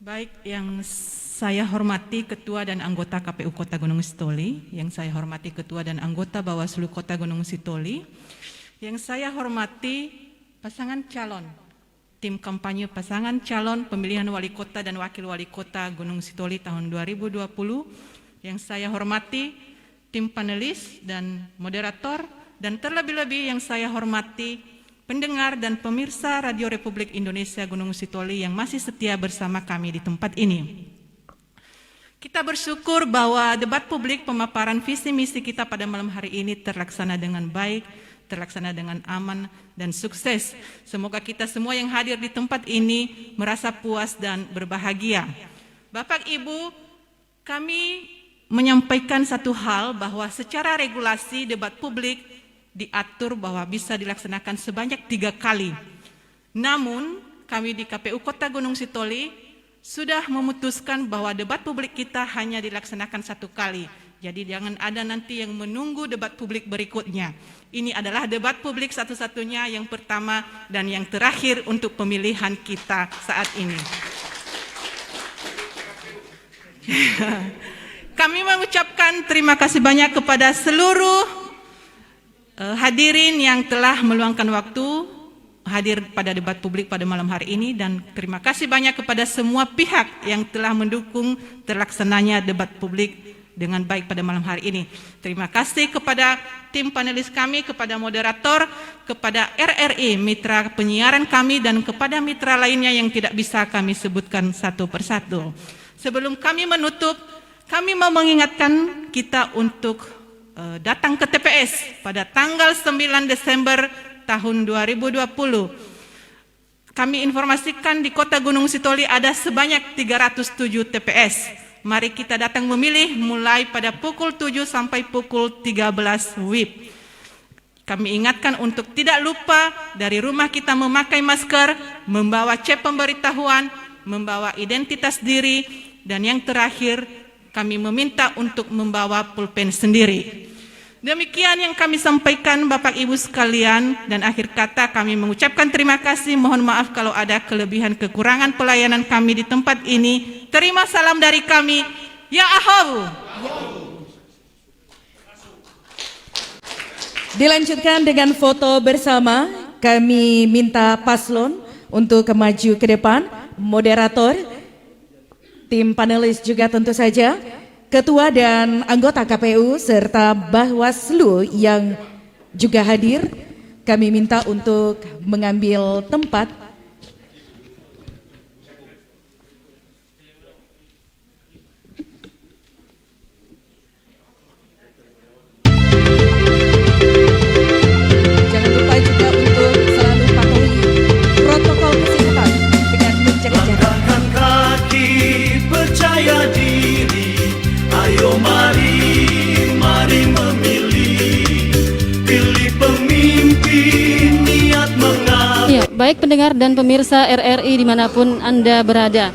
Baik, yang saya hormati Ketua dan anggota KPU Kota Gunung Sitoli, yang saya hormati Ketua dan anggota Bawaslu Kota Gunung Sitoli, yang saya hormati pasangan calon, tim kampanye pasangan calon pemilihan wali kota dan wakil wali kota Gunung Sitoli tahun 2020, yang saya hormati tim panelis dan moderator, dan terlebih-lebih yang saya hormati pendengar dan pemirsa Radio Republik Indonesia Gunung Sitoli yang masih setia bersama kami di tempat ini. Kita bersyukur bahwa debat publik pemaparan visi misi kita pada malam hari ini terlaksana dengan baik, terlaksana dengan aman dan sukses. Semoga kita semua yang hadir di tempat ini merasa puas dan berbahagia. Bapak Ibu, kami menyampaikan satu hal bahwa secara regulasi debat publik diatur bahwa bisa dilaksanakan sebanyak 3 kali. Namun kami di KPU Kota Gunung Sitoli sudah memutuskan bahwa debat publik kita hanya dilaksanakan 1 kali. Jadi jangan ada nanti yang menunggu debat publik berikutnya. Ini adalah debat publik satu-satunya yang pertama dan yang terakhir untuk pemilihan kita saat ini. Kami mengucapkan terima kasih banyak kepada seluruh hadirin yang telah meluangkan waktu hadir pada debat publik pada malam hari ini, dan terima kasih banyak kepada semua pihak yang telah mendukung terlaksananya debat publik dengan baik pada malam hari ini. Terima kasih kepada tim panelis kami, kepada moderator, kepada RRI, mitra penyiaran kami, dan kepada mitra lainnya yang tidak bisa kami sebutkan satu persatu. Sebelum kami menutup, kami mau mengingatkan kita untuk datang ke TPS pada tanggal 9 Desember tahun 2020. Kami informasikan di Kota Gunung Sitoli ada sebanyak 307 TPS. Mari kita datang memilih mulai pada pukul 7 sampai pukul 13 WIB. Kami ingatkan untuk tidak lupa dari rumah kita memakai masker, membawa cek pemberitahuan, membawa identitas diri, dan yang terakhir kami meminta untuk membawa pulpen sendiri. Demikian yang kami sampaikan Bapak Ibu sekalian, dan akhir kata kami mengucapkan terima kasih. Mohon maaf kalau ada kelebihan kekurangan pelayanan kami di tempat ini. Terima salam dari kami. Ya Ahau. Dilanjutkan dengan foto bersama. Kami minta paslon untuk maju ke depan. Moderator, tim panelis juga tentu saja. Ketua dan anggota KPU serta Bawaslu yang juga hadir, kami minta untuk mengambil tempat. Jangan lupa juga untuk selalu patuhi protokol kesehatan dengan menjaga jarak. Langkahkan kaki, percaya diri. Ayo mari memilih, pilih pemimpin niat mengabdi. Ya, baik pendengar dan pemirsa RRI dimanapun Anda berada.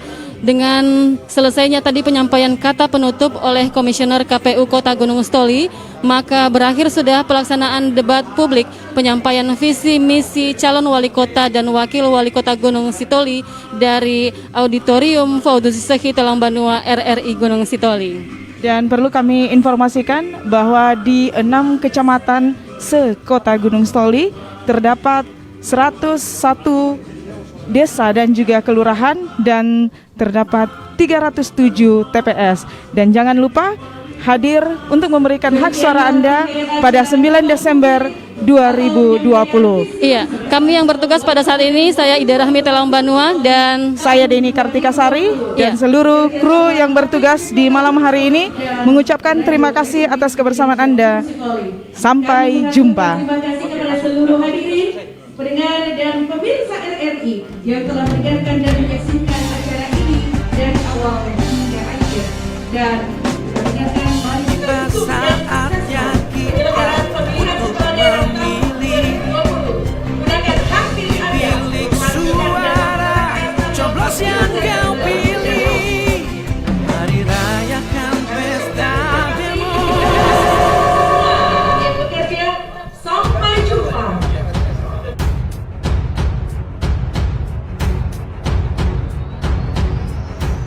Dengan selesainya tadi penyampaian kata penutup oleh Komisioner KPU Kota Gunung Sitoli, maka berakhir sudah pelaksanaan debat publik penyampaian visi misi calon wali kota dan wakil wali kota Gunung Sitoli dari Auditorium Faudus Sehi Talangbanua RRI Gunung Sitoli. Dan perlu kami informasikan bahwa di 6 kecamatan se-Kota Gunung Sitoli terdapat 101 desa dan juga kelurahan dan terdapat 307 TPS. Dan jangan lupa hadir untuk memberikan hak suara Anda pada 9 Desember 2020. Iya, kami yang bertugas pada saat ini, saya Ida Rahmi Talangbanua dan saya Deni Kartikasari dan seluruh kru yang bertugas di malam hari ini mengucapkan terima kasih atas kebersamaan Anda. Sampai jumpa. Terima kasih kepada seluruh hadirin, pendengar dan pemirsa RRI yang telah mendengarkan dan menyaksikan acara ini dari awal hingga akhir. Dan mendengarkan mari kita saatnya kita untuk memilih, pilih suara, coblos yang kau pilih. Mari rayakan pesta demokrasi. Sampai jumpa.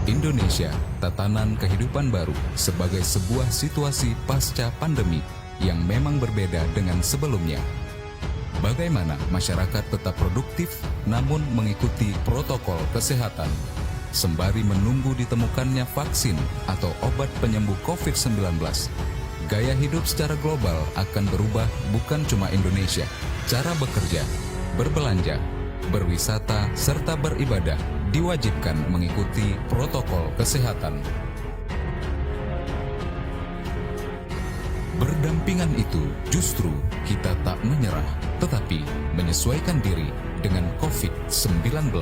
Indonesia, tatanan kehidupan baru sebagai sebuah situasi pasca pandemi yang memang berbeda dengan sebelumnya. Bagaimana masyarakat tetap produktif namun mengikuti protokol kesehatan, sembari menunggu ditemukannya vaksin atau obat penyembuh COVID-19. Gaya hidup secara global akan berubah, bukan cuma Indonesia. Cara bekerja, berbelanja, berwisata, serta beribadah diwajibkan mengikuti protokol kesehatan. Berdampingan itu justru kita tak menyerah, tetapi menyesuaikan diri dengan COVID-19.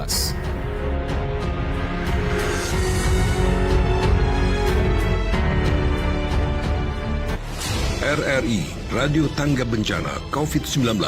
RRI Radio Tangga Bencana COVID-19.